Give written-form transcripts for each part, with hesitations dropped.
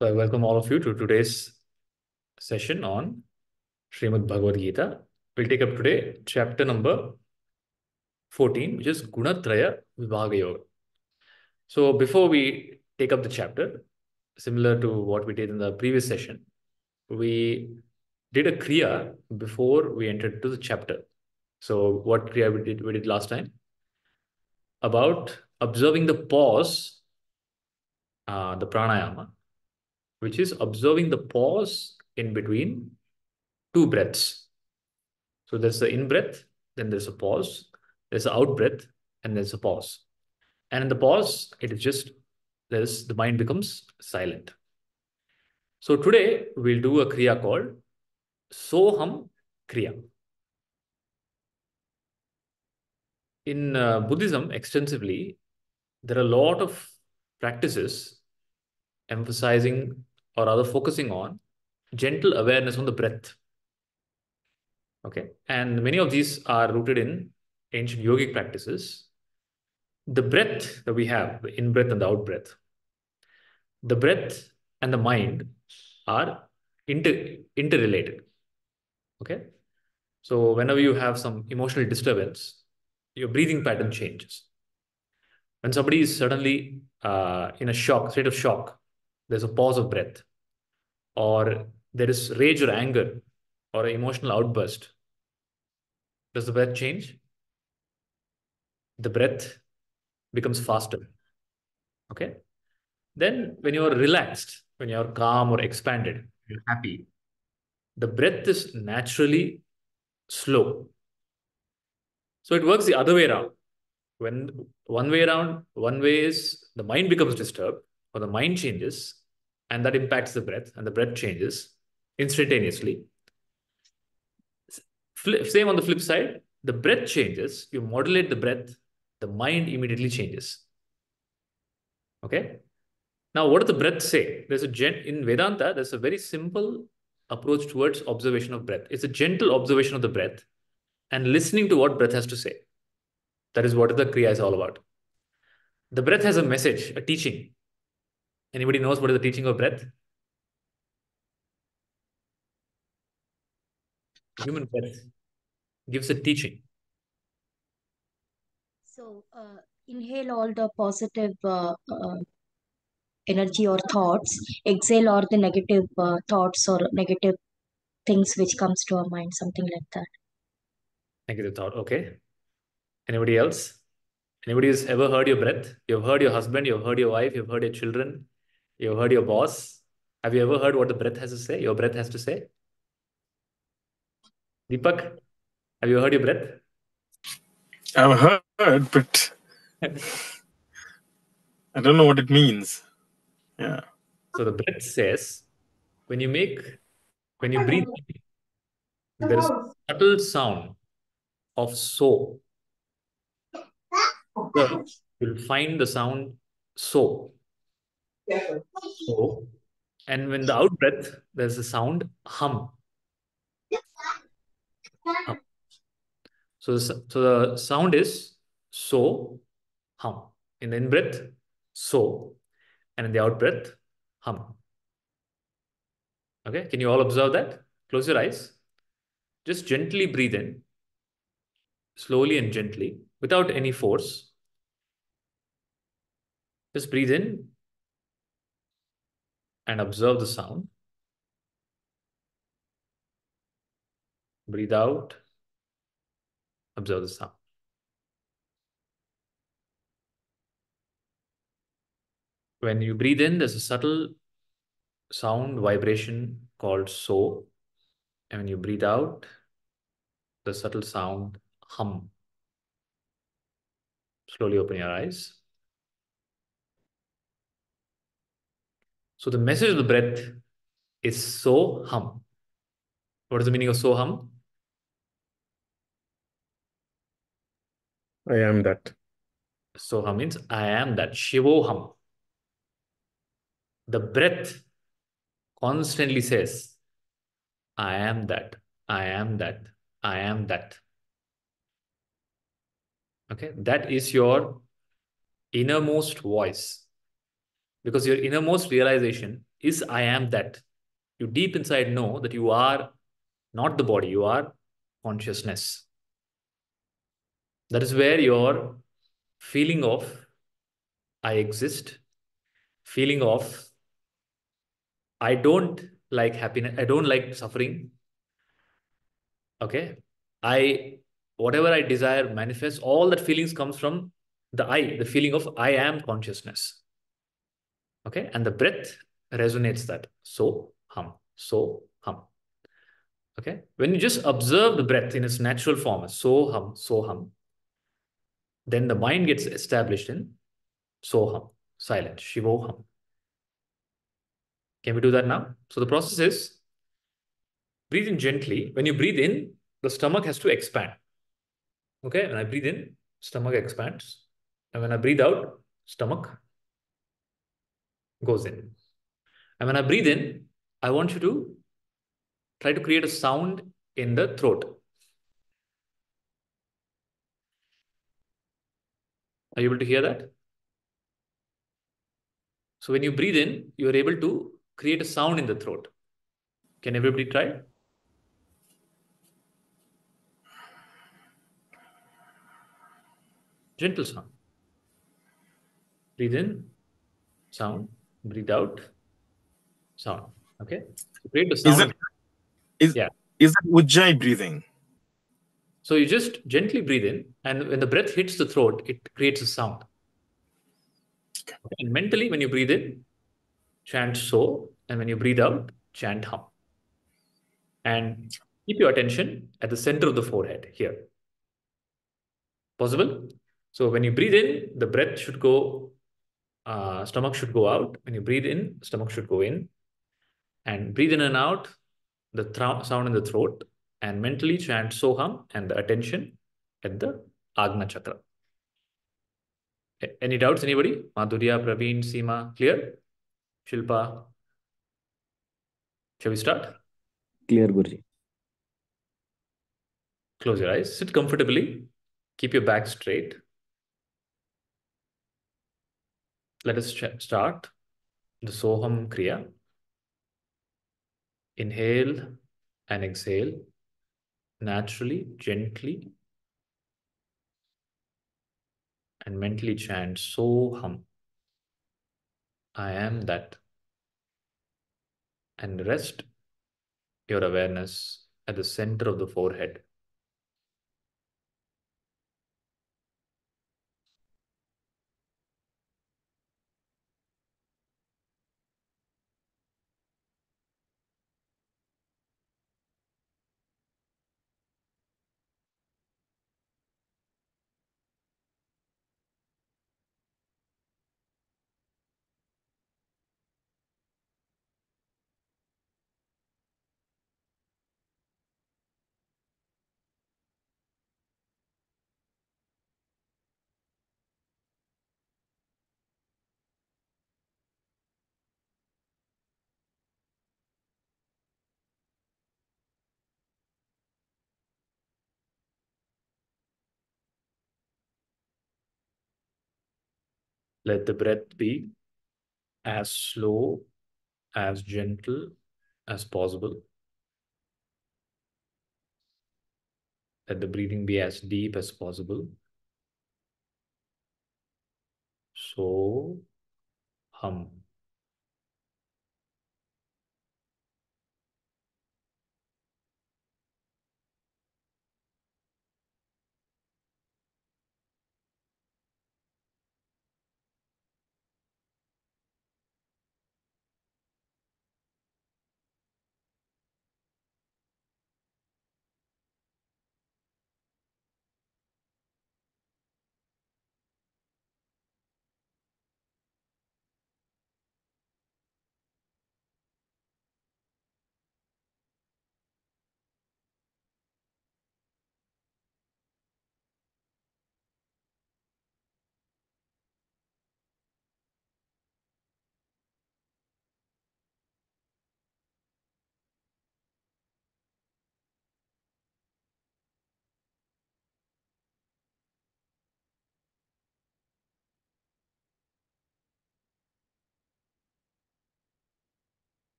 So I welcome all of you to today's session on Srimad Bhagavad Gita. We'll take up today chapter number 14, which is Gunatraya Vibhaga Yoga. So before we take up the chapter, similar to what we did in the previous session, we did a kriya before we entered into the chapter. So what kriya we did last time? About observing the pause, the pranayama, which is observing the pause in between two breaths. So there's the in breath, then there's a pause, there's an out breath, and there's a pause. And in the pause, it is just the mind becomes silent. So today we'll do a kriya called Soham Kriya. In Buddhism, extensively, there are a lot of practices emphasizing or rather focusing on gentle awareness on the breath. Okay. And many of these are rooted in ancient yogic practices. The breath that we have, the in breath and the out breath, the breath and the mind are interrelated. Okay. So whenever you have some emotional disturbance, your breathing pattern changes. When somebody is suddenly in a state of shock, there's a pause of breath, or there is rage or anger, or an emotional outburst. Does the breath change? The breath becomes faster. Okay. Then when you're relaxed, when you're calm or expanded, you're happy, the breath is naturally slow. So it works the other way around. When one way is the mind becomes disturbed or the mind changes, and that impacts the breath, and the breath changes instantaneously. Same on the flip side, the breath changes, you modulate the breath, the mind immediately changes. Okay. Now, what does the breath say? In Vedanta, there's a very simple approach towards observation of breath. It's a gentle observation of the breath and listening to what breath has to say. That is what the kriya is all about. The breath has a message, a teaching. Anybody knows what is the teaching of breath? Human breath gives a teaching. So, inhale all the positive energy or thoughts, exhale all the negative thoughts or negative things which comes to our mind, something like that. Negative thought. Okay. Anybody else? Anybody has ever heard your breath? You've heard your husband, you've heard your wife, you've heard your children, you've heard your boss. Have you ever heard what the breath has to say? Your breath has to say? Deepak, have you heard your breath? I've heard, but I don't know what it means. Yeah. So the breath says, when you breathe, there is a subtle sound of so. You'll find the sound so. So. And when the out breath, there's a sound hum. Hum. So the sound is so, hum. In the in breath, so. And in the out breath, hum. Okay, can you all observe that? Close your eyes. Just gently breathe in, slowly and gently, without any force. Just breathe in and observe the sound. Breathe out, observe the sound. When you breathe in, there's a subtle sound vibration called so. And when you breathe out, the subtle sound hum. Slowly open your eyes. So the message of the breath is so hum. What is the meaning of so hum? I am that. So hum means I am that. Shivo hum. The breath constantly says, I am that. I am that. I am that. Okay, that is your innermost voice. Because your innermost realization is I am that. You deep inside know that you are not the body, you are consciousness. That is where your feeling of I exist, feeling of I don't like happiness, I don't like suffering. Okay. I, whatever I desire manifests, all that feelings comes from the feeling of I am consciousness. Okay. And the breath resonates that. So hum, so hum. Okay. When you just observe the breath in its natural form, so hum, then the mind gets established in so hum, silent, shivo hum. Can we do that now? So the process is breathe in gently. When you breathe in, the stomach has to expand. Okay. When I breathe in, stomach expands. And when I breathe out, stomach goes in. And when I breathe in, I want you to try to create a sound in the throat. Are you able to hear that? So when you breathe in, you are able to create a sound in the throat. Can everybody try? Gentle sound. Breathe in, sound. Breathe out, sound. Okay. So create the Is sound. that is Yeah. is that Ujjayi breathing? So you just gently breathe in, and when the breath hits the throat, it creates a sound. Okay. And mentally, when you breathe in, chant so, and when you breathe out, chant hum. And keep your attention at the center of the forehead here. Possible? So when you breathe in, the breath should go, stomach should go out. When you breathe in, stomach should go in. And breathe in and out, the sound in the throat. And mentally chant Soham and the attention at the Agna Chakra. Any doubts, anybody? Madhurya, Praveen, Seema, clear? Shilpa, shall we start? Clear, Guruji. Close your eyes, sit comfortably, keep your back straight. Let us start the Soham Kriya. Inhale and exhale naturally, gently, and mentally chant Soham. I am that. And rest your awareness at the center of the forehead. Let the breath be as slow, as gentle as possible. Let the breathing be as deep as possible. So hum.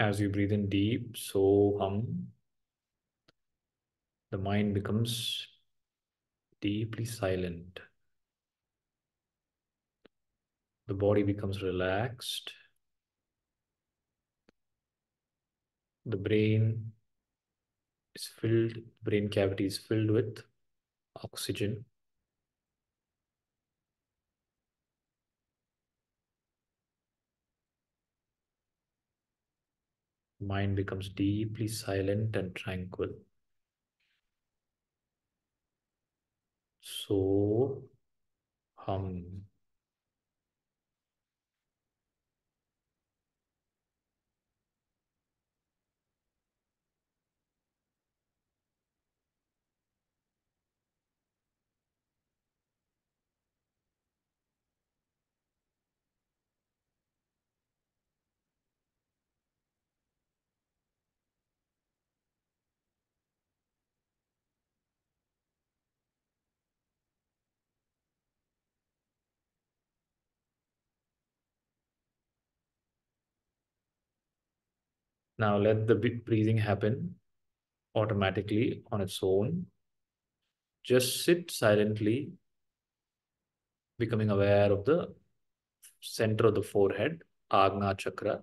As you breathe in deep, so the mind becomes deeply silent. The body becomes relaxed. The brain brain cavity is filled with oxygen. Mind becomes deeply silent and tranquil. So hum. Now let the breathing happen automatically on its own. Just sit silently, becoming aware of the center of the forehead, Agna Chakra,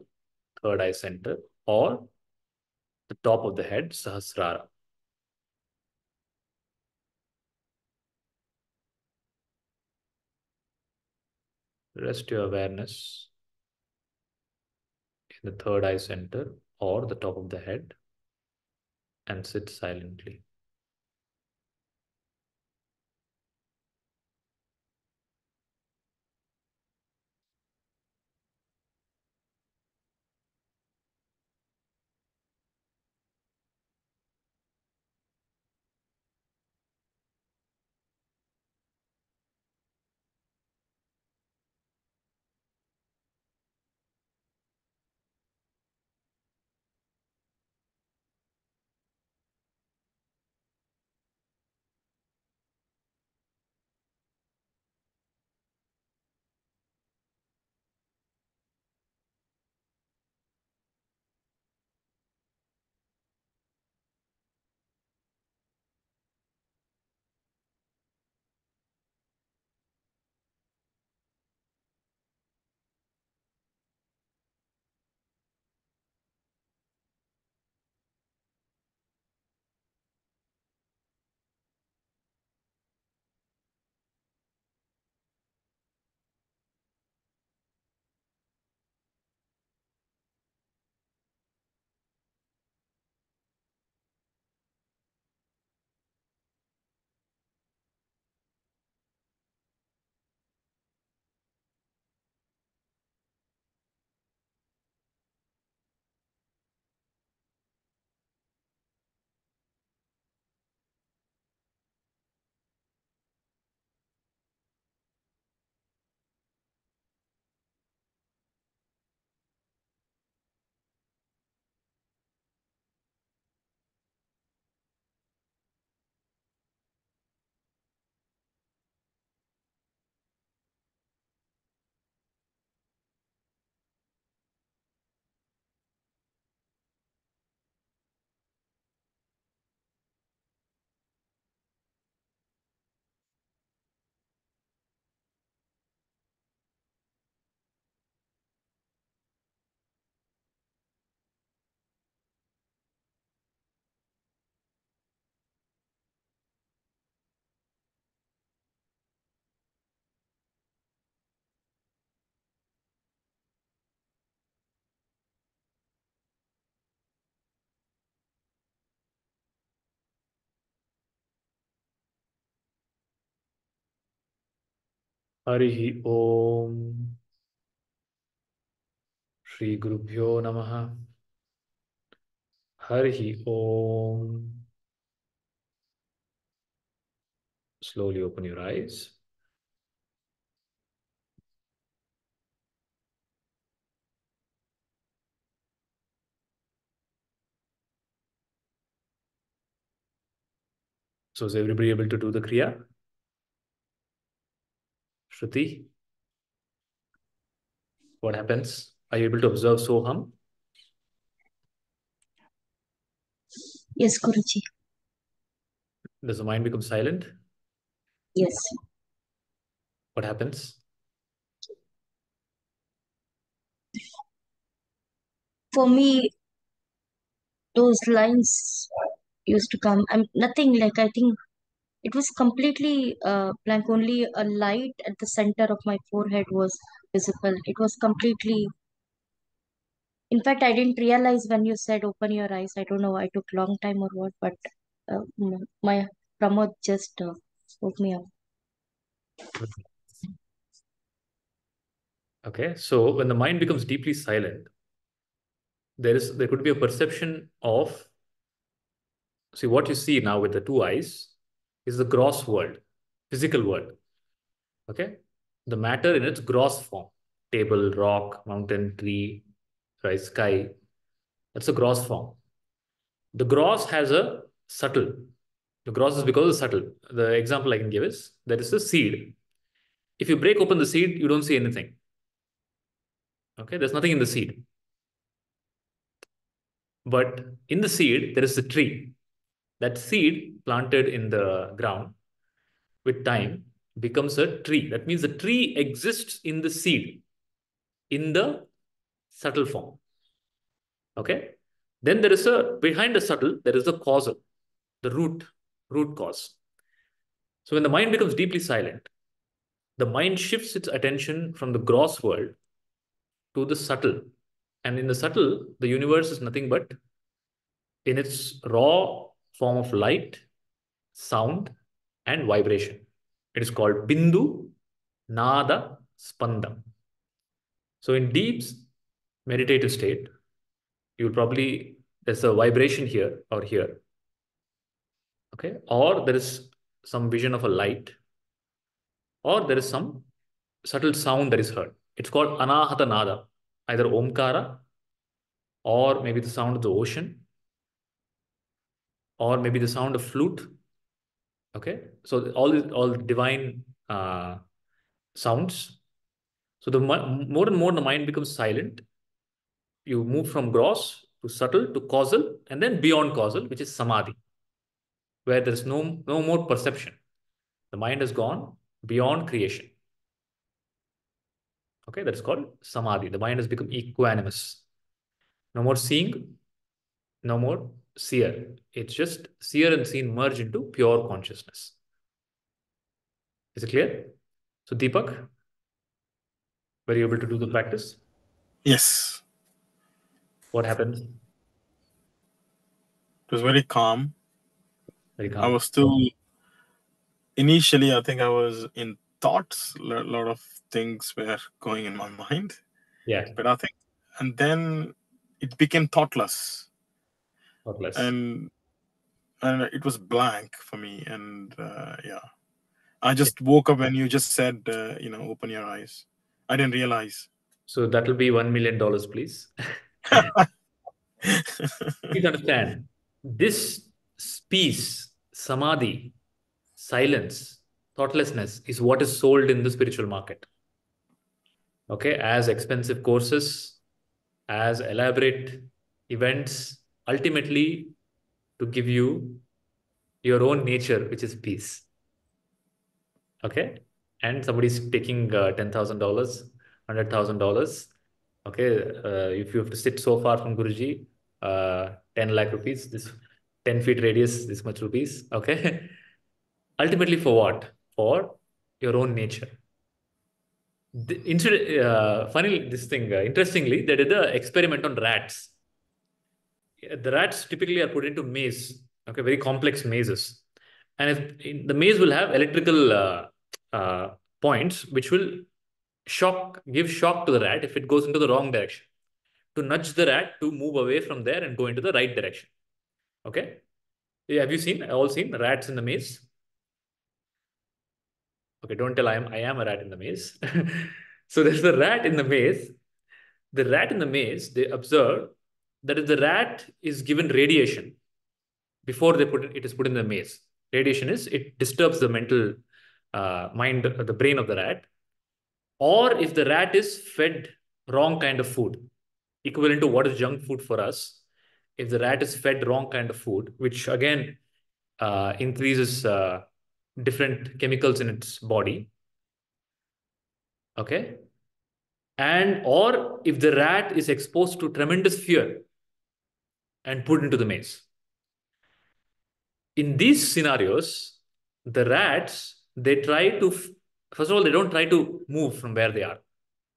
third eye center, or the top of the head, Sahasrara. Rest your awareness in the third eye center or the top of the head and sit silently. Harihi Om. Shri Gurubhyo Namaha. Harihi Om. Slowly open your eyes. So is everybody able to do the Kriya? Shruti, what happens? Are you able to observe Soham? Yes, Guruji. Does the mind become silent? Yes. What happens? For me, those lines used to come. I'm nothing like, I think it was completely blank. Only a light at the center of my forehead was visible. It was completely. In fact, I didn't realize when you said open your eyes. I don't know. I took long time or what, but my Pramod just woke me up. Okay, so when the mind becomes deeply silent, there could be a perception of, see, what you see now with the two eyes is the gross world, physical world. Okay, the matter in its gross form, table, rock, mountain, tree, right, sky. That's a gross form. The gross has a subtle. The gross is because of subtle. The example I can give is there is a seed. If you break open the seed, you don't see anything. Okay, there's nothing in the seed. But in the seed, there is a tree. That seed planted in the ground with time becomes a tree. That means the tree exists in the seed, in the subtle form. Okay. Then there is a, behind the subtle, there is the causal, the root cause. So when the mind becomes deeply silent, the mind shifts its attention from the gross world to the subtle. And in the subtle, the universe is nothing but in its raw form of light, sound, and vibration. It is called Bindu Nada Spandam. So in deep meditative state, you'll probably, there's a vibration here or here. Okay. Or there is some vision of a light, or there is some subtle sound that is heard. It's called Anahata Nada, either Omkara, or maybe the sound of the ocean, or maybe the sound of flute. Okay. So all divine sounds. So the more and more the mind becomes silent, you move from gross to subtle to causal, and then beyond causal, which is samadhi, where there is no more perception. The mind has gone beyond creation. Okay, that's called samadhi. The mind has become equanimous. No more seeing, no more seer. It's just seer and seen merge into pure consciousness. Is it clear? So, Deepak, were you able to do the practice? Yes. What happened? It was very calm. Very I calm. was still, initially, I think I was in thoughts. A lot of things were going in my mind. Yeah, But I think, and then it became thoughtless. not less. And it was blank for me. And yeah, I just woke up when you just said, open your eyes. I didn't realize. So that will be $1 million, please. Please understand, this peace, samadhi, silence, thoughtlessness is what is sold in the spiritual market. Okay, as expensive courses, as elaborate events, ultimately to give you your own nature, which is peace. Okay, and somebody's taking $10,000, $100,000. Okay, if you have to sit so far from Guruji, 10 lakh rupees, this 10 feet radius, this much rupees. Okay, ultimately for what? For your own nature. Funny, this thing, interestingly, they did the experiment on rats. The rats typically are put into maze, okay, very complex mazes. And the maze will have electrical points, which will give shock to the rat if it goes into the wrong direction, to nudge the rat to move away from there and go into the right direction. Okay. Yeah, have you all seen rats in the maze? Okay, don't tell I am a rat in the maze. So there's the rat in the maze. The rat in the maze, they observe that if the rat is given radiation before it is put in the maze, radiation is, it disturbs the mental mind, the brain of the rat. Or if the rat is fed wrong kind of food, equivalent to what is junk food for us, if the rat is fed wrong kind of food, which again increases different chemicals in its body, okay, and or if the rat is exposed to tremendous fear and put into the maze. In these scenarios, the rats, they try to, first of all, they don't try to move from where they are.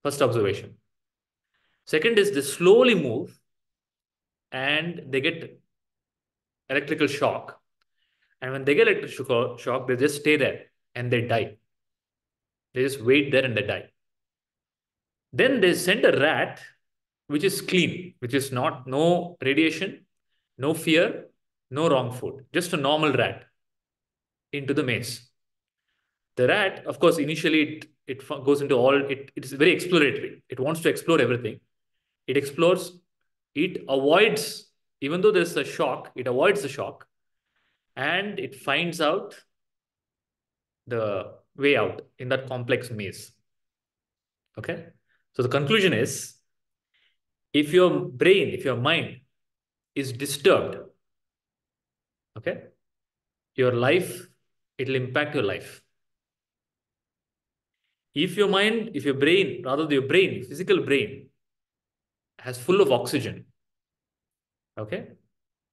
First observation. Second is they slowly move and they get electrical shock. And when they get electrical shock, they just stay there and they die. They just wait there and they die. Then they send a rat which is clean, which is not, no radiation, no fear, no wrong food, just a normal rat into the maze. The rat, of course, initially it goes into all, it's very exploratory. It wants to explore everything. It explores, it avoids, even though there's a shock, it avoids the shock and it finds out the way out in that complex maze. Okay. So the conclusion is, if your brain, if your mind is disturbed, okay, your life, it'll impact your life. If your mind, if your brain, rather your brain, physical brain, has full of oxygen, okay,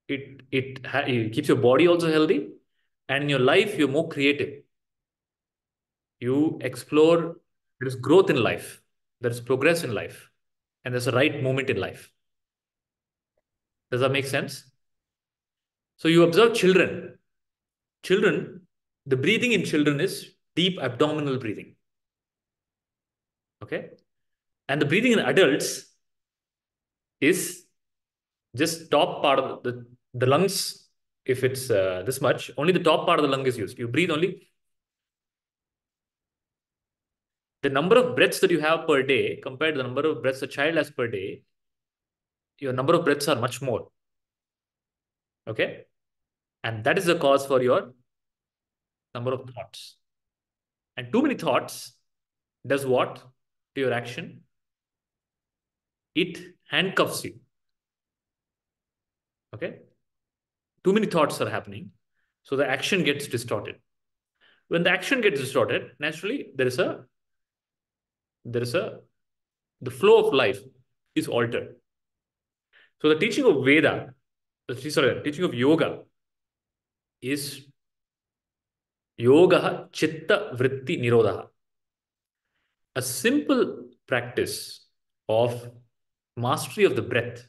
it keeps your body also healthy, and in your life, you're more creative. You explore, there is growth in life, there is progress in life, and there's a right moment in life. Does that make sense? So you observe children. Children, the breathing in children is deep abdominal breathing. Okay. And the breathing in adults is just top part of the lungs. If it's this much, only the top part of the lung is used. You breathe only. The number of breaths that you have per day compared to the number of breaths a child has per day, your number of breaths are much more. Okay. And that is the cause for your number of thoughts. And too many thoughts does what to your action? It handcuffs you. Okay. Too many thoughts are happening. So the action gets distorted. When the action gets distorted, naturally the flow of life is altered. So the teaching of Veda, the teaching of yoga is yoga chitta vritti nirodha. A simple practice of mastery of the breath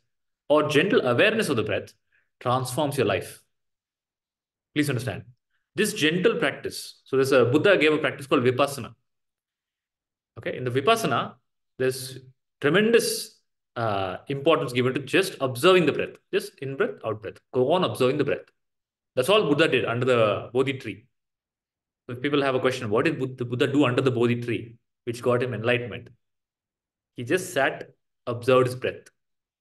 or gentle awareness of the breath transforms your life. Please understand. This gentle practice, so there's a Buddha gave a practice called Vipassana. Okay, in the Vipassana, there's tremendous importance given to just observing the breath. Just in breath, out breath. Go on observing the breath. That's all Buddha did under the Bodhi tree. So if people have a question, what did the Buddha do under the Bodhi tree, which got him enlightenment? He just sat, observed his breath.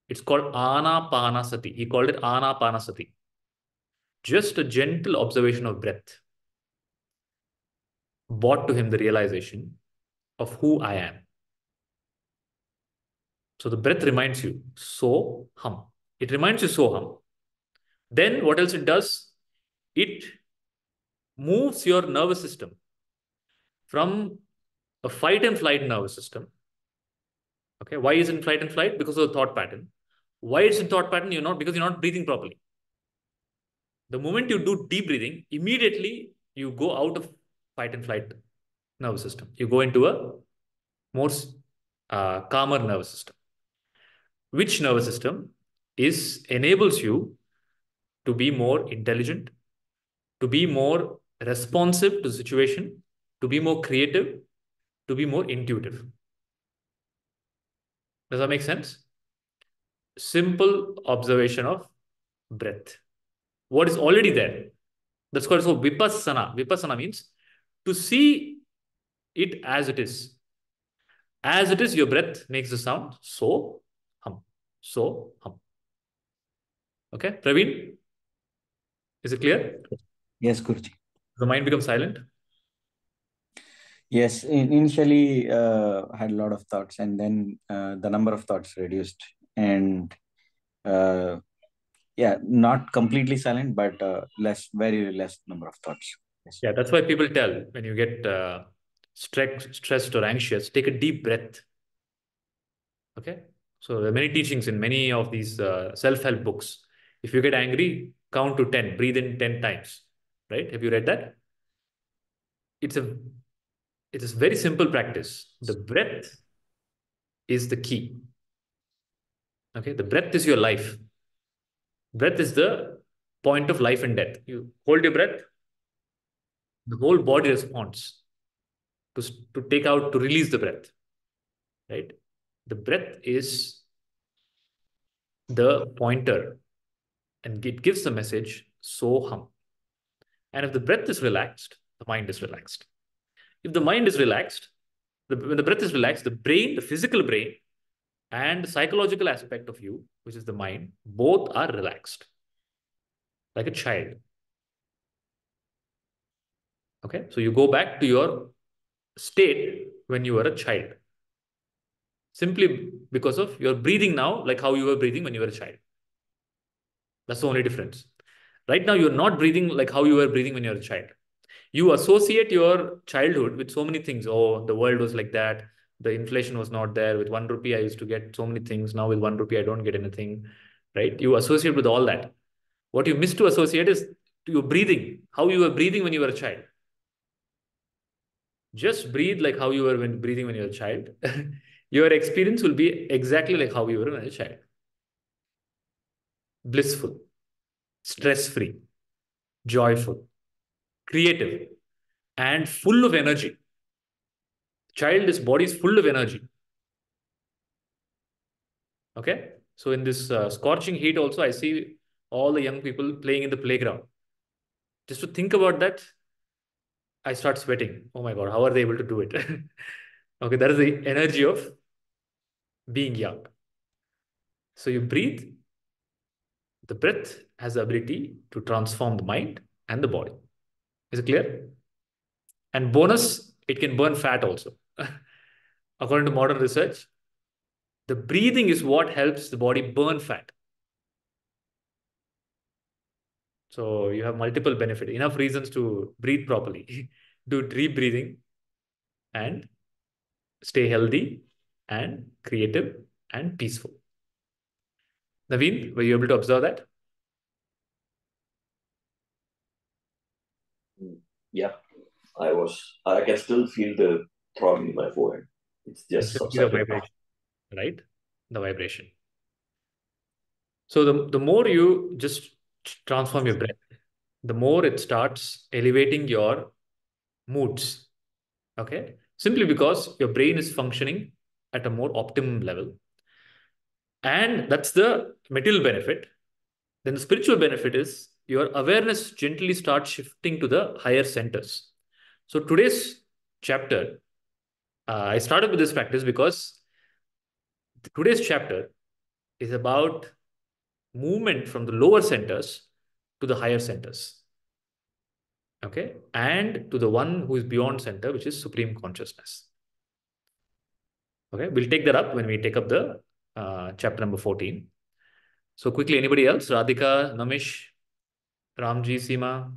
It's called Anapanasati. He called it Anapanasati. Just a gentle observation of breath brought to him the realization of who I am. So the breath reminds you, so hum. It reminds you, so hum. Then what else it does? It moves your nervous system from a fight and flight nervous system. Okay, why is it in fight and flight? Because of the thought pattern. Why it's in thought pattern? Because you're not breathing properly. The moment you do deep breathing, immediately you go out of fight and flight nervous system. You go into a more calmer nervous system. Which nervous system enables you to be more intelligent, to be more responsive to the situation, to be more creative, to be more intuitive. Does that make sense? Simple observation of breath. What is already there? That's called so vipassana. Vipassana means to see it as it is. As it is, your breath makes the sound so hum. So hum. Okay, Praveen? Is it clear? Yes, Guruji. The mind becomes silent? Yes, initially I had a lot of thoughts, and then the number of thoughts reduced, and Yeah, not completely silent, but very less number of thoughts. Yes. Yeah, that's why people tell when you get stressed or anxious, take a deep breath. Okay. So there are many teachings in many of these self-help books. If you get angry, count to 10, breathe in 10 times. Right? Have you read that? It's a it's a very simple practice. The breath is the key. Okay. The breath is your life. Breath is the point of life and death. You hold your breath, the whole body responds to, to take out, to release the breath. Right? The breath is the pointer and it gives the message, so hum. And if the breath is relaxed, the mind is relaxed. If the mind is relaxed, when the breath is relaxed, the brain, the physical brain, and the psychological aspect of you, which is the mind, both are relaxed, like a child. Okay, so you go back to your state when you were a child, simply because of your breathing now, like how you were breathing when you were a child. That's the only difference. Right now, you're not breathing like how you were breathing when you were a child. You associate your childhood with so many things. Oh, the world was like that. The inflation was not there. With 1 rupee, I used to get so many things. Now with 1 rupee, I don't get anything. Right? You associate with all that. What you miss to associate is your breathing, how you were breathing when you were a child. Just breathe like how you were when breathing when you were a child. Your experience will be exactly like how you were when you were a child. Blissful, stress-free, joyful, creative, and full of energy. Child's body is full of energy. Okay. So in this scorching heat also, I see all the young people playing in the playground. Just to think about that, I start sweating. Oh my God, how are they able to do it? Okay, that is the energy of being young. So you breathe. The breath has the ability to transform the mind and the body. Is it clear? And bonus, it can burn fat also. According to modern research, the breathing is what helps the body burn fat. So you have multiple benefits, enough reasons to breathe properly. Do deep breathing and stay healthy and creative and peaceful. Naveen, were you able to observe that? Yeah, I can still feel the throbbing in my forehead. It's It's just simply the subsided. vibration, right? The vibration. So the more you just transform your breath, the more it starts elevating your moods. Okay. Simply because your brain is functioning at a more optimum level. And that's the material benefit. Then the spiritual benefit is your awareness gently starts shifting to the higher centers. So today's chapter, I started with this practice because today's chapter is about movement from the lower centers to the higher centers. Okay. And to the one who is beyond center, which is supreme consciousness. Okay. We'll take that up when we take up the chapter number 14. So quickly, anybody else? Radhika, Namish, Ramji, Seema,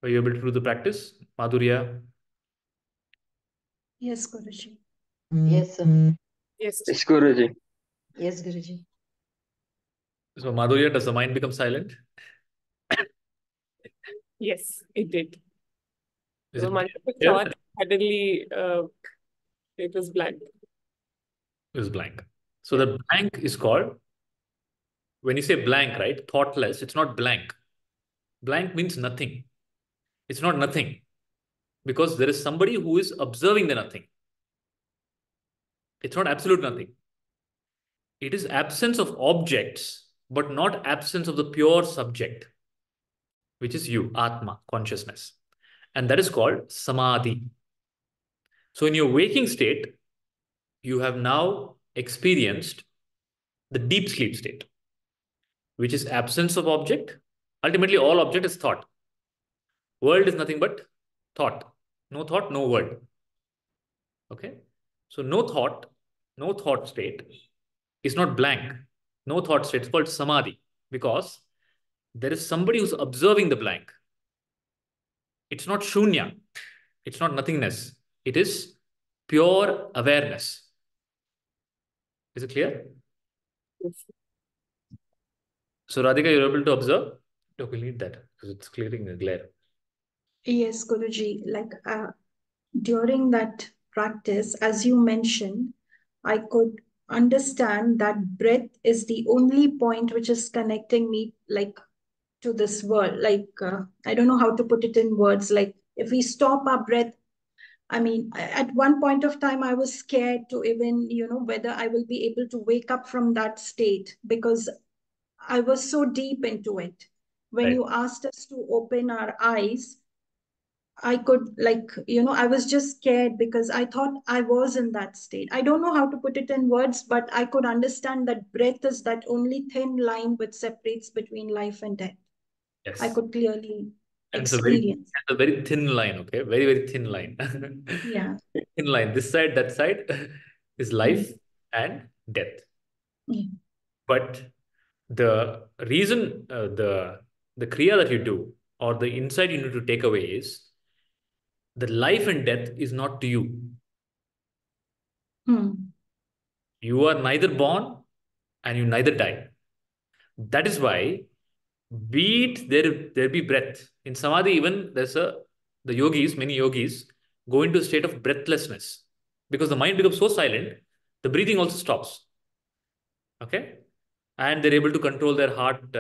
were you able to do the practice? Madhurya? Yes, Guruji. Yes, sir. Yes. Yes, Guruji. Yes, Guruji. So Madhurya, does the mind become silent? Yes, it did. Is There it were multiple clear? thoughts. Suddenly, it was blank. It was blank. So Yeah. the blank is called, when you say blank, right? Thoughtless, it's not blank. Blank means nothing. It's not nothing because there is somebody who is observing the nothing. It's not absolute nothing. It is absence of objects, but not absence of the pure subject, which is you, Atma, consciousness. And that is called Samadhi. So in your waking state, you have now experienced the deep sleep state, which is absence of object. Ultimately, all object is thought. World is nothing but thought. No thought, no world. Okay. So no thought state is not blank. No thought state is called samadhi. because there is somebody who's observing the blank. It's not shunya. It's not nothingness. It is pure awareness. Is it clear? Yes. So Radhika, you're able to observe? Okay, we'll need that because it's clearing the glare. Yes, Guruji, during that practice, as you mentioned, I could understand that breath is the only point which is connecting me to this world. I don't know how to put it in words. Like if we stop our breath, I mean, at one point of time, I was scared to even, whether I will be able to wake up from that state because I was so deep into it. When Right. you asked us to open our eyes, I could, I was just scared because I thought I was in that state. I don't know how to put it in words, but I could understand that breath is that only thin line which separates between life and death. I Yes. could clearly And experience. it's a very thin line, okay? Very, very thin line. Yeah. Thin line. This side, that side is life and death. Yeah. But the reason, the kriya that you do, or the insight you need to take away is the life and death is not to you. You are neither born and you neither die. That is why, be it there be breath. In samadhi, even the yogis, many yogis, go into a state of breathlessness because the mind becomes so silent, the breathing also stops. Okay? And they're able to control their heart,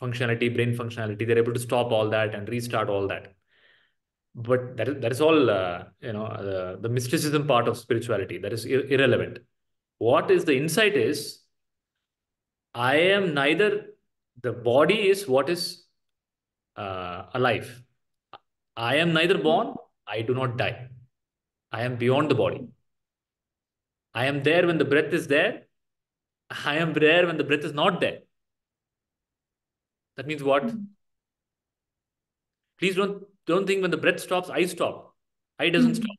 functionality, brain functionality. They're able to stop all that and restart all that. But that is all, the mysticism part of spirituality. That is irrelevant. What is the insight is, I am neither, the body is what is alive. I am neither born, I do not die. I am beyond the body. I am there when the breath is there. I am there when the breath is not there. That means what? Please don't think when the breath stops, I stop. I doesn't stop.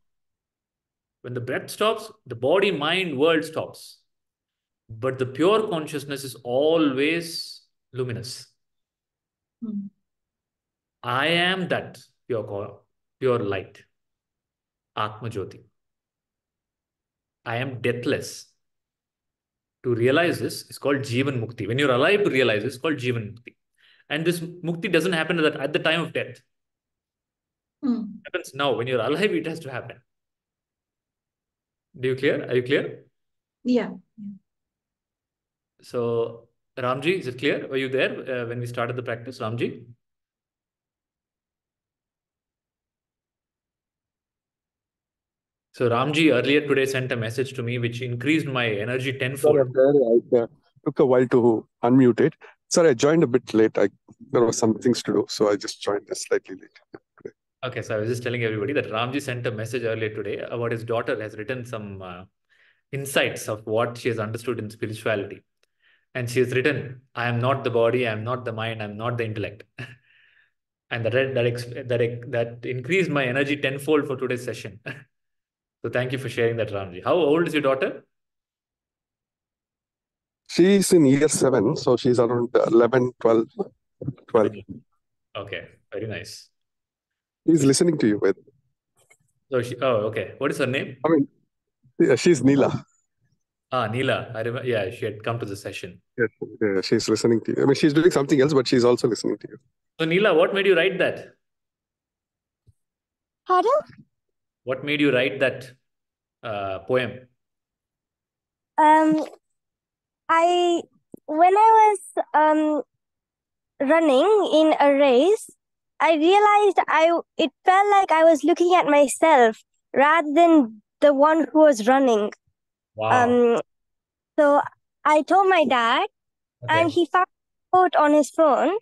When the breath stops, the body, mind, world stops. But the pure consciousness is always luminous. I am that pure light. Atma Jyoti. I am deathless. To realize this is called Jivan Mukti. When you're alive to realize this, it's called Jivan Mukti. And this Mukti doesn't happen at the time of death. It happens now. When you're alive, it has to happen. Are you clear? Yeah. So, Ramji, is it clear? Were you there when we started the practice, Ramji? So, Ramji earlier today sent a message to me which increased my energy Sorry, tenfold. I'm there. I took a while to unmute it. Sorry, I joined a bit late. There were some things to do, so I just joined slightly late. Okay, so I was just telling everybody that Ramji sent a message earlier today about his daughter has written some insights of what she has understood in spirituality. And she has written, I am not the body, I am not the mind, I am not the intellect. And that increased my energy tenfold for today's session. So thank you for sharing that, Ramji. How old is your daughter? She's in year 7, so she's around 11, 12. Okay, very nice. She's listening to you. So okay. What is her name? I mean, she's Neela. Neela. I remember. Yeah, she had come to the session. Yes, yeah, she's listening to you. I mean, she's doing something else, but she's also listening to you. So Neela, what made you write that? Pardon? What made you write that poem? When I was running in a race, I realized it felt like I was looking at myself rather than the one who was running. Wow. So I told my dad, and he found a quote on his phone,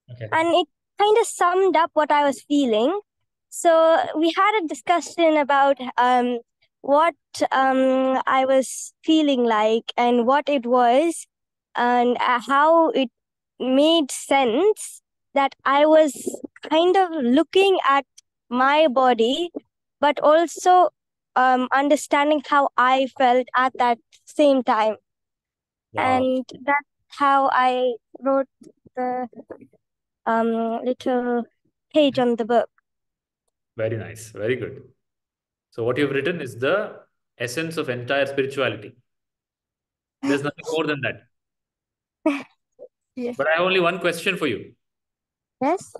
and it kind of summed up what I was feeling. So we had a discussion about what I was feeling like and what it was, and how it made sense that I was kind of looking at my body, but also understanding how I felt at that same time. Wow. And how I wrote the little page on the book. Very nice. Very good. So what you've written is the essence of entire spirituality. There's nothing more than that. Yes. But I have only one question for you. Yes.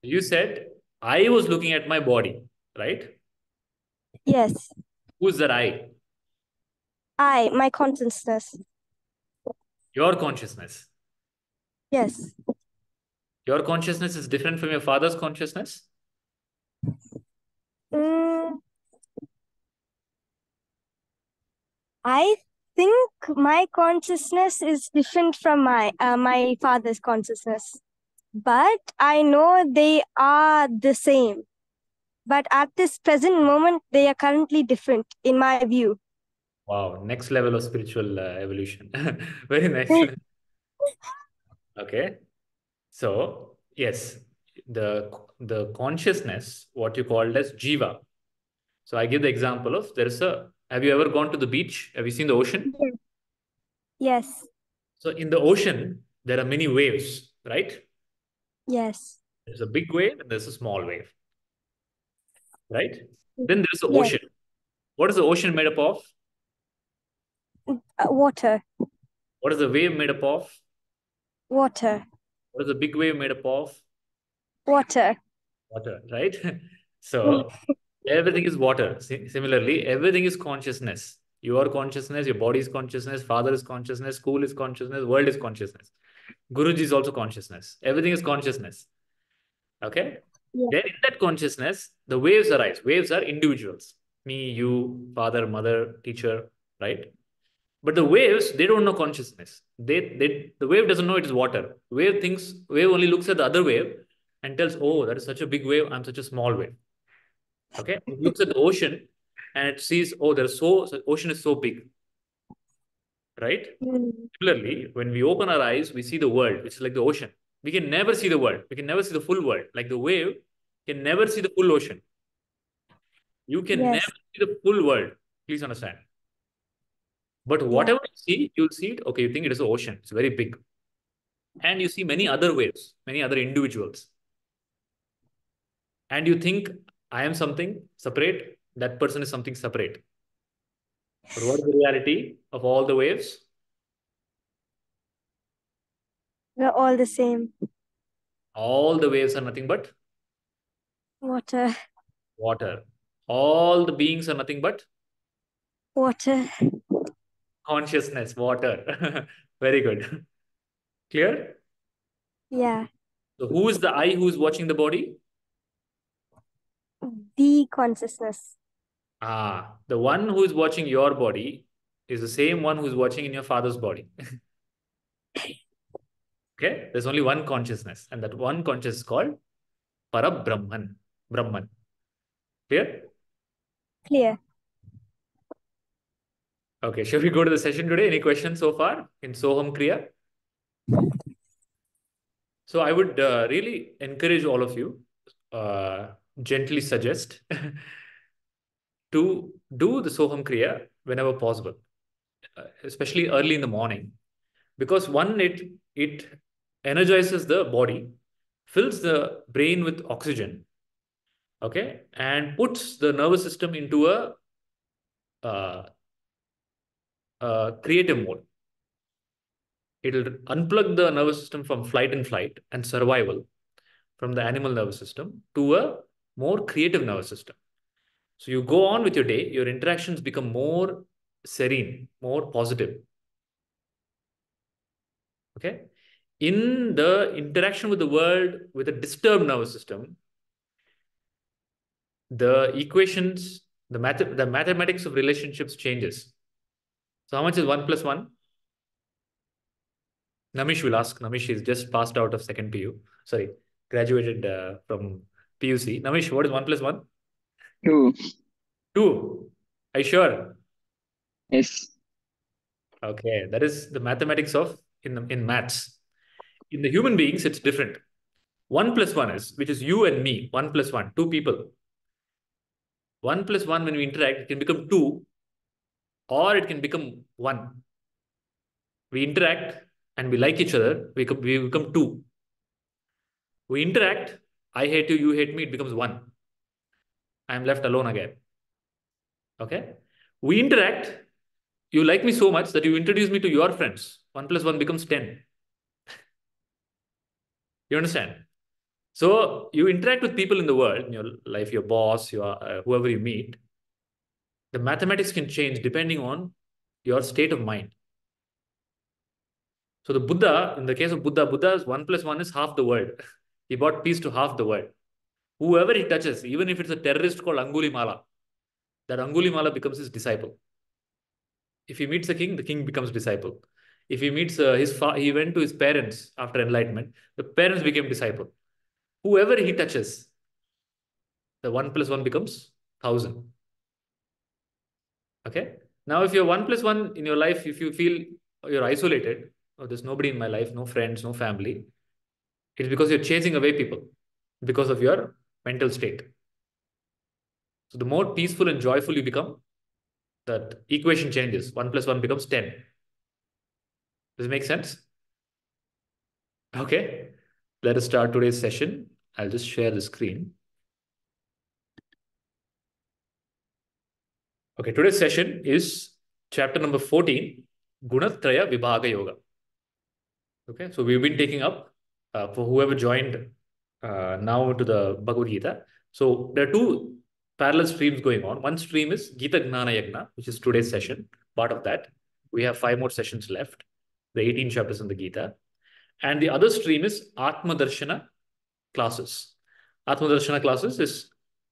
You said I was looking at my body, right? Yes. Who's that I? My consciousness. Your consciousness. Yes. Your consciousness is different from your father's consciousness? Mm, I think my consciousness is different from my father's consciousness, but I know they are the same. But at this present moment, they are currently different in my view. Wow, next level of spiritual evolution. Very nice. Okay. So, yes, the consciousness, what you called as jiva. So I give the example of have you ever gone to the beach? Have you seen the ocean? Yes. So in the ocean, there are many waves, right? Yes. There's a big wave and there's a small wave, right? Then there's the Yes. ocean. What is the ocean made up of? Water. What is the wave made up of? Water. What is the big wave made up of? Water. Water, right? So everything is water. Similarly, everything is consciousness. Your consciousness, your body is consciousness, father is consciousness, school is consciousness, world is consciousness. Guruji is also consciousness. Everything is consciousness. Okay? Yeah. Then in that consciousness, the waves arise. Waves are individuals. Me, you, father, mother, teacher, right? But the waves, they don't know consciousness. The wave doesn't know it is water. Wave only looks at the other wave and tells, oh, that is such a big wave. I'm such a small wave. Okay. It looks at the ocean and it sees, oh, so ocean is so big. Right? Similarly, when we open our eyes, we see the world, which is like the ocean. We can never see the world. We can never see the full world. Like the wave can never see the full ocean. You can Yes. never see the full world. Please understand. But Yeah. whatever you see, you'll see it. Okay, you think it is the ocean. It's very big. And you see many other waves, many other individuals. And you think, I am something separate. That person is something separate. But what is the reality of all the waves? We're all the same. All the waves are nothing but Water. water. All the beings are nothing but Water. consciousness, water. Very good. Clear? Yeah. So who is the I who is watching the body? The consciousness. The one who is watching your body is the same one who is watching in your father's body. Okay? There's only one consciousness, and that one consciousness is called Parabrahman. Brahman. Clear? Clear. Okay, shall we go to the session today? Any questions so far in Soham Kriya? So I would really encourage all of you, gently suggest to do the Soham Kriya whenever possible, especially early in the morning, because it energizes the body, fills the brain with oxygen, okay, and puts the nervous system into uh, a creative mode. It'll unplug the nervous system from flight and survival from the animal nervous system to a more creative nervous system. So you go on with your day, your interactions become more serene, more positive. Okay. In the interaction with the world with a disturbed nervous system, the equations, the mathematics of relationships changes. So how much is 1 plus 1? Namish will ask. Namish is just passed out of second PU. Sorry, graduated from PUC. Namish, what is 1 plus 1? 2. 2. Are you sure? Yes. Okay, that is the mathematics of in maths. In the human beings, it's different. 1 plus 1 is, which is you and me, 1 plus 1, 2 people. 1 plus 1, when we interact, it can become 2 or it can become 1. We interact and we like each other, we become two. We interact, I hate you, you hate me, it becomes one. I'm left alone again. Okay? We interact, you like me so much that you introduce me to your friends. 1 plus 1 becomes 10. You understand? So you interact with people in the world, in your life, your boss, your whoever you meet. The mathematics can change depending on your state of mind. So the Buddha, in the case of Buddha, Buddha's 1 plus 1 is half the world. He brought peace to half the world. Whoever he touches, even if it's a terrorist called Angulimala, that Angulimala becomes his disciple. If he meets the king becomes disciple. If he meets he went to his parents after enlightenment, the parents became disciple. Whoever he touches, the 1 plus 1 becomes 1,000. Okay. Now, if you're 1 plus 1 in your life, if you feel you're isolated, or there's nobody in my life, no friends, no family, it's because you're chasing away people because of your mental state. So the more peaceful and joyful you become, that equation changes. 1 plus 1 becomes 10. Does it make sense? Okay. Let us start today's session. I'll just share the screen. Okay, today's session is chapter number 14, Gunatraya Vibhaga Yoga. Okay, so we've been taking up for whoever joined now to the Bhagavad Gita. So there are two parallel streams going on. One stream is Gita Jnana Yajna, which is today's session, part of that. We have 5 more sessions left, the 18 chapters in the Gita. And the other stream is Atma Darshana classes. Atma Darshana classes is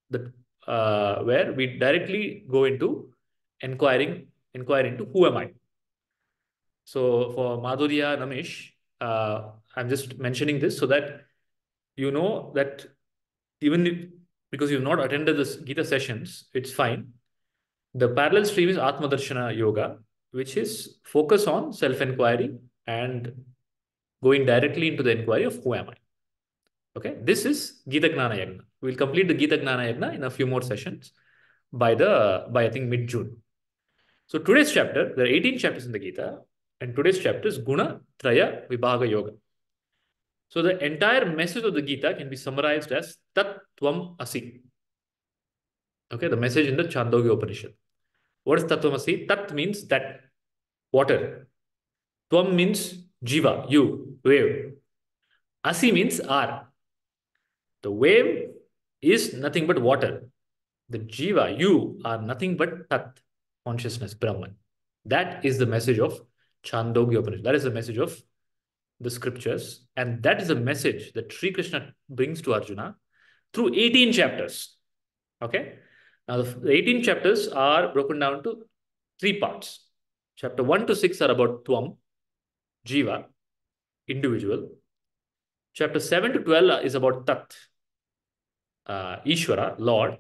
the where we directly go into inquiring into who am I. So for Madhurya, Namish, I'm just mentioning this so that you know that even if, because you've not attended this Gita sessions, it's fine. The parallel stream is Atma Darshana Yoga, which is focus on self-inquiry and going directly into the inquiry of who am I. Okay, this is Gita Jnana Yajna. We'll complete the Gita Jnana Yajna in a few more sessions by I think mid-June. So today's chapter, there are 18 chapters in the Gita, and today's chapter is Gunatraya Vibhaga Yoga. So the entire message of the Gita can be summarized as Tat Tvam Asi. Okay, the message in the Chandogya Upanishad. What is Tattvam Asi? Tat means that, water. Tvam means Jiva, you, wave. Asi means are. The wave is nothing but water. The Jiva, you, are nothing but Tat, consciousness, Brahman. That is the message of Chandogya Upanishad. That is the message of the scriptures. And that is a message that Sri Krishna brings to Arjuna through 18 chapters. Okay. Now, the 18 chapters are broken down to 3 parts. Chapter 1 to 6 are about Tvam, Jiva, individual. Chapter 7 to 12 is about Tat, Ishvara, Lord.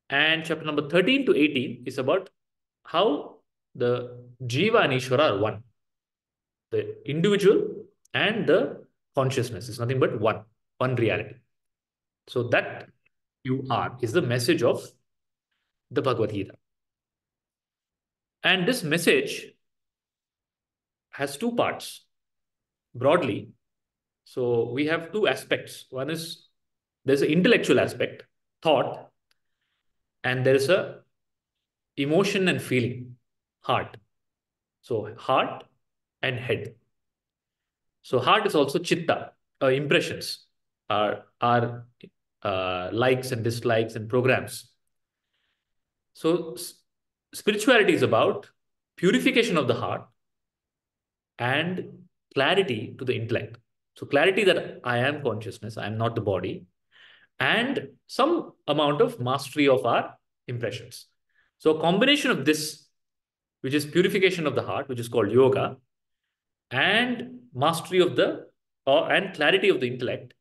And chapter number 13 to 18 is about how the Jiva and Ishvara are one. The individual and the consciousness is nothing but one reality. So that you are is the message of the Bhagavad Gita. And this message has 2 parts broadly. So we have 2 aspects. One is there's an intellectual aspect, thought, and there is a emotion and feeling, heart. So heart and head. So heart is also chitta, impressions, are likes and dislikes and programs. So spirituality is about purification of the heart and clarity to the intellect. So clarity that I am consciousness, I am not the body, and some amount of mastery of our impressions. So a combination of this, which is purification of the heart, which is called yoga, and mastery of and clarity of the intellect,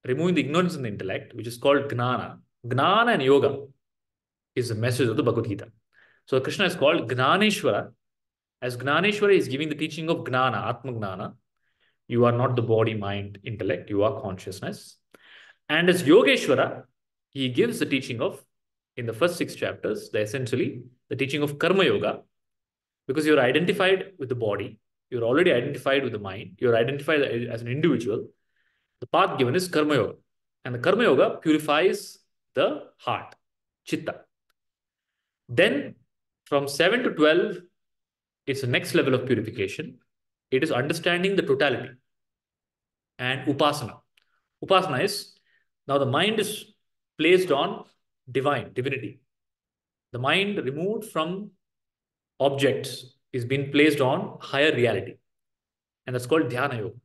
removing the ignorance in the intellect, which is called Jnana. Jnana and yoga is the message of the Bhagavad Gita. So Krishna is called Jnaneshwara. As Jnaneshwara is giving the teaching of Jnana, Atma Jnana. You are not the body, mind, intellect. You are consciousness. And as Yogeshwara, he gives the teaching of, in the first 6 chapters, essentially the teaching of Karma Yoga, because you're identified with the body, You're already identified with the mind. You're identified as an individual. The path given is Karma Yoga. And the Karma Yoga purifies the heart, Chitta. Then from 7 to 12, it's the next level of purification. It is understanding the totality. And Upasana. Upasana is, now the mind is placed on divinity. The mind removed from objects is being placed on higher reality. And that's called Dhyana Yoga.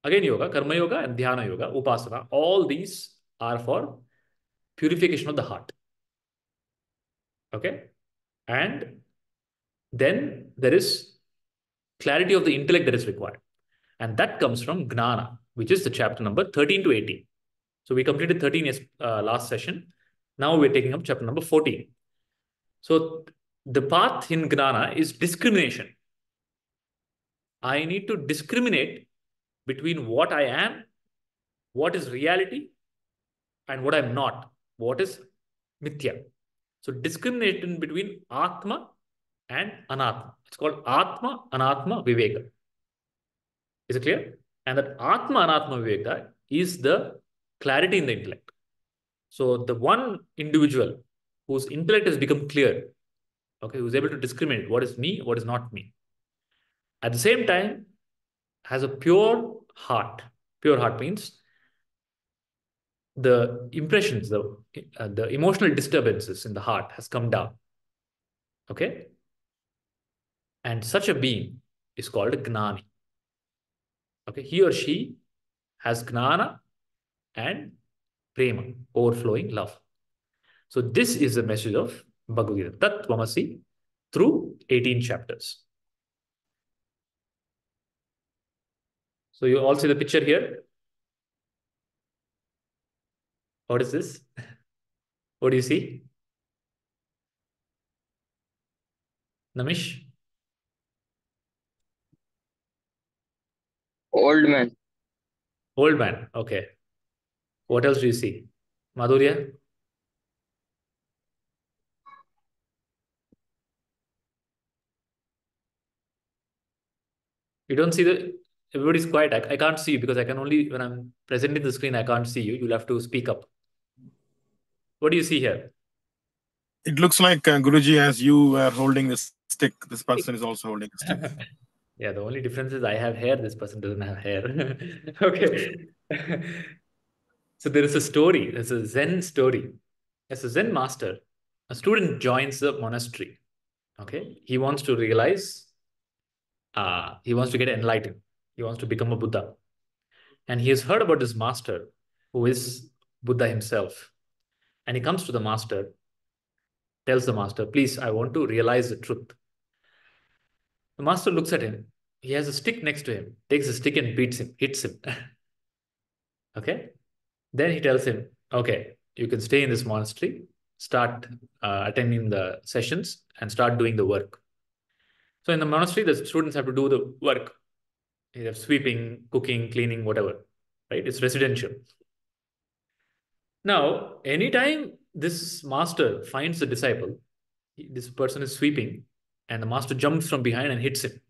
Again, yoga, Karma Yoga and Dhyana Yoga, Upasana, all these are for purification of the heart. Okay? And then there is clarity of the intellect that is required. And that comes from Jnana, which is the chapter number 13 to 18. So we completed 13 last session. Now we're taking up chapter number 14. So the path in Jnana is discrimination. I need to discriminate between what I am, what is reality, and what I'm not, what is mithya. So discrimination between Atma and Anatma. It's called Atma, Anatma, Viveka. Is it clear? And that Atma, Anatma, Viveka is the clarity in the intellect. So the one individual whose intellect has become clear, okay, who's able to discriminate what is me, what is not me. At the same time, has a pure heart. Pure heart means the impressions, the emotional disturbances in the heart has come down. Okay? And such a being is called a Gnani. Okay? He or she has Gnana and Prema, overflowing love. So this is the message of Bhagavad Gita, Tat Tvamasi, through 18 chapters. So you all see the picture here? What is this? What do you see? Namish? Old man. Old man. Okay. What else do you see? Madhurya? You don't see the... Everybody's quiet. I can't see you because I can only... When I'm presenting the screen, I can't see you. You'll have to speak up. What do you see here? It looks like Guruji, as you are holding this stick, this person is also holding a stick. Yeah, the only difference is I have hair, this person doesn't have hair. Okay. So there is a story, there's a Zen story. As a Zen master, a student joins the monastery. Okay. He wants to realize, he wants to get enlightened. He wants to become a Buddha. And he has heard about this master who is Buddha himself. And he comes to the master, tells the master, please, I want to realize the truth. The master looks at him. He has a stick next to him, takes a stick and beats him, hits him. Okay. Then he tells him, okay, you can stay in this monastery, start attending the sessions and start doing the work. So in the monastery, the students have to do the work. They have sweeping, cooking, cleaning, whatever, right? It's residential. Now, anytime this master finds the disciple, this person is sweeping and the master jumps from behind and hits him.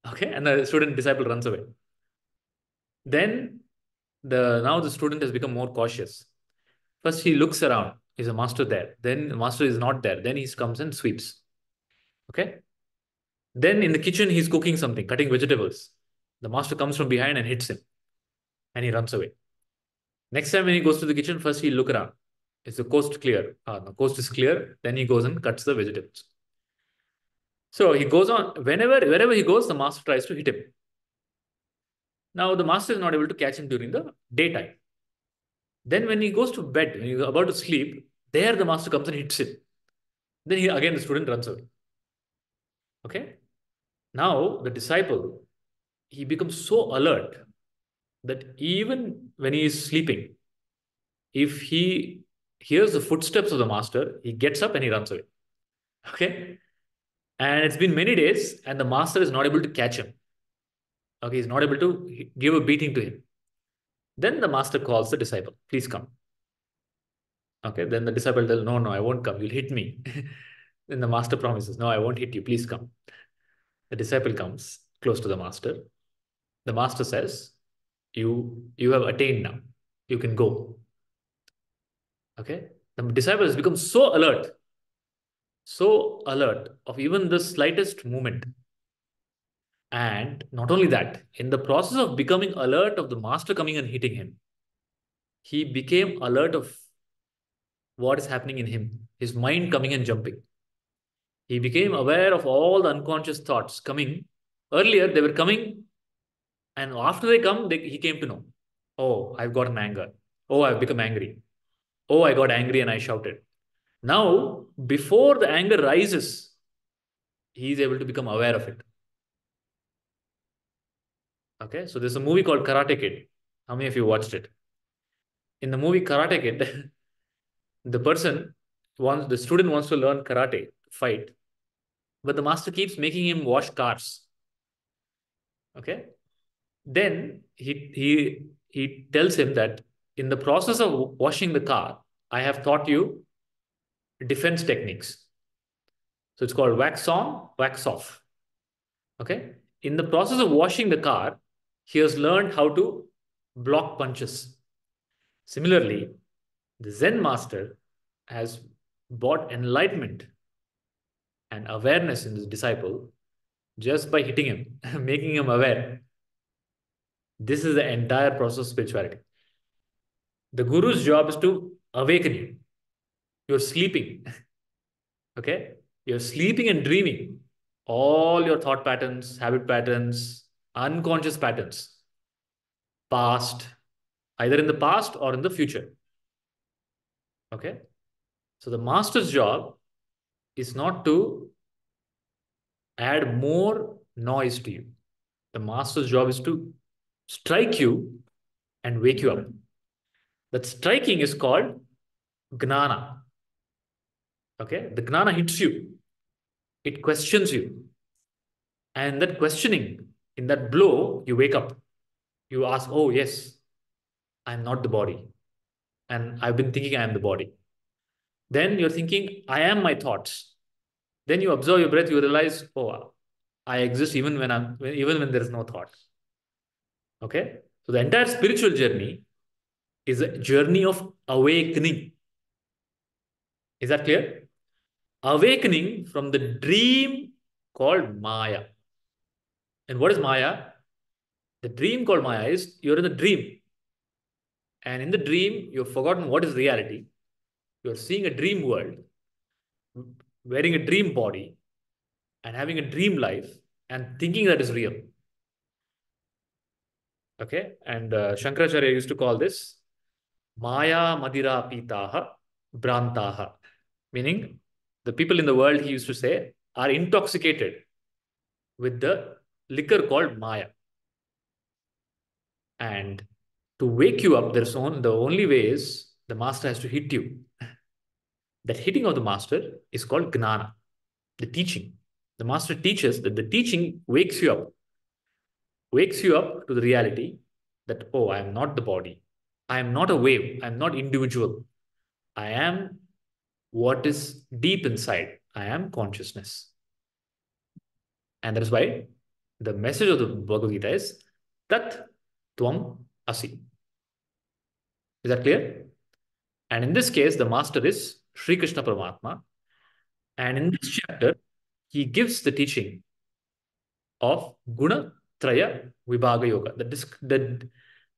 Okay, and the student disciple runs away. Then now the student has become more cautious. First, he looks around. Is the master there? Then the master is not there. Then he comes and sweeps. Okay. Then in the kitchen, he's cooking something, cutting vegetables. The master comes from behind and hits him. And he runs away. Next time when he goes to the kitchen, first he'll look around. Is the coast clear? The coast is clear. Then he goes and cuts the vegetables. So he goes on. Wherever he goes, the master tries to hit him. Now the master is not able to catch him during the daytime. Then when he goes to bed, when he's about to sleep, there the master comes and hits him. Then again the student runs away. Okay. Now the disciple, he becomes so alert that even when he is sleeping, if he hears the footsteps of the master, he gets up and he runs away. Okay. And it's been many days and the master is not able to catch him. Okay. He's not able to give a beating to him. Then the master calls the disciple, please come. Okay. Then the disciple tells, no, I won't come. You'll hit me. Then the master promises, no, I won't hit you. Please come. The disciple comes close to the master. The master says, you have attained now. You can go. Okay? The disciple has become so alert of even the slightest movement. And not only that, in the process of becoming alert of the master coming and hitting him, he became alert of what is happening in him, his mind coming and jumping. He became aware of all the unconscious thoughts coming. Earlier, they were coming, and after they come, he came to know, oh, I've got an anger. Oh, I've become angry. Oh, I got angry and I shouted. Now, before the anger rises, he is able to become aware of it. Okay, so there's a movie called Karate Kid. How many of you watched it? In the movie Karate Kid, the student wants to learn karate, fight, but the master keeps making him wash cars. Okay, then he tells him that in the process of washing the car, I have taught you defense techniques. So it's called wax on, wax off. Okay, in the process of washing the car, he has learned how to block punches. Similarly, the Zen master has brought enlightenment and awareness in his disciple just by hitting him, making him aware. This is the entire process of spirituality. The guru's job is to awaken you. You're sleeping. Okay? You're sleeping and dreaming. All your thought patterns, habit patterns, unconscious patterns, past, either in the past or in the future. Okay? So the master's job is not to add more noise to you. The master's job is to strike you and wake you up. That striking is called Jnana. Okay? The Jnana hits you. It questions you. And that questioning, in that blow, you wake up. You ask, oh, yes, I'm not the body. And I've been thinking I am the body. Then you're thinking, I am my thoughts. Then you observe your breath, you realize, oh, I exist even when there is no thought. Okay? So the entire spiritual journey is a journey of awakening. Is that clear? Awakening from the dream called Maya. And what is Maya? The dream called Maya is you're in the dream. And in the dream, you've forgotten what is reality. You're seeing a dream world, wearing a dream body, and having a dream life, and thinking that is real. Okay? And Shankaracharya used to call this Maya Madira Pitaha Brantaha. Meaning, the people in the world, he used to say, are intoxicated with the liquor called Maya. And to wake you up, the only way is the master has to hit you. That hitting of the master is called Jnana, the teaching. The master teaches that the teaching wakes you up to the reality that, oh, I am not the body. I am not a wave. I am not individual. I am what is deep inside. I am consciousness. And that is why the message of the Bhagavad Gita is Tat Tvam Asi. Is that clear? And in this case, the master is Sri Krishna Paramatma. And in this chapter, he gives the teaching of Gunatraya Vibhaga Yoga,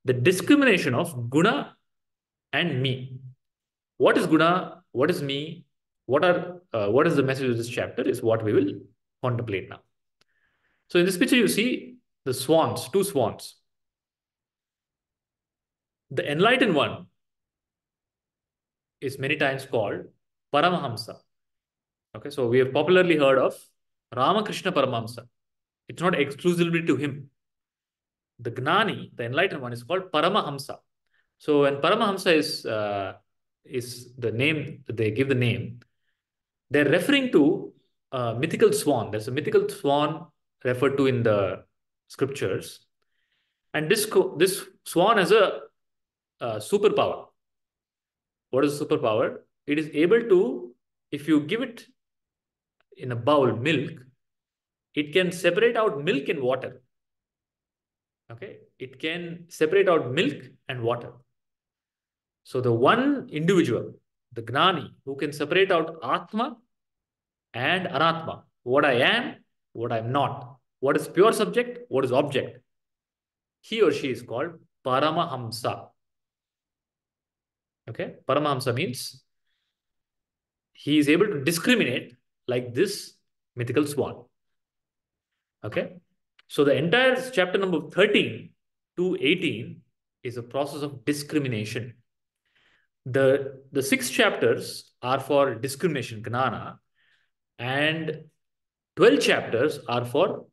the discrimination of guna and me. What is guna? What is me? What is the message of this chapter is what we will contemplate now. So in this picture, you see the swans, two swans. The enlightened one is many times called Paramahamsa. Okay, so we have popularly heard of Ramakrishna Paramahamsa. It's not exclusively to him. The Gnani, the enlightened one, is called Paramahamsa. So when Paramahamsa is the name, they give the name, they're referring to a mythical swan. There's a mythical swan referred to in the scriptures. And this swan has a superpower. What is superpower? It is able to, if you give it in a bowl milk, it can separate out milk and water. Okay, it can separate out milk and water. So the one individual, the Gnani, who can separate out Atma and Anatma, what I am, what I'm not, what is pure subject, what is object, he or she is called Paramahamsa. Okay, Paramahamsa means he is able to discriminate like this mythical swan. Okay, so the entire chapter number 13 to 18 is a process of discrimination. The 6 chapters are for discrimination, Gnana, and 12 chapters are for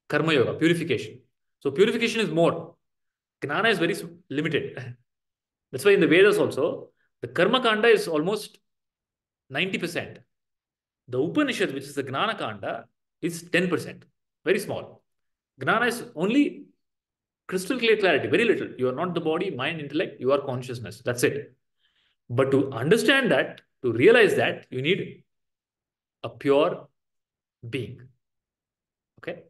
Karma Yoga, purification. So purification is more. Gnana is very limited. That's why in the Vedas also, the Karma Kanda is almost 90%. The Upanishad, which is the Gnana Kanda, is 10%. Very small. Gnana is only crystal clear clarity, very little. You are not the body, mind, intellect, you are consciousness. That's it. But to understand that, to realize that, you need a pure being. Okay?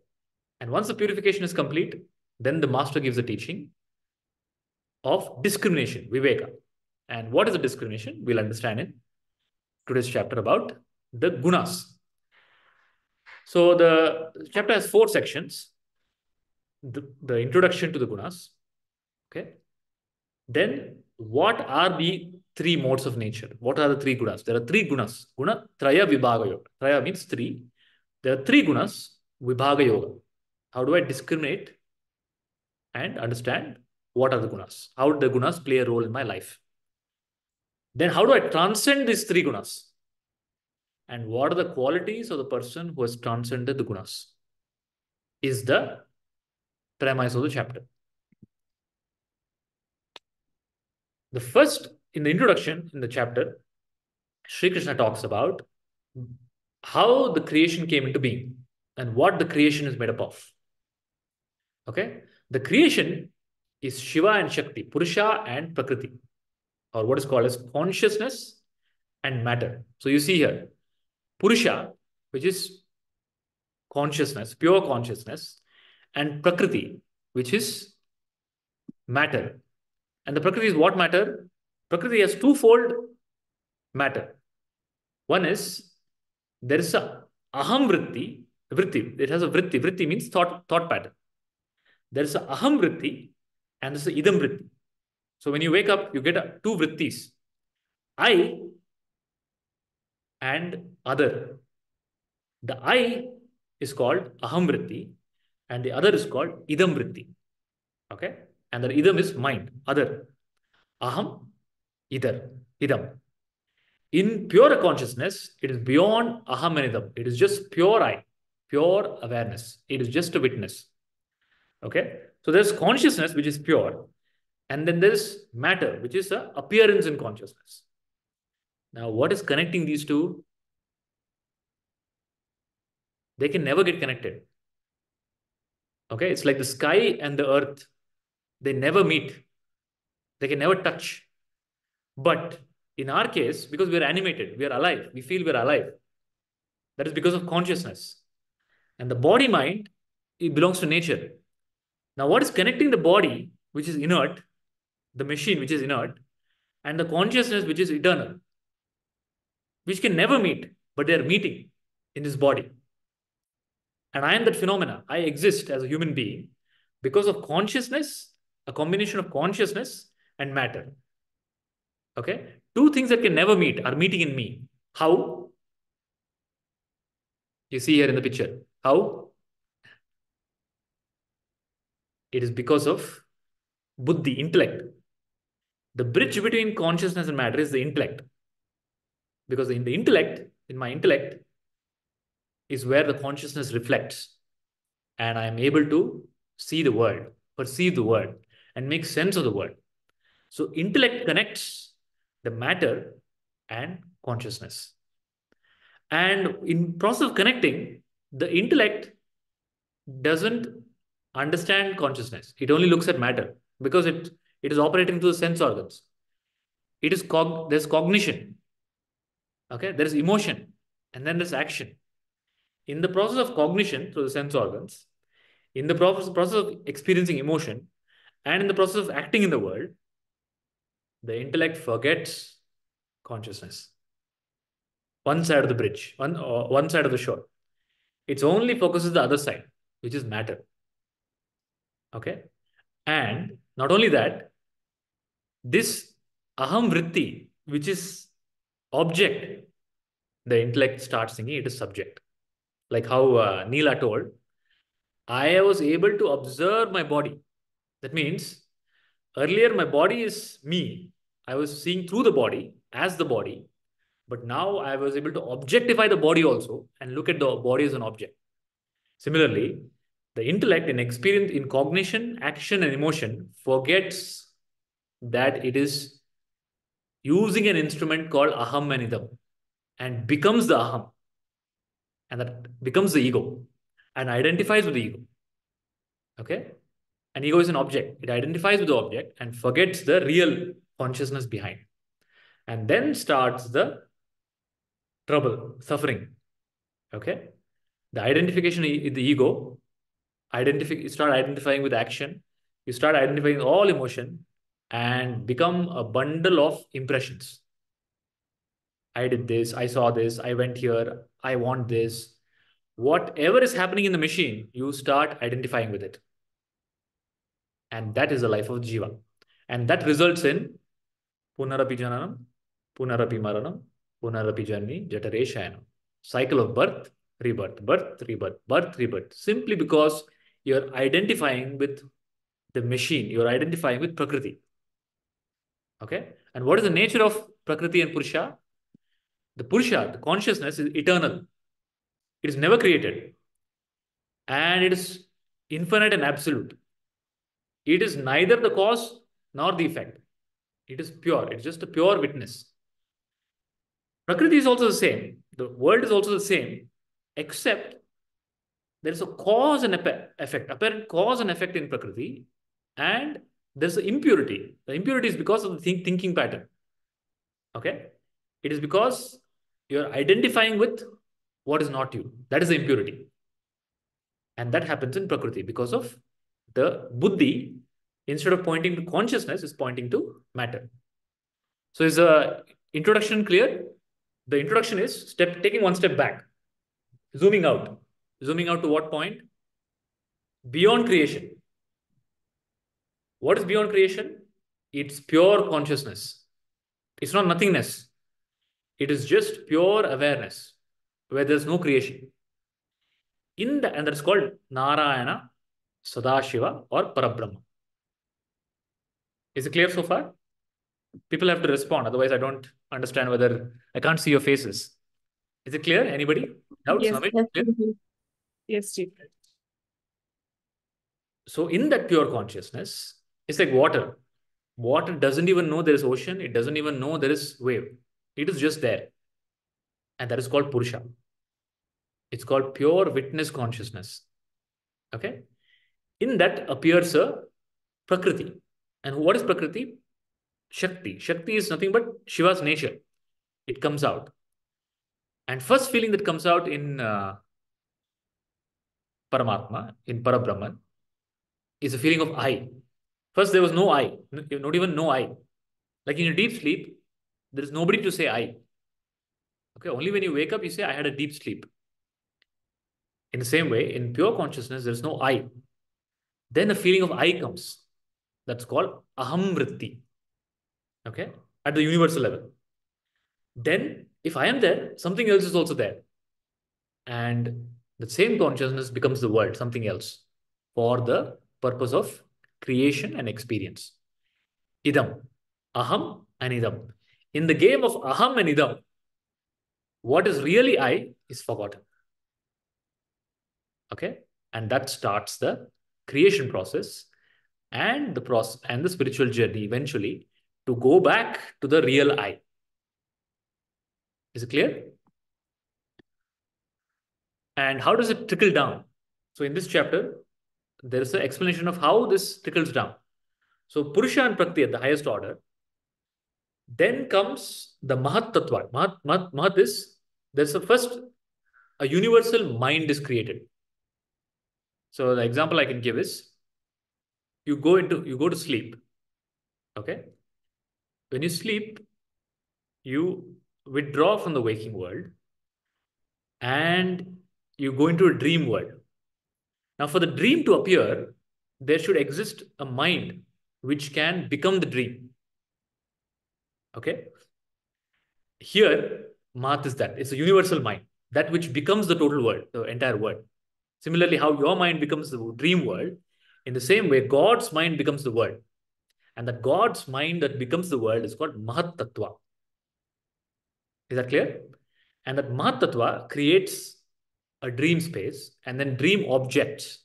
And once the purification is complete, then the master gives a teaching of discrimination, Vibhaga. And what is the discrimination? We'll understand in today's chapter about the gunas. So the chapter has 4 sections. The introduction to the gunas. Okay. Then what are the 3 modes of nature? What are the 3 gunas? There are 3 gunas. Gunatraya, Vibhaga yoga. Traya means 3. There are 3 gunas, Vibhaga yoga. How do I discriminate and understand what are the gunas? How do the gunas play a role in my life? Then how do I transcend these 3 gunas? And what are the qualities of the person who has transcended the gunas? Is the premise of the chapter. The first, in the introduction in the chapter, Sri Krishna talks about how the creation came into being and what the creation is made up of. Okay? The creation is Shiva and Shakti, Purusha and Prakriti, or what is called as consciousness and matter. So you see here, Purusha, which is consciousness, pure consciousness, and Prakriti, which is matter. And the Prakriti is what matter? Prakriti has twofold matter. One is, there is a aham vritti. It has a vritti. Vritti means thought pattern. There is a aham vritti and there is a idam vritti. So when you wake up, you get 2 vrittis. I and other. The I is called aham vritti and the other is called idam vritti. Okay? And the idam is mind, other. Aham, idam. In pure consciousness, it is beyond aham and idam. It is just pure I, pure awareness. It is just a witness. Okay? So there's consciousness, which is pure. And then there's matter, which is the appearance in consciousness. Now, what is connecting these two? They can never get connected. Okay? It's like the sky and the earth. They never meet. They can never touch. But in our case, because we're animated, we're alive, we feel we're alive. That is because of consciousness. And the body-mind, it belongs to nature. Now, what is connecting the body, which is inert, the machine, which is inert, and the consciousness, which is eternal, which can never meet, but they are meeting in this body. And I am that phenomena. I exist as a human being because of consciousness, a combination of consciousness and matter. Okay? 2 things that can never meet are meeting in me. How? You see here in the picture. How? It is because of buddhi, intellect. The bridge between consciousness and matter is the intellect. Because in the intellect, in my intellect, is where the consciousness reflects. And I am able to see the world, perceive the world, and make sense of the world. So intellect connects the matter and consciousness. And in process of connecting, the intellect doesn't understand consciousness. It only looks at matter because it is operating through the sense organs. It is there's cognition. Okay, there is emotion, and then there's action. in the process of cognition through the sense organs, in the process of experiencing emotion, and in the process of acting in the world, the intellect forgets consciousness. One side of the bridge, one side of the shore. It only focuses the other side, which is matter. Okay? And not only that, this aham vritti, which is object, the intellect starts thinking it is subject. Like how Neela told, I was able to observe my body. That means earlier my body is me. I was seeing through the body as the body. But now I was able to objectify the body also and look at the body as an object. Similarly, the intellect in experience, in cognition, action, and emotion forgets that it is using an instrument called aham and idam and becomes the aham. And that becomes the ego and identifies with the ego. Okay? And ego is an object. It identifies with the object and forgets the real consciousness behind. And then starts the trouble, suffering. Okay? The identification in the ego, you start identifying with action, you start identifying all emotion and become a bundle of impressions. I did this, I saw this, I went here, I want this. Whatever is happening in the machine, you start identifying with it. And that is the life of Jiva. And that results in Punarapi Jananam, Punarapi Maranam, Punarapi Janni, Jatare Shayanam. Cycle of birth, rebirth, birth, rebirth, birth, rebirth. Simply because you're identifying with the machine, you're identifying with Prakriti. Okay? And what is the nature of Prakriti and Purusha? The Purusha, the consciousness, is eternal. It is never created. And it is infinite and absolute. It is neither the cause nor the effect. It is pure. It's just a pure witness. Prakriti is also the same. The world is also the same, except there is a cause and effect, apparent cause and effect in Prakriti, and there's an impurity. The impurity is because of the thinking pattern. Okay? It is because you're identifying with what is not you. That is the impurity. And that happens in Prakriti because of the buddhi, instead of pointing to consciousness, is pointing to matter. So is the introduction clear? The introduction is taking one step back, zooming out. Zooming out to what point? Beyond creation. What is beyond creation? It's pure consciousness. It's not nothingness. It is just pure awareness where there's no creation. And that's called Narayana, Sadashiva, or Parabrahma. Is it clear so far? People have to respond, otherwise I don't understand whether I can't see your faces. Is it clear? Anybody? Doubts? Yes, Naveen? yes, Clear? yes, Chief. So in that pure consciousness, it's like water. Water doesn't even know there is ocean. It doesn't even know there is wave. It is just there. And that is called Purusha. It's called pure witness consciousness. Okay? In that appears a Prakriti. And what is Prakriti? Shakti. Shakti is nothing but Shiva's nature. It comes out. And first feeling that comes out in Paramatma, in Parabrahman, is a feeling of I. First, there was no I, not even no I. Like in your deep sleep, there is nobody to say I. Okay, only when you wake up, you say, I had a deep sleep. In the same way, in pure consciousness, there is no I. Then a feeling of I comes. That's called aham vritti. Okay, at the universal level. Then, if I am there, something else is also there. And the same consciousness becomes the world, something else, for the purpose of creation and experience. Idam, aham and idam. In the game of aham and idam, what is really I is forgotten. Okay? And that starts the creation process and the spiritual journey eventually to go back to the real I. Is it clear? And how does it trickle down? So in this chapter, there is an explanation of how this trickles down. So Purusha and Prakriti at the highest order. Then comes the Mahat Tattva. Mahat is, there's a first a universal mind is created. So the example I can give is you go to sleep. Okay. When you sleep, you withdraw from the waking world and you go into a dream world. Now, for the dream to appear, there should exist a mind which can become the dream. Okay. Here, Mahat is that. It's a universal mind, that which becomes the total world, the entire world. Similarly, how your mind becomes the dream world, in the same way, God's mind becomes the world. And that God's mind that becomes the world is called Mahat Tattva. Is that clear? And that Mahat Tattva creates a dream space and then dream objects.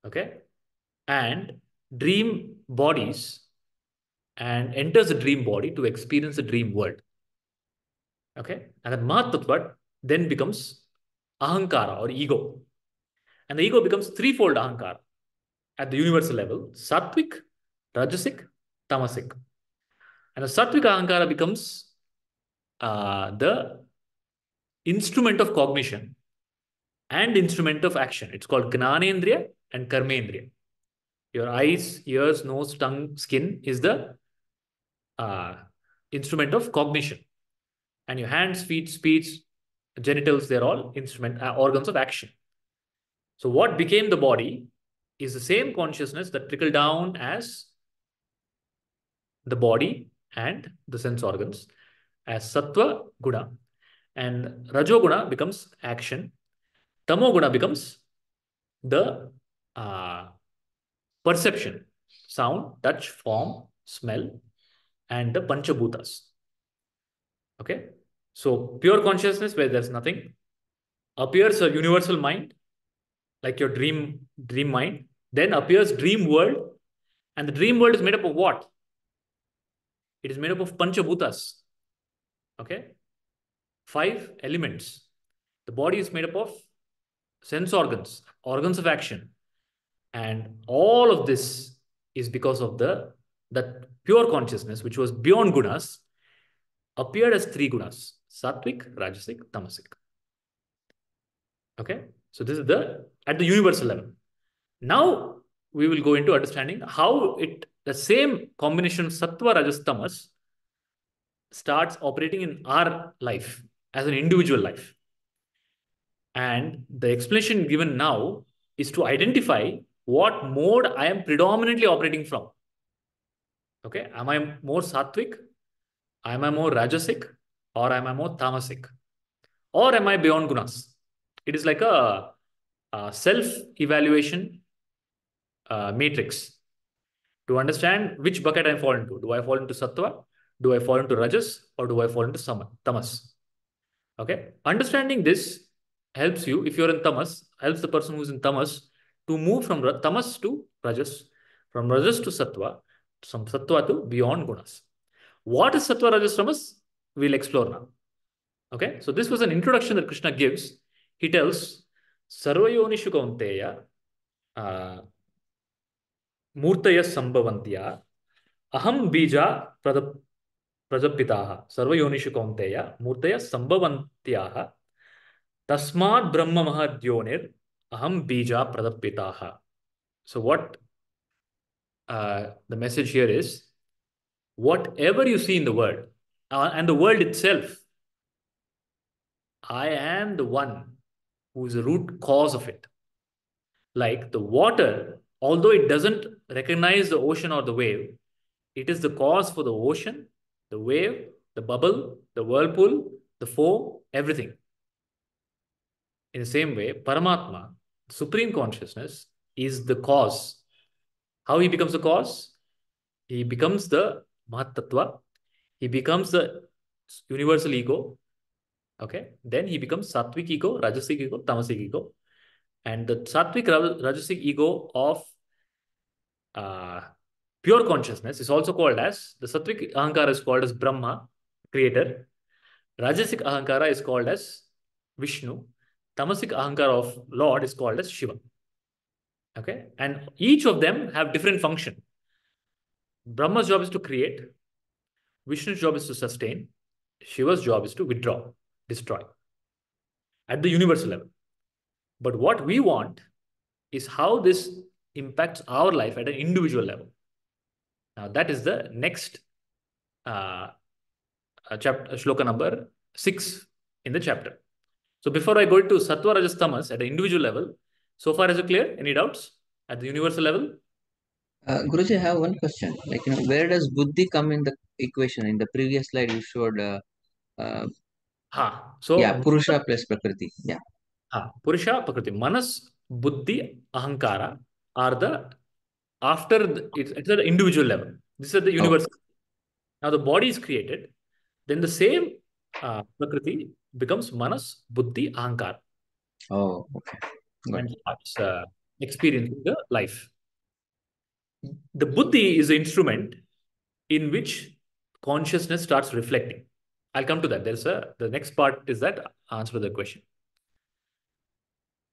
Okay? And dream bodies and enters the dream body to experience the dream world. Okay? And that Mahat Tattva then becomes Ahankara or ego. And the ego becomes threefold Ahankara at the universal level: Sattvic, Rajasic, Tamasic. And the Sattvic Ahankara becomes the instrument of cognition and instrument of action. It's called Gnanendriya and Karmendriya. Your eyes, ears, nose, tongue, skin is the instrument of cognition. And your hands, feet, speech, genitals, they're all organs of action. So what became the body is the same consciousness that trickled down as the body and the sense organs as Sattva Guna. And Rajoguna becomes action. Tamoguna becomes the perception, sound, touch, form, smell, and the Panchabhutas. Okay? So pure consciousness where there's nothing appears a universal mind, like your dream mind. Then appears dream world. And the dream world is made up of what? It is made up of Panchabhutas. Okay? 5 elements. The body is made up of sense organs, organs of action. And all of this is because of that pure consciousness, which was beyond gunas, appeared as 3 gunas: Sattvic, Rajasic, Tamasic. Okay? So this is at the universal level. Now we will go into understanding how the same combination of Sattva, Rajas, Tamas starts operating in our life as an individual life. And the explanation given now is to identify what mode I am predominantly operating from. Okay, am I more sattvic? Am I more rajasic? Or am I more tamasic? Or am I beyond gunas? It is like a self-evaluation matrix to understand which bucket I fall into. Do I fall into sattva? Do I fall into rajas? Or do I fall into tamas? Okay, understanding this helps you, if you're in tamas, helps the person who's in tamas to move from tamas to rajas, from rajas to sattva, from sattva to beyond gunas. What is sattva, rajas, tamas? We'll explore now. Okay, so this was an introduction that Krishna gives. He tells, Sarvayonishu Kaunteya, Murtaya Sambhavantya, Aham Bija Prajapitaha, Sarvayonishu Kaunteya, Murtaya Sambhavantyaha, Tasmad Brahma Mahadhyonir Aham Bija Pradapitaha. So what the message here is, whatever you see in the world and the world itself, I am the one who is the root cause of it. Like the water, although it doesn't recognize the ocean or the wave, it is the cause for the ocean, the wave, the bubble, the whirlpool, the foam, everything. In the same way, Paramatma, Supreme Consciousness, is the cause. How he becomes the cause? He becomes the Mahat Tattva. He becomes the universal ego. Okay. Then he becomes Sattvic ego, Rajasic ego, Tamasic ego. And the Sattvic, Rajasic ego of pure consciousness is also called as, the Sattvic Ahankara is called as Brahma, creator. Rajasic Ahankara is called as Vishnu. Tamasic Ahankara of Lord is called as Shiva. Okay. And each of them have different function. Brahma's job is to create. Vishnu's job is to sustain. Shiva's job is to withdraw, destroy. at the universal level. But what we want is how this impacts our life at an individual level. Now, that is the next chapter, shloka number 6 in the chapter. So before I go to Sattva, Rajas, Tamas at an individual level, so far is it clear? Any doubts at the universal level? Guruji, I have one question. Like, where does buddhi come in the equation? In the previous slide, you showed, So Purusha plus Prakriti. Yeah. Purusha, Prakriti. Manas, Buddhi, Ahankara are the it's at the individual level. This is the universal. Now the body is created, then the same Prakriti becomes Manas, Buddhi, Ahankara. Oh, okay. And starts experiencing the life. The Buddhi is the instrument in which consciousness starts reflecting. I'll come to that. The next part is that answer to the question.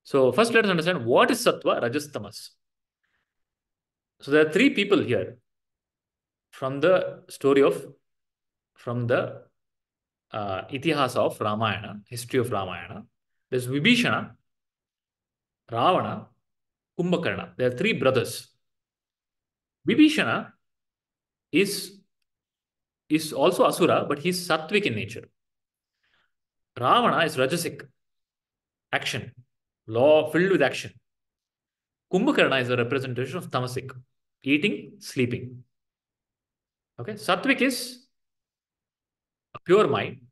So first let us understand what is Sattva, Rajas, Tamas. So there are three people here from the Itihasa of Ramayana, history of Ramayana. There's Vibhishana, Ravana, Kumbhakarna. There are three brothers. Vibhishana is also Asura, but he's Sattvic in nature. Ravana is Rajasic, action, law filled with action. Kumbhakarna is a representation of Tamasic, eating, sleeping. Okay, Sattvic is a pure mind,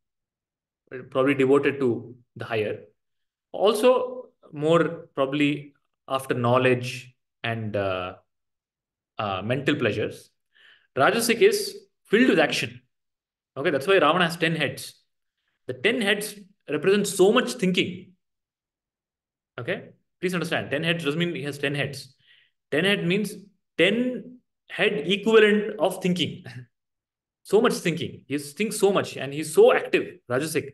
probably devoted to the higher. Also, more probably after knowledge and mental pleasures. Rajasic is filled with action. Okay, that's why Ravana has 10 heads. The 10 heads represent so much thinking. Okay, please understand. 10 heads doesn't mean he has 10 heads. 10 head means 10 head equivalent of thinking. So much thinking. He thinks so much and he's so active. Rajasic.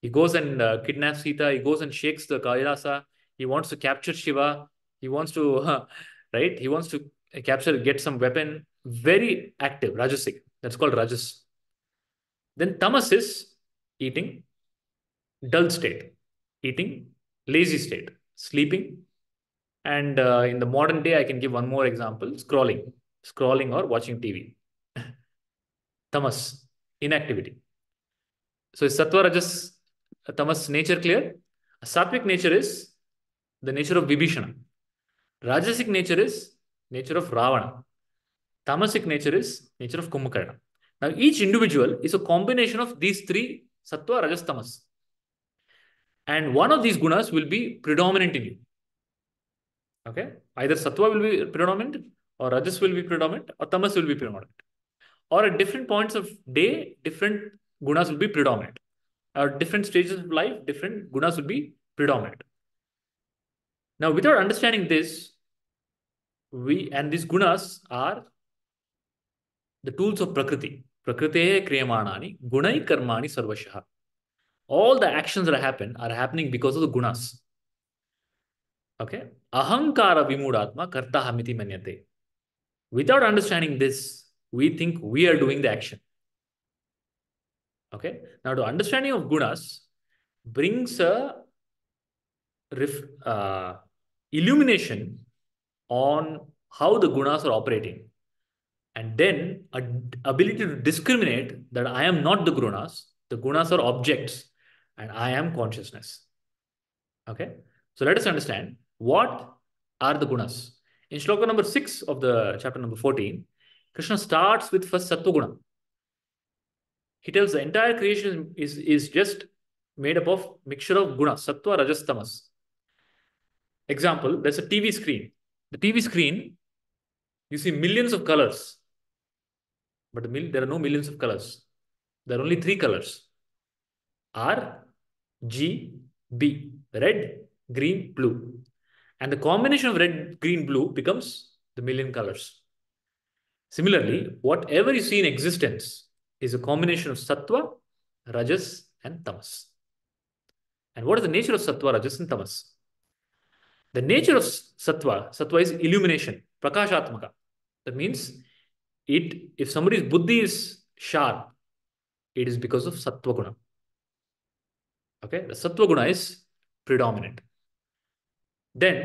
He goes and kidnaps Sita. He goes and shakes the Kailasa. He wants to capture Shiva. He wants to, right? He wants to get some weapon. Very active, Rajasic. That's called Rajas. Then Tamas is eating, dull state. Eating, lazy state. Sleeping. And in the modern day, I can give one more example. Scrolling or watching TV. Tamas, inactivity. So is Sattva, Rajas, Tamas nature clear? Sattvic nature is the nature of Vibhishana. Rajasic nature is nature of Ravana. Tamasic nature is nature of Kumbhakarna. Now each individual is a combination of these three Sattva, Rajas, Tamas. And one of these gunas will be predominant in you. Okay? Either Sattva will be predominant, or Rajas will be predominant, or Tamas will be predominant. Or at different points of day, different gunas will be predominant. At different stages of life, different gunas will be predominant. Now, without understanding this, these gunas are the tools of Prakriti. Prakrite kriyamanani, gunai karmani sarvashaha. All the actions that happen are happening because of the gunas. Okay? Ahankara vimudatma karta hamiti manyate. Without understanding this, we think we are doing the action. Okay? Now, the understanding of gunas brings a illumination on how the gunas are operating. And then an ability to discriminate that I am not the gunas are objects, and I am consciousness. Okay? So let us understand what are the gunas. In shloka number 6 of the chapter number 14, Krishna starts with first Sattva Guna. He tells the entire creation is just made up of mixture of gunas, Sattva, Rajas, Tamas. Example, there's a TV screen. The TV screen, you see millions of colors. But there are no millions of colors. There are only 3 colors. R, G, B. Red, green, blue. And the combination of red, green, blue becomes the million colors. Similarly, whatever you see in existence is a combination of Sattva, Rajas, and Tamas. And what is the nature of Sattva, Rajas, and Tamas? The nature of Sattva is illumination, Prakashatmaka. That means if somebody's buddhi is sharp, it is because of Sattva Guna. Okay, the Sattva Guna is predominant. Then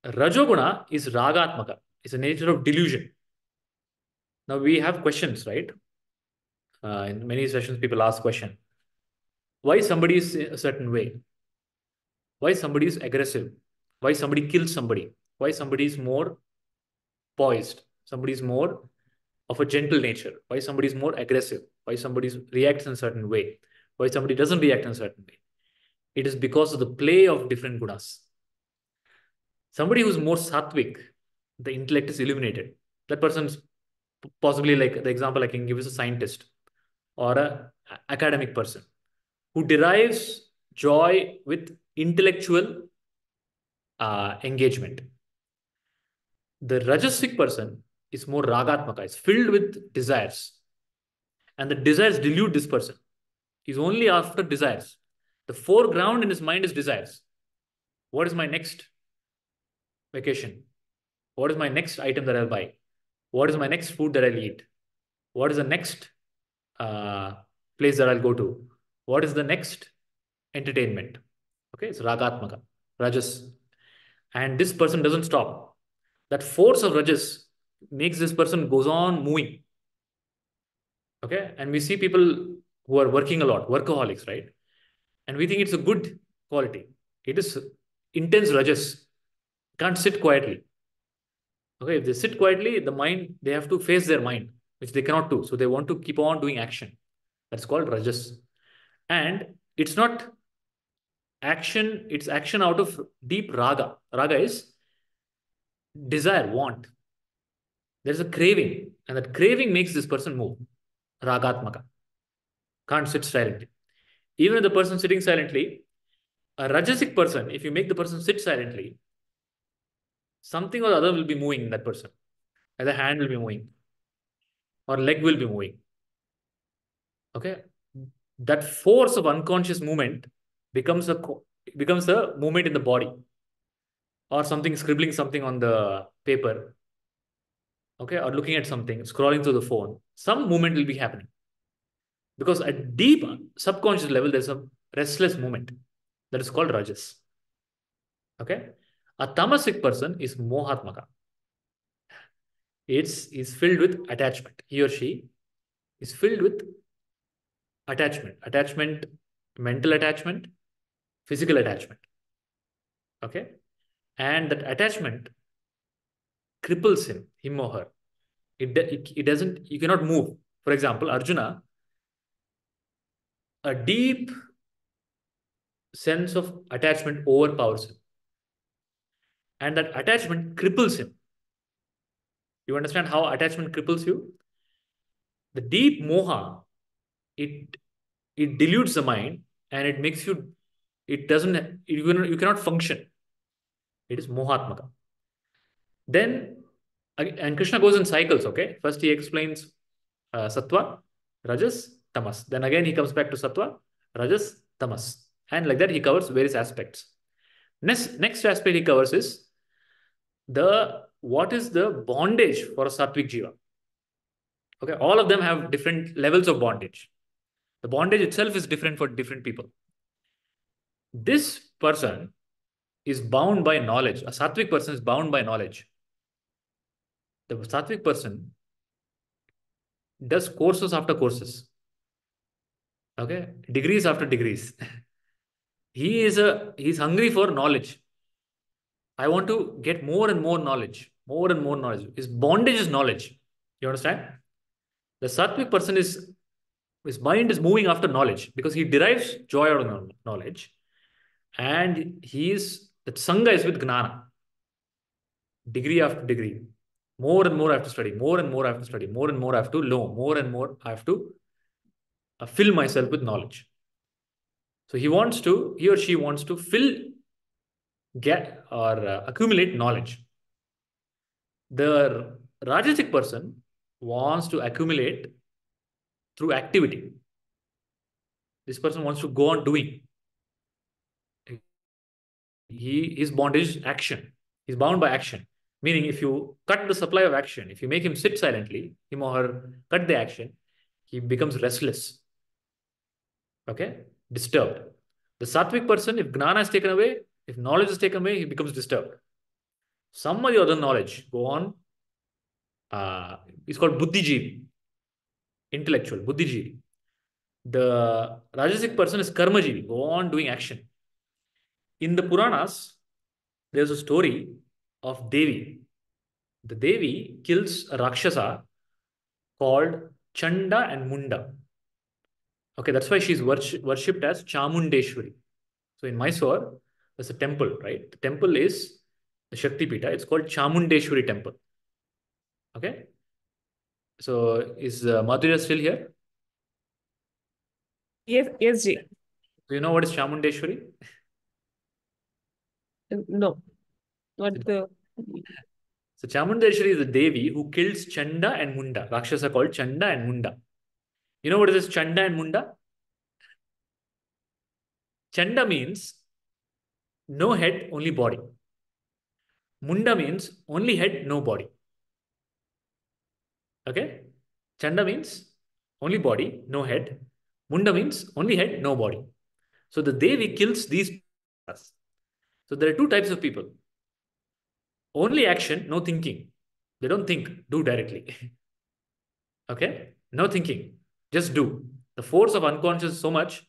Rajoguna is Ragatmaka. It's a nature of delusion. Now we have questions, right? In many sessions, people ask question. Why somebody is a certain way? Why somebody is aggressive? Why somebody kills somebody? Why somebody is more poised? Somebody is more of a gentle nature. Why somebody is more aggressive? Why somebody reacts in a certain way? Why somebody doesn't react in a certain way? It is because of the play of different gunas. Somebody who's more sattvic, the intellect is illuminated. That person's possibly, like the example I can give is a scientist or a academic person who derives joy with intellectual engagement. The rajasic person is more ragatmaka, is filled with desires. And the desires delude this person. He's only after desires. The foreground in his mind is desires. What is my next vacation? What is my next item that I'll buy? What is my next food that I'll eat? What is the next place that I'll go to? What is the next entertainment? Okay, it's ragatmaka, rajas. And this person doesn't stop. That force of rajas makes this person goes on moving. Okay, and we see people who are working a lot, workaholics, right? And we think it's a good quality. It is intense rajas. Can't sit quietly. Okay, if they sit quietly, the mind, they have to face their mind, which they cannot do. So they want to keep on doing action. That's called rajas. And it's not action, it's action out of deep raga. Raga is desire, want. There's a craving, and that craving makes this person move. Ragatmaka. Can't sit silently. Even if the person sitting silently, a rajasic person, if you make the person sit silently, something or the other will be moving in that person. Either hand will be moving or leg will be moving. Okay? That force of unconscious movement becomes a movement in the body, or something scribbling something on the paper, okay, or looking at something, scrolling through the phone. Some movement will be happening because at deep subconscious level there's a restless movement that is called rajas. Okay, a tamasic person is mohatmaka. Is filled with attachment. He or she is filled with attachment, mental attachment, physical attachment. Okay, and that attachment cripples him or her. It doesn't, you cannot move. For example, Arjuna, a deep sense of attachment overpowers him. And that attachment cripples him. You understand how attachment cripples you? The deep moha, it dilutes the mind and it makes you, you cannot function. It is mohatmaka. Then, and Krishna goes in cycles, okay? First he explains sattva, rajas, tamas. Then again he comes back to sattva, rajas, tamas. And like that he covers various aspects. Next aspect he covers is what is the bondage for a sattvic jiva. Okay, all of them have different levels of bondage. The bondage itself is different for different people. This person is bound by knowledge. A sattvic person is bound by knowledge. The sattvic person does courses after courses. Okay, degrees after degrees. He's hungry for knowledge. I want to get more and more knowledge, more and more knowledge. His bondage is knowledge. You understand? The sattvic person his mind is moving after knowledge because he derives joy out of knowledge. And that sangha is with Jnana. Degree after degree. More and more I have to study, more and more I have to study, more and more I have to know, more and more I have to fill myself with knowledge. So he or she wants to accumulate knowledge. The Rajasic person wants to accumulate through activity. This person wants to go on doing. His bondage is action. He's bound by action. Meaning if you cut the supply of action, if you make him sit silently, him or her cut the action, he becomes restless. Okay? Disturbed. The sattvic person, if gnana is taken away, if knowledge is taken away, he becomes disturbed. Some of the other knowledge go on. It's called buddhijeevi, intellectual, buddhijeevi. The rajasic person is karmajeevi, go on doing action. In the Puranas, there's a story of Devi. The Devi kills a Rakshasa called Chanda and Munda. Okay, that's why she's worshipped as Chamundeshwari. So in Mysore, there's a temple, right? The temple is the Shakti Pita. It's called Chamundeshwari temple. Okay. So is Madhurya still here? Yes, Ji. Do you know what is Chamundeshwari? No. What the So Chamundeshwari is the Devi who kills Chanda and Munda. Rakshasa called Chanda and Munda. You know what is this Chanda and Munda? Chanda means no head, only body. Munda means only head, no body. Okay? Chanda means only body, no head. Munda means only head, no body. So the Devi kills these. So there are two types of people. Only action, no thinking. They don't think, do directly. Okay? No thinking, just do. The force of unconscious is so much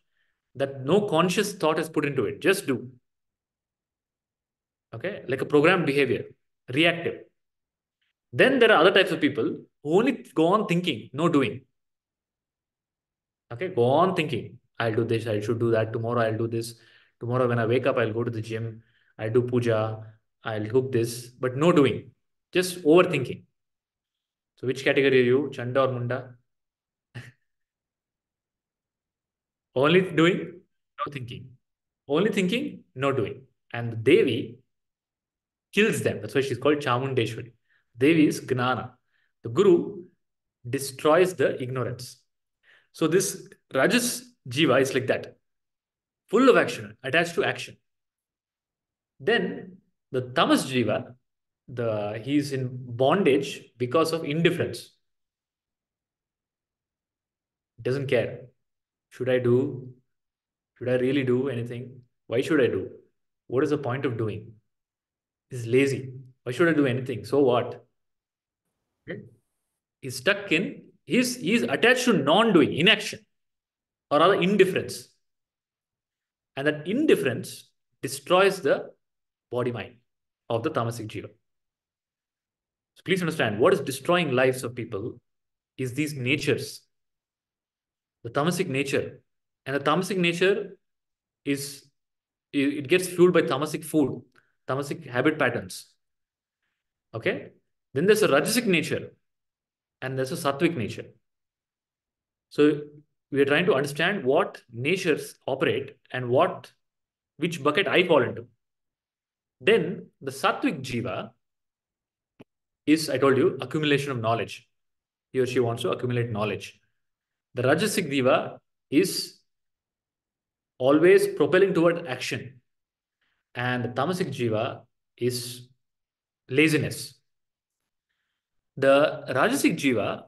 that no conscious thought is put into it. Just do. Okay? Like a programmed behavior, reactive. Then there are other types of people who only go on thinking, no doing. Okay? Go on thinking. I'll do this, I should do that. Tomorrow I'll do this. Tomorrow when I wake up, I'll go to the gym. I'll do puja. I'll cook this. But no doing. Just overthinking. So which category are you? Chanda or Munda? Only doing, no thinking. Only thinking, no doing. And the Devi kills them. That's why she's called Chamundeshwari. Devi is Gnana. The Guru destroys the ignorance. So this Rajas Jiva is like that. Full of action, attached to action. Then the Tamas Jiva, he's in bondage because of indifference. Doesn't care. Should I do? Should I really do anything? Why should I do? What is the point of doing? He's lazy. Why should I do anything? So what? Okay. He's stuck in, he's attached to non-doing, inaction, or rather indifference. And that indifference destroys the body-mind of the tamasic jiva. So please understand, what is destroying lives of people is these natures. The tamasic nature. And the tamasic nature is, it gets fueled by tamasic food, tamasic habit patterns. Okay? Then there's a rajasic nature and there's a sattvic nature. So we are trying to understand what natures operate and which bucket I fall into. Then the sattvic jiva is, I told you, accumulation of knowledge. He or she wants to accumulate knowledge. The rajasic jiva is always propelling toward action. And the tamasic jiva is laziness. The rajasic jiva,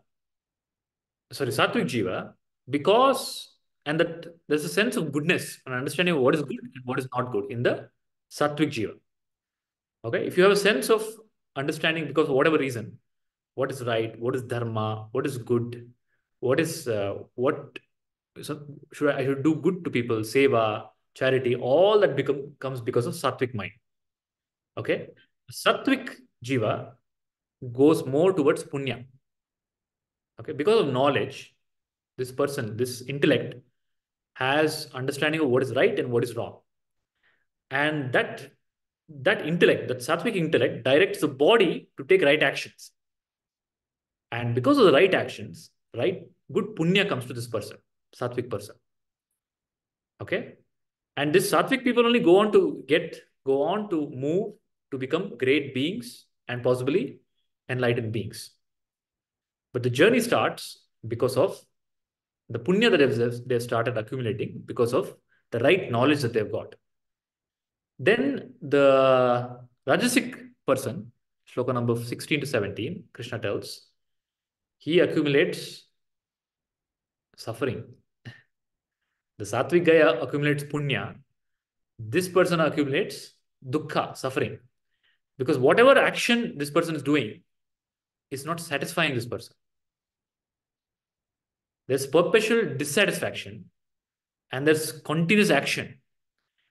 sattvic jiva, and that there's a sense of goodness and understanding of what is good and what is not good in the sattvic jiva. Okay, if you have a sense of understanding because of whatever reason, what is right, what is dharma, what is good, what is I should do good to people, seva, charity, all that comes because of sattvic mind. Okay, sattvic jiva goes more towards punya. Okay, because of knowledge, this person, this intellect, has understanding of what is right and what is wrong. And that intellect, that sattvic intellect, directs the body to take right actions. And because of the right actions, good punya comes to this person, sattvic person. Okay? And this sattvic people only go on to move to become great beings and possibly enlightened beings. But the journey starts because of the punya that they've started accumulating because of the right knowledge that they've got. Then the rajasic person, shloka number 16 to 17, Krishna tells, he accumulates suffering. The sattvic guy accumulates punya, this person accumulates dukkha, suffering. Because whatever action this person is doing is not satisfying this person. There's perpetual dissatisfaction and there's continuous action.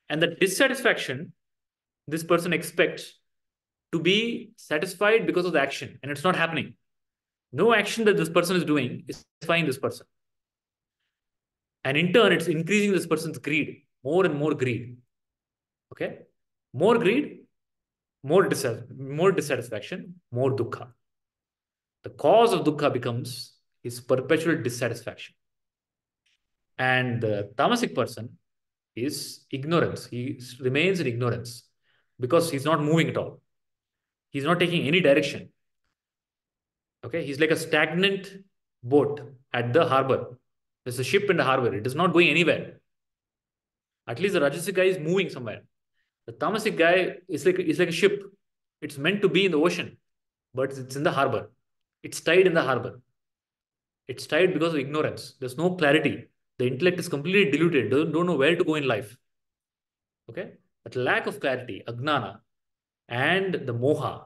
And the dissatisfaction, this person expects to be satisfied because of the action, and it's not happening. No action that this person is doing is satisfying this person. And in turn, it's increasing this person's greed, more and more greed. Okay? More greed, more dissatisfaction, more dukkha. The cause of dukkha becomes his perpetual dissatisfaction. And the tamasic person is ignorance. He remains in ignorance because he's not moving at all. He's not taking any direction. Okay, he's like a stagnant boat at the harbor. There's a ship in the harbor. It is not going anywhere. At least the Rajasic guy is moving somewhere. The Tamasic guy is like a ship. It's meant to be in the ocean, but it's in the harbor. It's tied in the harbor. It's tied because of ignorance. There's no clarity. The intellect is completely diluted. Don't know where to go in life. Okay? But lack of clarity, Ajnana, and the moha.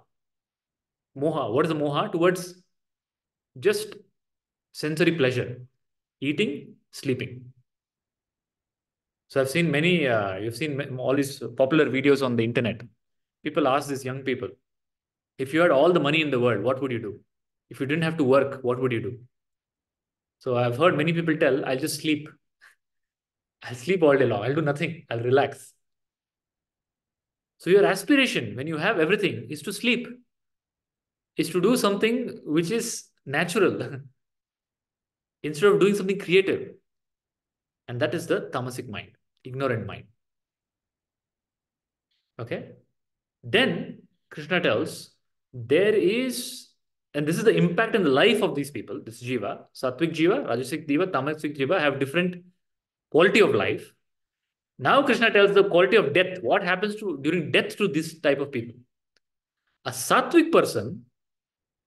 Moha, what is the moha? Towards just sensory pleasure. Eating, sleeping. So I've seen many, you've seen all these popular videos on the internet. People ask these young people, if you had all the money in the world, what would you do? If you didn't have to work, what would you do? So I've heard many people tell, I'll just sleep. I'll sleep all day long. I'll do nothing. I'll relax. So your aspiration when you have everything is to sleep, is to do something which is natural instead of doing something creative. And that is the tamasic mind, ignorant mind. Okay. Then Krishna tells there is, and this is the impact in the life of these people, this jiva, sattvic jiva, rajasic jiva, tamasic jiva have different quality of life. Now Krishna tells the quality of death. What happens during death to this type of people? A sattvic person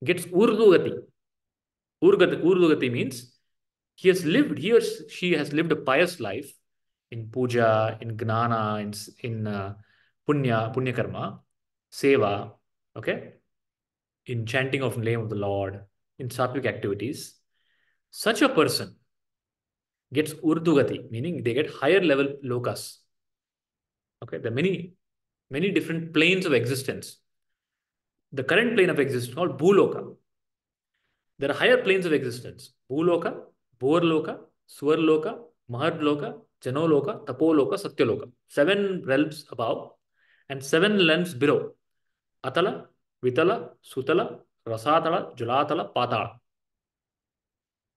gets urdugati. Urdugati means he or she has lived a pious life in puja, in gnana, in punya karma, seva, okay, in chanting of the name of the Lord, in sattvic activities. Such a person gets urdugati, meaning they get higher level lokas. Okay, there are many different planes of existence. The current plane of existence is called bhuloka. There are higher planes of existence. Bhuloka, Bhurloka, Swarloka, Mahadloka, Janoloka, Tapoloka, Satyaloka. 7 realms above and 7 realms below. Atala, Vitala, Sutala, Rasatala, Julatala, Patala.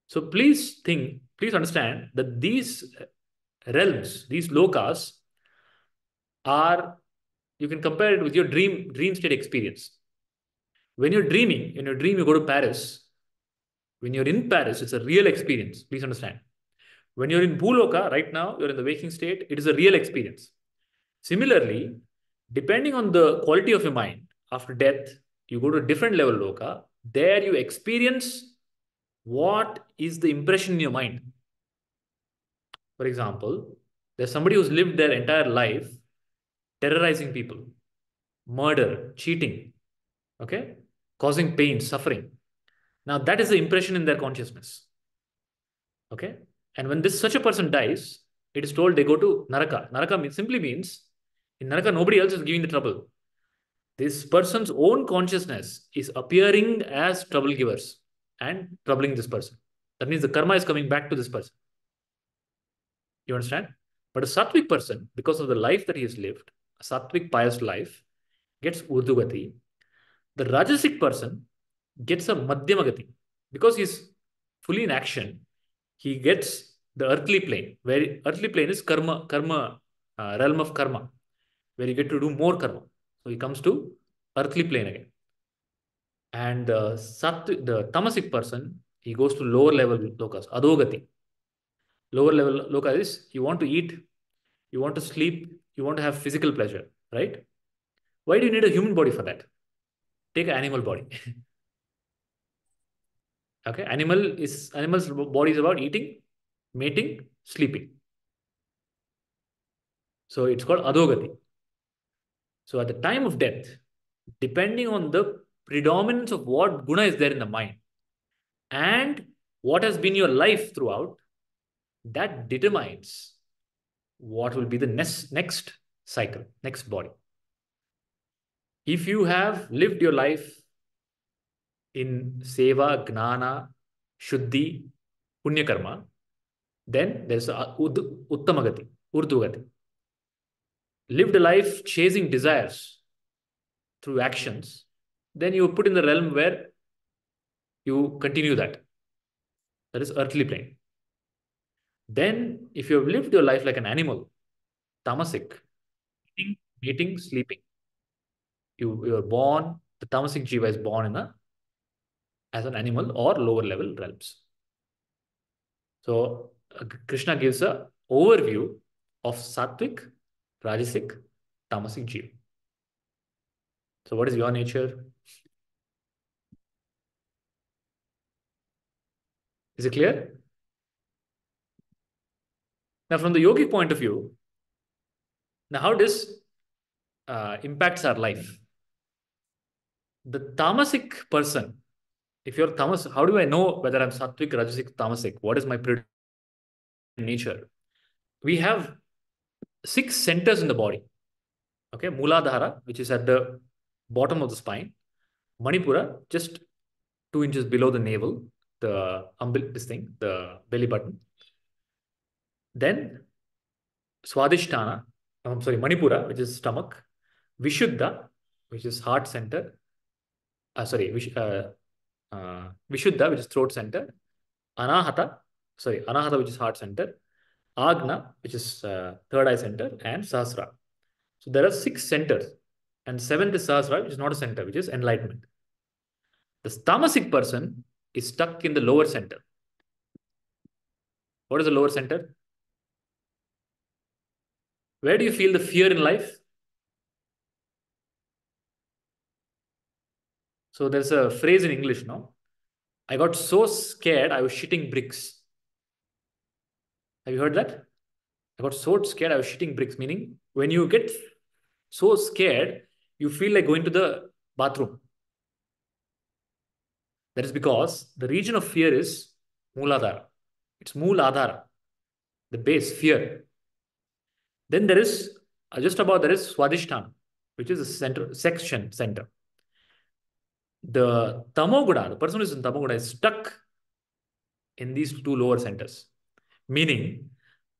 So please understand that these realms, these lokas are, you can compare it with your dream state experience. When you're dreaming, in your dream you go to Paris. When you're in Paris, it's a real experience. Please understand. When you're in Bhuloka, right now, you're in the waking state, it is a real experience. Similarly, depending on the quality of your mind, after death, you go to a different level loka. There you experience what is the impression in your mind. For example, there's somebody who's lived their entire life terrorizing people, murder, cheating, okay, causing pain, suffering. Now that is the impression in their consciousness. Okay. And when such a person dies, it is told they go to Naraka. Naraka simply means in Naraka, nobody else is giving the trouble. This person's own consciousness is appearing as trouble givers and troubling this person. That means the karma is coming back to this person. You understand? But a sattvic person, because of the life that he has lived, a sattvic pious life, gets urdugati. The rajasic person gets a madhyamagati. Because he's fully in action, he gets the earthly plane, where earthly plane is karma, realm of karma, where you get to do more karma. So he comes to earthly plane again. And the tamasic person, he goes to lower level lokas, adogati. Lower level loka is you want to eat, you want to sleep, you want to have physical pleasure, right? Why do you need a human body for that? Take an animal body. Okay, animal's body is about eating, mating, sleeping. So it's called adogati. So at the time of death, depending on the predominance of what guna is there in the mind and what has been your life throughout, that determines what will be the next cycle, next body. If you have lived your life in seva, gnana, shuddhi, punya karma, then there's uttamagati, urdhvagati. Lived a life chasing desires through actions, then you put in the realm where you continue that. That is earthly plane. Then, if you have lived your life like an animal, tamasic, eating, mating, sleeping, you are born, the tamasic jiva is born as an animal or lower level realms. So, Krishna gives a overview of sattvic, rajasic, tamasic jiva. So, what is your nature? Is it clear? Now, from the yogic point of view, now how this impacts our life? The tamasic person, if you're tamas, how do I know whether I'm sattvic, rajasic, tamasic? What is my nature? We have 6 centers in the body. Okay, Mooladhara, which is at the bottom of the spine. Manipura, just 2 inches below the navel, the the belly button. Then Swadhisthana, Manipura, which is stomach. Vishuddha, which is heart center. Vishuddha, which is throat center. Anahata, which is heart center. Agna, which is third eye center, and Sahasra. So there are 6 centers, and 7th is Sahasra, which is not a center, which is enlightenment. The tamasic person is stuck in the lower center. What is the lower center? Where do you feel the fear in life? So there's a phrase in English, no? I got so scared, I was shitting bricks. Have you heard that? I got so scared, I was shitting bricks, meaning when you get so scared, you feel like going to the bathroom. That is because the region of fear is Mooladhara. It's Mooladhara, the base, fear. Then there is, just above there is Swadhisthana, which is the center. The Tamoguna, the person who is in Tamoguna is stuck in these 2 lower centers. Meaning,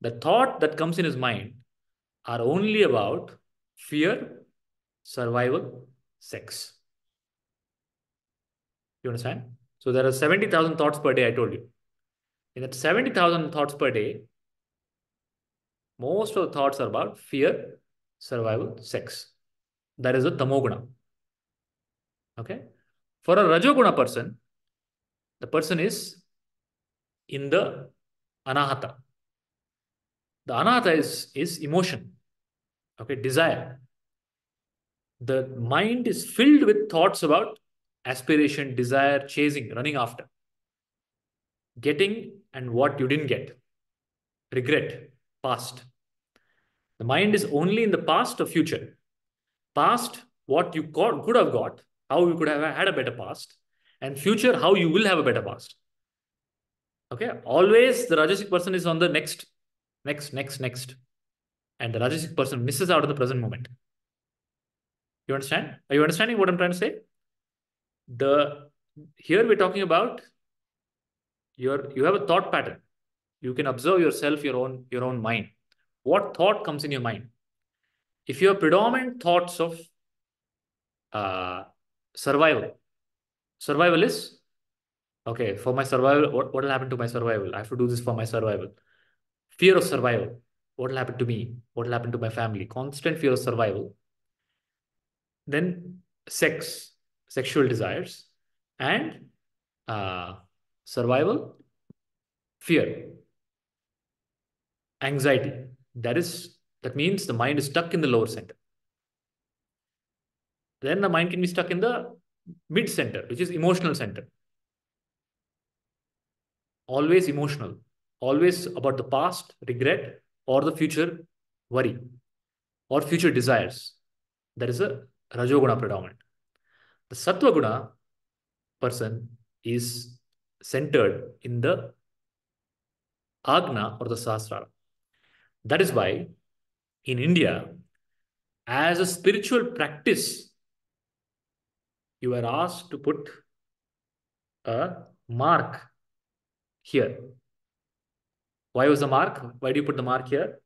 the thought that comes in his mind are only about fear, survival, sex. You understand? So there are 70,000 thoughts per day, I told you. In that 70,000 thoughts per day, most of the thoughts are about fear, survival, sex. That is the tamoguna. Okay? For a rajoguna person, the person is in the anahata. The anahata is emotion. Okay, desire. The mind is filled with thoughts about aspiration, desire, chasing, running after. Getting and what you didn't get. Regret, past. The mind is only in the past or future. Past, what you could have got, how you could have had a better past, and future, how you will have a better past. Okay, always the Rajasic person is on the next. And the Rajasic person misses out on the present moment. You understand? Are you understanding what I'm trying to say? Here we're talking about you have a thought pattern. You can observe yourself, your own mind. What thought comes in your mind? If you have predominant thoughts of survival is, okay, for my survival, what will happen to my survival? I have to do this for my survival. Fear of survival. What will happen to me? What will happen to my family? Constant fear of survival. Then sexual desires, and survival, fear, anxiety. That means the mind is stuck in the lower center. Then the mind can be stuck in the mid center, which is emotional center. Always emotional, always about the past, regret, or the future, worry. or future desires. That is a Rajoguna predominant. The Sattva Guna person is centered in the Agna or the Sahasrara. That is why in India, as a spiritual practice, you are asked to put a mark here. Why was the mark? Why do you put the mark here?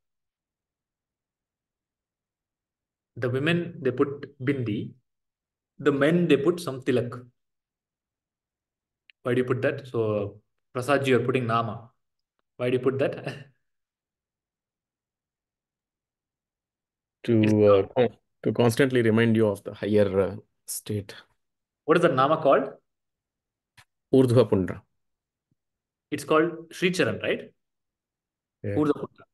The women, they put bindi. The men, they put some tilak. Why do you put that? So, Prasad ji, you are putting nama. Why do you put that? To constantly remind you of the higher state. What is the nama called? Urdhva Pundra. It's called Sri Charan, right? Yeah. Urdhva Pundra.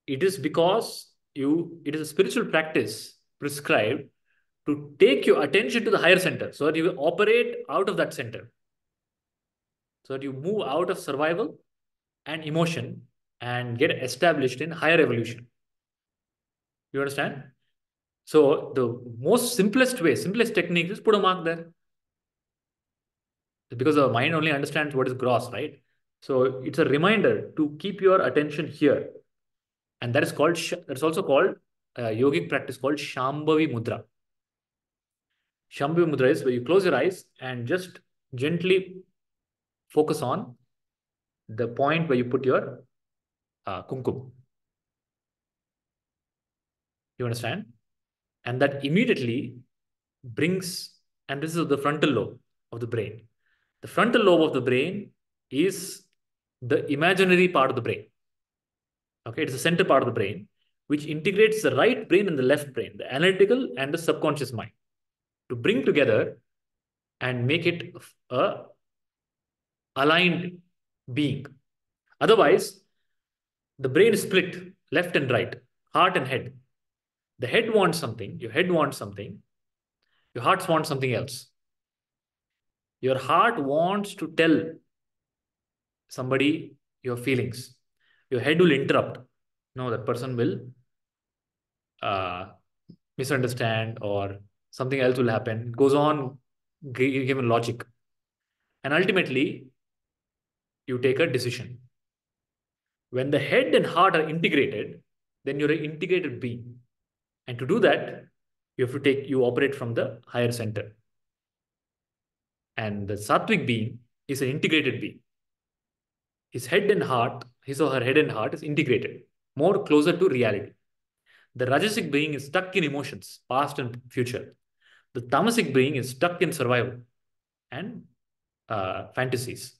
It is because it is a spiritual practice prescribed to take your attention to the higher center so that you will operate out of that center. So that you move out of survival and emotion and get established in higher evolution. You understand? So the most simplest way, simplest technique is put a mark there. Because our mind only understands what is gross, right? So it's a reminder to keep your attention here. And that is called, that's also called yogic practice called Shambhavi Mudra. Shambhavi Mudra is where you close your eyes and just gently focus on the point where you put your kumkum. You understand? And that immediately brings, and this is the frontal lobe of the brain. The frontal lobe of the brain is the imaginary part of the brain. Okay, it's the center part of the brain, which integrates the right brain and the left brain, the analytical and the subconscious mind, to bring together and make it a aligned being. Otherwise, the brain is split left and right, heart and head. The head wants something, your head wants something, your heart wants something else. Your heart wants to tell somebody your feelings. Your head will interrupt. No, that person will misunderstand or something else will happen. It goes on given logic. And ultimately, you take a decision. When the head and heart are integrated, then you're an integrated being. And to do that, you operate from the higher center. And the sattvic being is an integrated being. His head and heart, his or her head and heart is integrated, more closer to reality. The rajasic being is stuck in emotions, past and future. The tamasic being is stuck in survival and fantasies.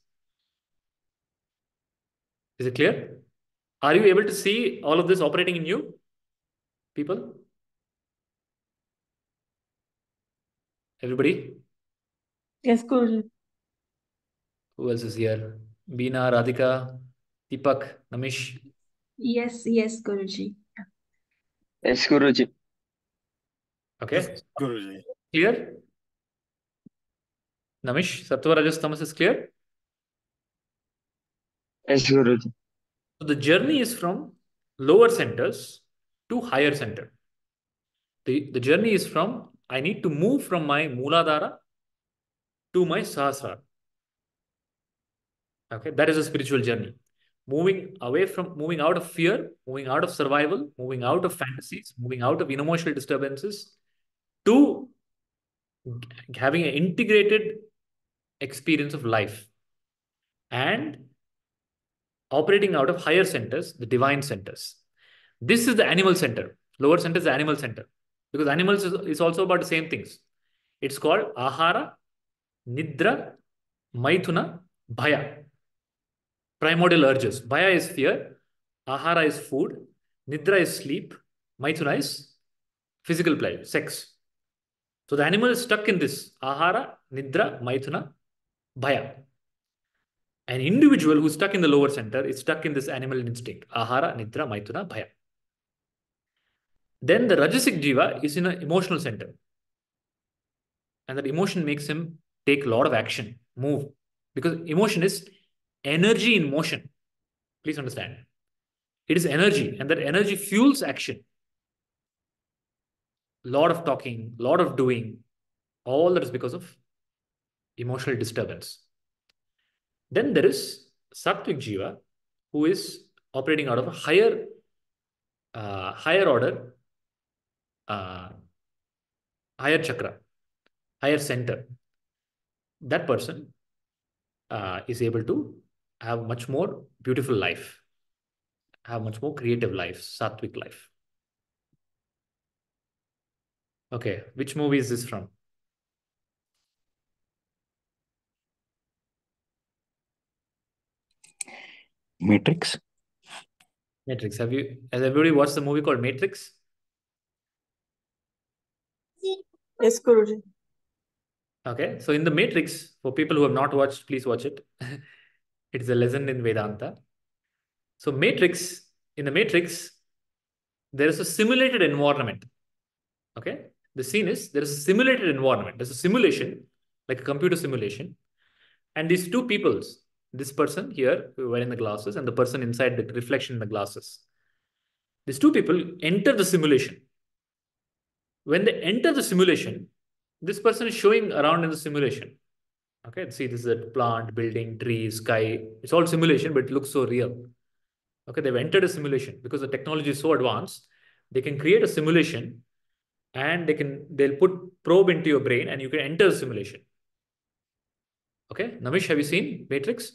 Is it clear? Are you able to see all of this operating in you, people? Everybody? Yes, Guruji. Who else is here? Beena, Radhika, Deepak, Namish. Yes, yes, Guruji. Yes, Guruji. Okay. Yes, Guruji. Clear? Namish, Sattva, Rajas, Tamas is clear? Yes, Guruji. So the journey is from lower centers to higher center. The journey is from, I need to move from my Mooladhara to my Sahasrara. Okay, that is a spiritual journey. Moving out of fear, moving out of survival, moving out of fantasies, moving out of emotional disturbances to having an integrated experience of life and operating out of higher centers, the divine centers. This is the animal center. Lower center is the animal center. Because animals is also about the same things. It's called Ahara, Nidra, Maithuna, Bhaya. Primordial urges. Bhaya is fear. Ahara is food. Nidra is sleep. Maithuna is physical pleasure, sex. So the animal is stuck in this. Ahara, Nidra, Maithuna, Bhaya. An individual who's stuck in the lower center is stuck in this animal instinct. Ahara, Nidra, Maithuna, Bhaya. Then the Rajasic Jiva is in an emotional center. And that emotion makes him take a lot of action, move. Because emotion is energy in motion. Please understand. It is energy, and that energy fuels action. lot of talking, lot of doing, all that is because of emotional disturbance. Then there is Sattvic Jiva, who is operating out of a higher order, higher chakra, higher center. That person is able to have much more beautiful life, have much more creative life, Sattvic life. Okay, which movie is this from? Matrix. Matrix. Has everybody watched the movie called Matrix? Yes, Guruji. Okay, so in the Matrix, for people who have not watched, please watch it. It is a lesson in Vedanta. So in the Matrix, there is a simulated environment. Okay, the scene is there is a simulated environment. There's a simulation, like a computer simulation. And these two peoples, this person here wearing the glasses and the person inside the reflection in the glasses, these two people enter the simulation. When they enter the simulation, this person is showing around in the simulation. Okay, see, this is a plant, building, tree, sky. It's all simulation, but it looks so real. Okay, they've entered a simulation because the technology is so advanced. They can create a simulation and they'll put probe into your brain and you can enter the simulation. Okay, Namish, have you seen Matrix?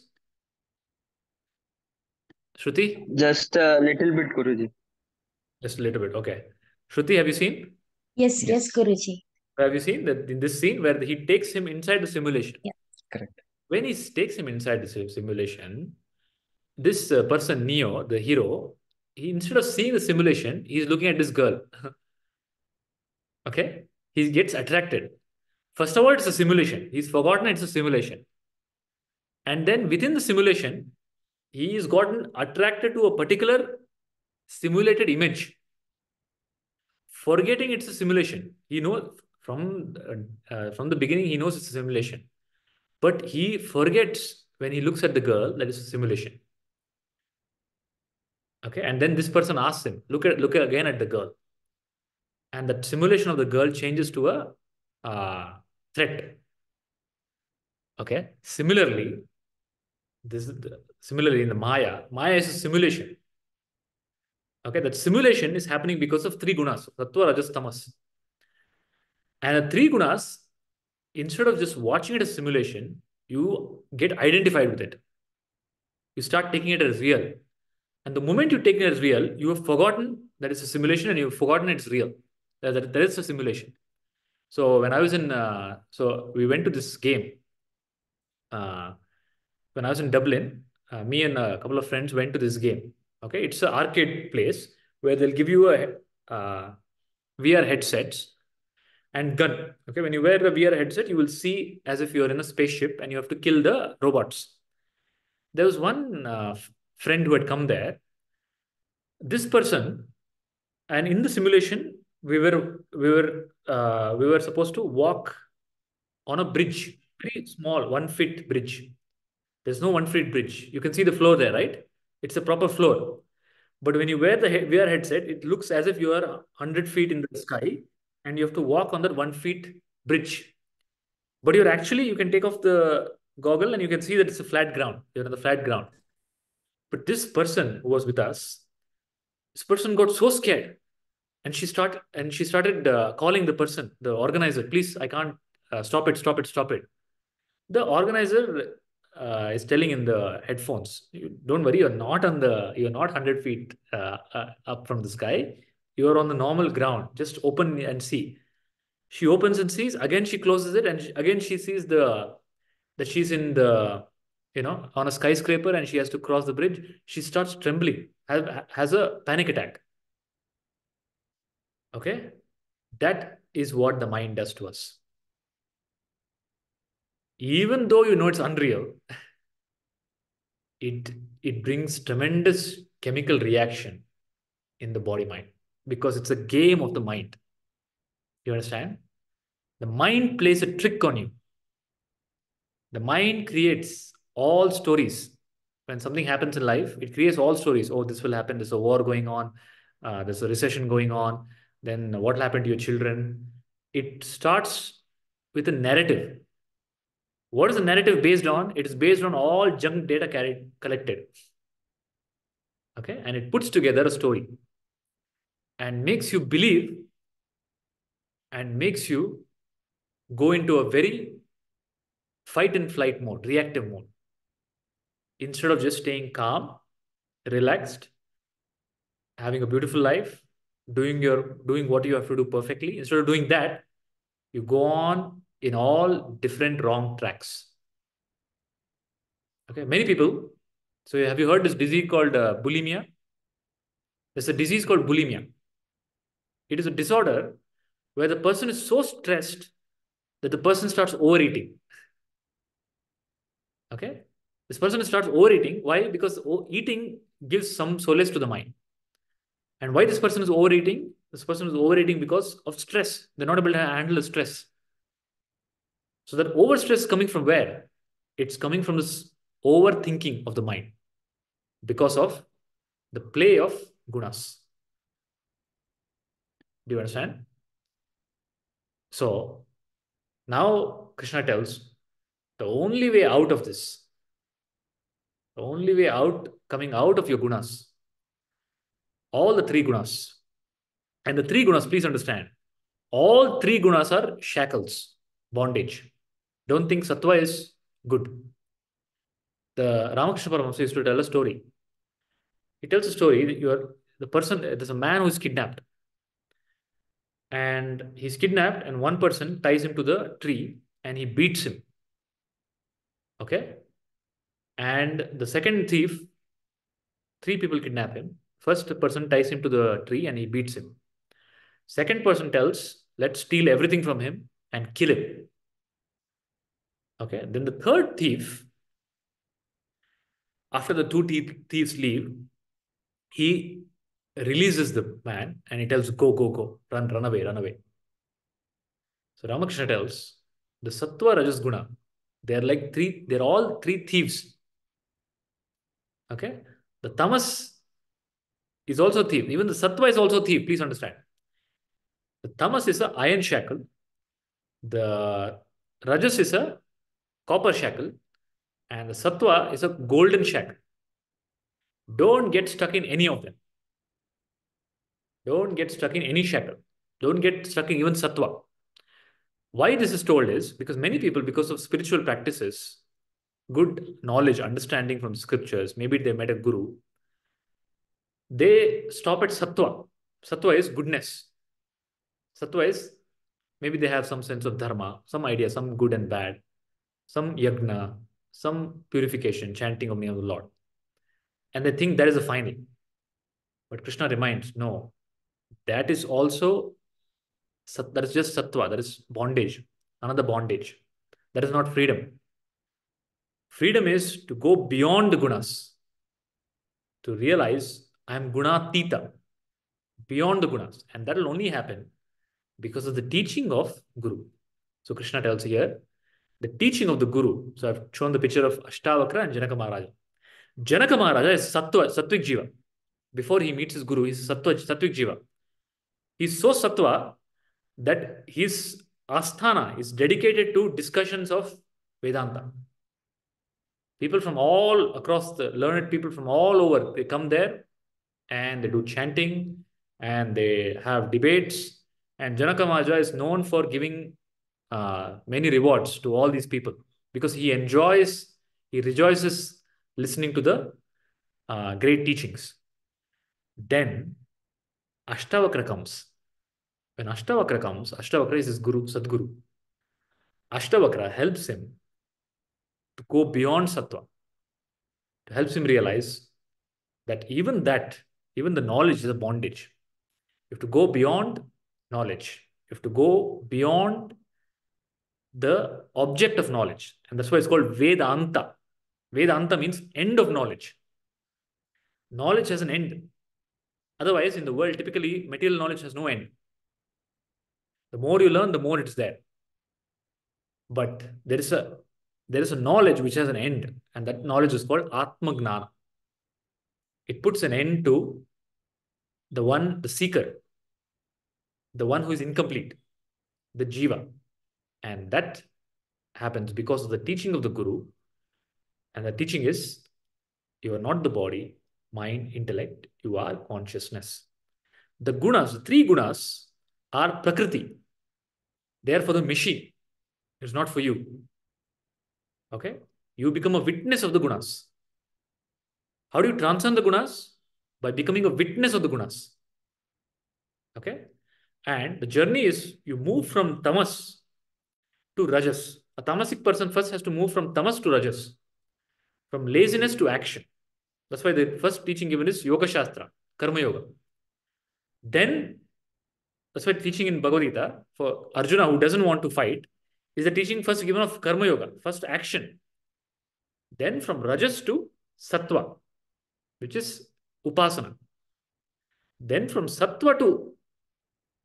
Shruti? Just a little bit, Guruji. Just a little bit. Okay. Shruti, have you seen? Yes, Guruji. Have you seen that in this scene where he takes him inside the simulation? Yeah. Correct. When he takes him inside the simulation, this person, Neo, the hero, he instead of seeing the simulation, he's looking at this girl. Okay? He gets attracted. First of all, it's a simulation. He's forgotten it's a simulation. And then within the simulation, he is gotten attracted to a particular simulated image. Forgetting it's a simulation. He knows from the beginning, he knows it's a simulation. But he forgets when he looks at the girl that it's a simulation. Okay, and then this person asks him, look again at the girl. And the simulation of the girl changes to a threat. Okay, similarly in the Maya is a simulation. Okay, that simulation is happening because of three gunas, Sattva, Rajas, Tamas. And the three gunas, instead of just watching it as simulation, you get identified with it. You start taking it as real. And the moment you take it as real, you have forgotten that it's a simulation and you've forgotten it's real. That is a simulation. So when I was so we went to this game. When I was in Dublin, me and a couple of friends went to this game. Okay, it's an arcade place where they'll give you a VR headsets and gun. Okay, when you wear the VR headset, you will see as if you're in a spaceship and you have to kill the robots. There was one friend who had come there. This person, and in the simulation, we were supposed to walk on a bridge, very small 1 feet bridge. There's no 1 feet bridge. You can see the floor there, right? It's a proper floor. But when you wear the VR headset, it looks as if you are 100 feet in the sky and you have to walk on that 1 feet bridge. But you can take off the goggle and you can see that it's a flat ground. You're on the flat ground. But this person who was with us, this person got so scared. And she started calling the person, the organizer, please, I can't, stop it. The organizer is telling in the headphones, don't worry, you're not 100 feet up from the sky. You're on the normal ground. Just open and see. She opens and sees, again she closes it, and again she sees that she's in on a skyscraper and she has to cross the bridge. She starts trembling, has a panic attack. Okay? That is what the mind does to us. Even though you know it's unreal, it brings tremendous chemical reaction in the body mind because it's a game of the mind. You understand? The mind plays a trick on you. The mind creates all stories. When something happens in life, it creates all stories. Oh, this will happen. There's a war going on. There's a recession going on. then what happened to your children. It starts with a narrative. What is the narrative based on? It is based on all junk data collected. Okay, and it puts together a story and makes you believe and makes you go into a very fight and flight mode, reactive mode, instead of just staying calm, relaxed, having a beautiful life, doing what you have to do perfectly. Instead of doing that, you go on in all different wrong tracks. Okay, many people. So have you heard this disease called bulimia? There's a disease called bulimia. It is a disorder where the person is so stressed that the person starts overeating. Okay, this person starts overeating. Why? Because eating gives some solace to the mind. And why this person is overeating? This person is overeating because of stress. They're not able to handle the stress. So that overstress is coming from where? It's coming from this overthinking of the mind because of the play of gunas. Do you understand? So now Krishna tells the only way out of this, the only way out, coming out of your gunas, all the three gunas, and the three gunas, please understand, all three gunas are shackles, bondage. Don't think sattva is good. The Ramakrishna Paramahamsa used to tell a story. He tells a story that there's a man who is kidnapped. And he's kidnapped, and one person ties him to the tree and he beats him. Okay? And the second thief, three people kidnap him. First person ties him to the tree and he beats him. Second person tells, let's steal everything from him and kill him. Okay? Then the third thief, after the two thieves leave, he releases the man and he tells, go, go, go, run away, run away. So Ramakrishna tells, the sattva, rajas, guna, they're all three thieves. Okay? The tamas is also a thief. Even the sattva is also a thief. Please understand. The tamas is an iron shackle. The rajas is a copper shackle. And the sattva is a golden shackle. Don't get stuck in any of them. Don't get stuck in any shackle. Don't get stuck in even sattva. Why this is told is because many people, because of spiritual practices, good knowledge, understanding from the scriptures, maybe they met a guru, they stop at sattva. Sattva is goodness. Sattva is maybe they have some sense of dharma, some idea, some good and bad, some yajna, some purification, chanting of the name of the Lord. And they think that is the final. But Krishna reminds, no, that is also, that is just sattva, that is bondage, another bondage. That is not freedom. Freedom is to go beyond the gunas, to realize I am gunatita, beyond the gunas. And that will only happen because of the teaching of Guru. So Krishna tells here, the teaching of the Guru. So I've shown the picture of Ashtavakra and Janaka Maharaja. Janaka Maharaja is Sattvic Jiva. Before he meets his Guru, he's Sattvic Jiva. He's so Sattva that his Asthana is dedicated to discussions of Vedanta. People from all across learned people from all over, they come there and they do chanting and they have debates. And Janaka Maharaja is known for giving many rewards to all these people because he rejoices listening to the great teachings. Then Ashtavakra comes. When Ashtavakra comes, Ashtavakra is his Guru, Sadguru. Ashtavakra helps him to go beyond Sattva, to helps him realize that even the knowledge is a bondage. You have to go beyond knowledge. You have to go beyond the object of knowledge. And that's why it's called Vedanta. Vedanta means end of knowledge. Knowledge has an end. Otherwise, in the world, typically, material knowledge has no end. The more you learn, the more it's there. But there is a knowledge which has an end, and that knowledge is called Atma Gnana. It puts an end to the seeker. the one who is incomplete, the jiva. And that happens because of the teaching of the guru. And the teaching is, you are not the body, mind, intellect, you are consciousness. The gunas, the three gunas are prakriti. They are for the machine. It's not for you. Okay? You become a witness of the gunas. How do you transcend the gunas? By becoming a witness of the gunas. Okay? And the journey is, you move from tamas to rajas. A tamasic person first has to move from tamas to rajas, from laziness to action. That's why the first teaching given is Yoga Shastra, Karma Yoga. Then, that's why teaching in Bhagavad Gita for Arjuna who doesn't want to fight is the teaching first given of Karma Yoga, first action. Then from Rajas to Sattva, which is Upasana. Then from Sattva to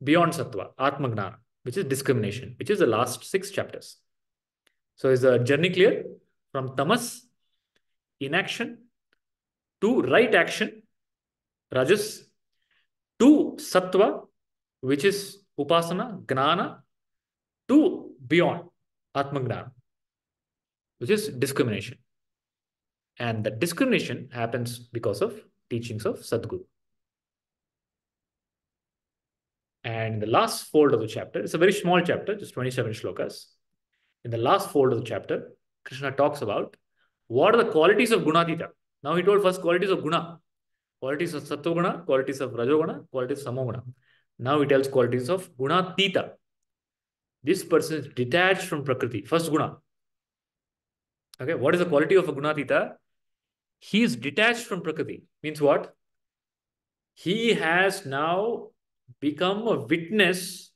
beyond Sattva, Atma Gnana, which is discrimination, which is the last 6 chapters. So is the journey clear? From tamas, inaction, to right action, rajas, to sattva, which is upasana, gnana, to beyond, atmagnana, which is discrimination. And that discrimination happens because of teachings of Sadguru. And the last fold of the chapter, it's a very small chapter, just 27 shlokas. In the last fold of the chapter, Krishna talks about what are the qualities of Gunatita. Now he told first qualities of Guna, qualities of Sattva Guna, qualities of Rajoguna, qualities of Samoguna. Now he tells qualities of Gunatita. This person is detached from Prakriti, first Guna. Okay, what is the quality of a Gunatita? He is detached from Prakriti. Means what? He has now become a witness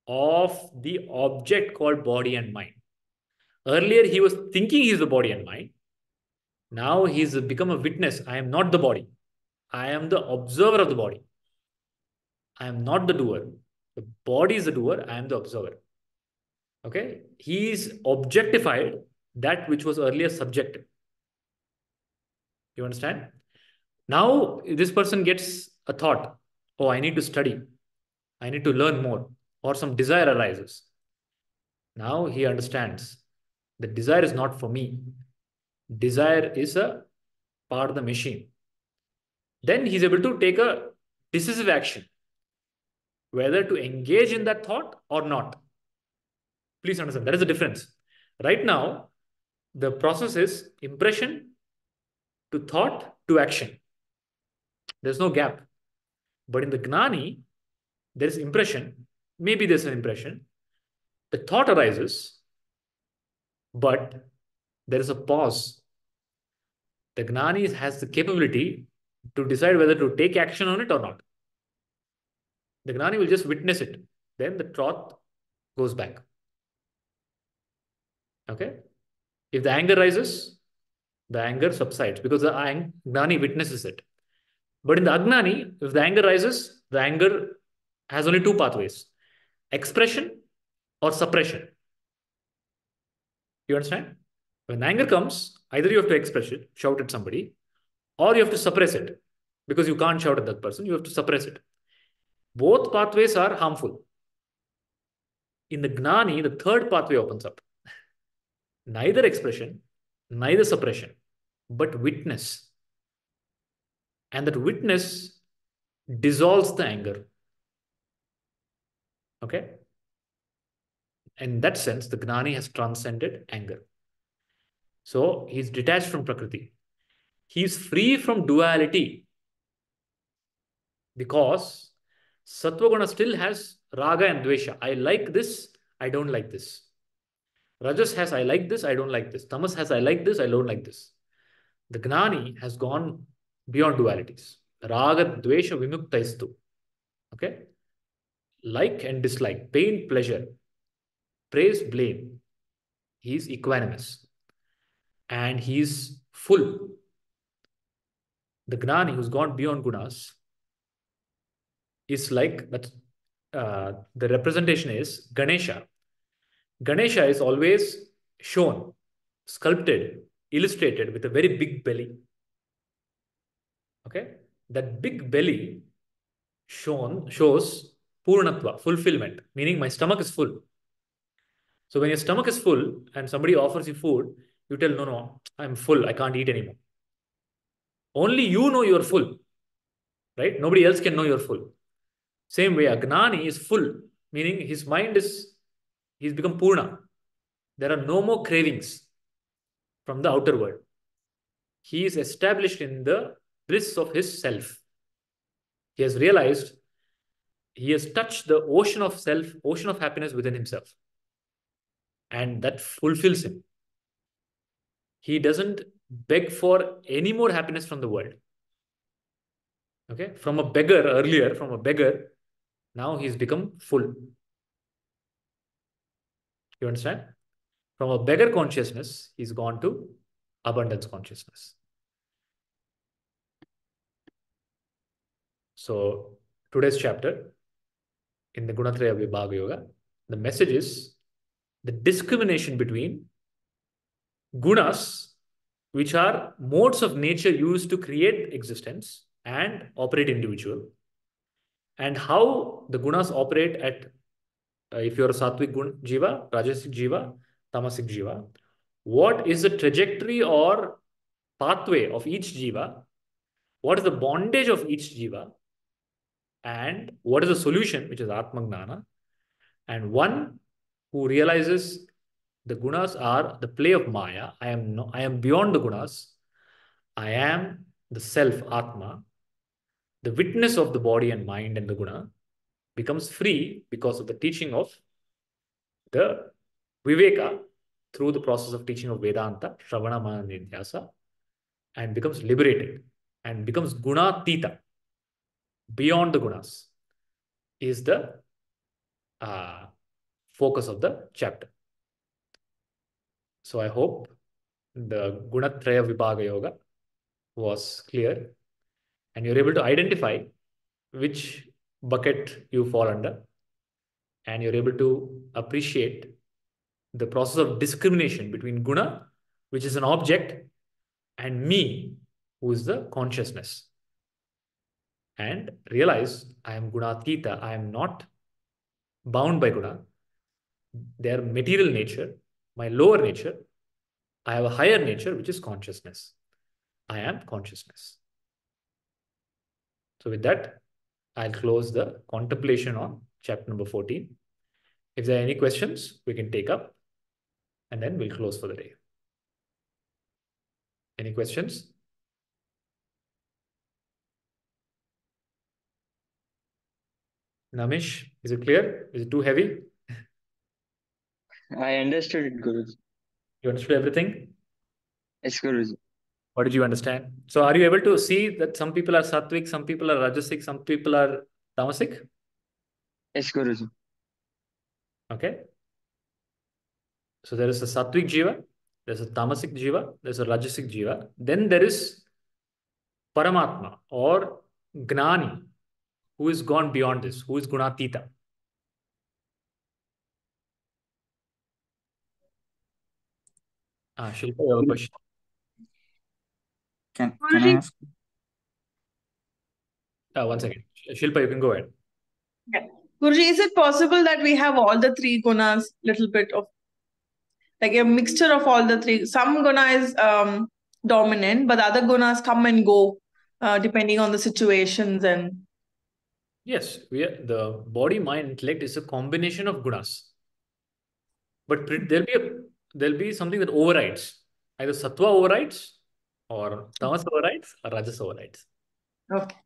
of the object called body and mind. Earlier, he was thinking he is the body and mind. Now he's become a witness. I am not the body. I am the observer of the body. I am not the doer. The body is the doer. I am the observer. Okay? He is objectified that which was earlier subjective. You understand? Now this person gets a thought. Oh, I need to study. I need to learn more. Or some desire arises. Now he understands the desire is not for me. Desire is a part of the machine. Then he's able to take a decisive action, whether to engage in that thought or not. Please understand, that is the difference. Right now, the process is impression to thought to action. There's no gap. But in the Gnani, there is impression. Maybe there's an impression. The thought arises, but there is a pause. The Gnani has the capability to decide whether to take action on it or not. The Gnani will just witness it. Then the thought goes back. Okay? If the anger rises, the anger subsides because the Gnani witnesses it. But in the Agnani, if the anger rises, the anger has only 2 pathways. Expression or suppression. You understand? When anger comes, either you have to express it, shout at somebody, or you have to suppress it. Because you can't shout at that person, you have to suppress it. Both pathways are harmful. In the Gnani, the 3rd pathway opens up. Neither expression, neither suppression, but witness. And that witness dissolves the anger. Okay? In that sense, the Gnani has transcended anger. So he's detached from Prakriti. He's free from duality. Because Sattva Guna still has Raga and Dvesha. I like this, I don't like this. Rajas has I like this, I don't like this. Tamas has I like this, I don't like this. The Gnani has gone beyond dualities. Raga, Dvesha, Vimuktaistu. Okay? Like and dislike, pain, pleasure, praise, blame. He's equanimous. And he's full. The Gnani who's gone beyond gunas is like that. The representation is Ganesha. Ganesha is always shown, sculpted, illustrated with a very big belly. Okay? That big belly shows Purnatva, fulfillment, meaning my stomach is full. So when your stomach is full and somebody offers you food, you tell, no, no, I'm full, I can't eat anymore. Only you know you're full, right? Nobody else can know you're full. Same way, a Gnani is full, meaning his mind is, he's become Purna. There are no more cravings from the outer world. He is established in the bliss of his self. He has realized he has touched the ocean of self, ocean of happiness within himself. And that fulfills him. He doesn't beg for any more happiness from the world. Okay, from a beggar earlier, from a beggar, now he's become full. You understand? From a beggar consciousness, he's gone to abundance consciousness. So today's chapter in the Gunatraya Vibhaga Yoga, the message is the discrimination between gunas, which are modes of nature used to create existence and operate individual, and how the gunas operate at, if you're a sattvic jiva, rajasic jiva, tamasic jiva, what is the trajectory or pathway of each jiva, what is the bondage of each jiva, and what is the solution, which is Atma Gnana, and one who realizes the gunas are the play of Maya. I am beyond the gunas. I am the self, Atma. The witness of the body and mind and the guna becomes free because of the teaching of the Viveka through the process of teaching of Vedanta, Shravana, Mana, Nidhyasa, and becomes liberated and becomes Gunatita, beyond the gunas, is the focus of the chapter. So I hope the Gunatraya Vibhaga Yoga was clear and you're able to identify which bucket you fall under, and you're able to appreciate the process of discrimination between guna, which is an object, and me, who is the consciousness, and realize I am gunatita. I am not bound by guna. They are material nature, my lower nature. I have a higher nature, which is consciousness. I am consciousness. So with that, I'll close the contemplation on chapter number 14. If there are any questions, we can take up, and then we'll close for the day. Any questions? Namish, is it clear? Is it too heavy? I understood it, Guruji. You understood everything? Yes, Guruji. What did you understand? So are you able to see that some people are sattvic, some people are rajasic, some people are tamasic? Yes, Guruji. Okay. So there is a sattvic jiva, there's a tamasic jiva, there's a rajasic jiva. Then there is Paramatma or Gnani, who is gone beyond this, who is Gunatita. Shilpa, you have a question. Can I Guruji, ask? One second. Shilpa, you can go ahead. yeah. Guruji, is it possible that we have all the three gunas, little bit of like a mixture of all the three? Some guna is dominant, but other gunas come and go depending on the situations and. Yes, the body, mind, intellect is a combination of gunas. But there'll be something that overrides. Either sattva overrides, or tamas overrides, or rajas overrides. Okay.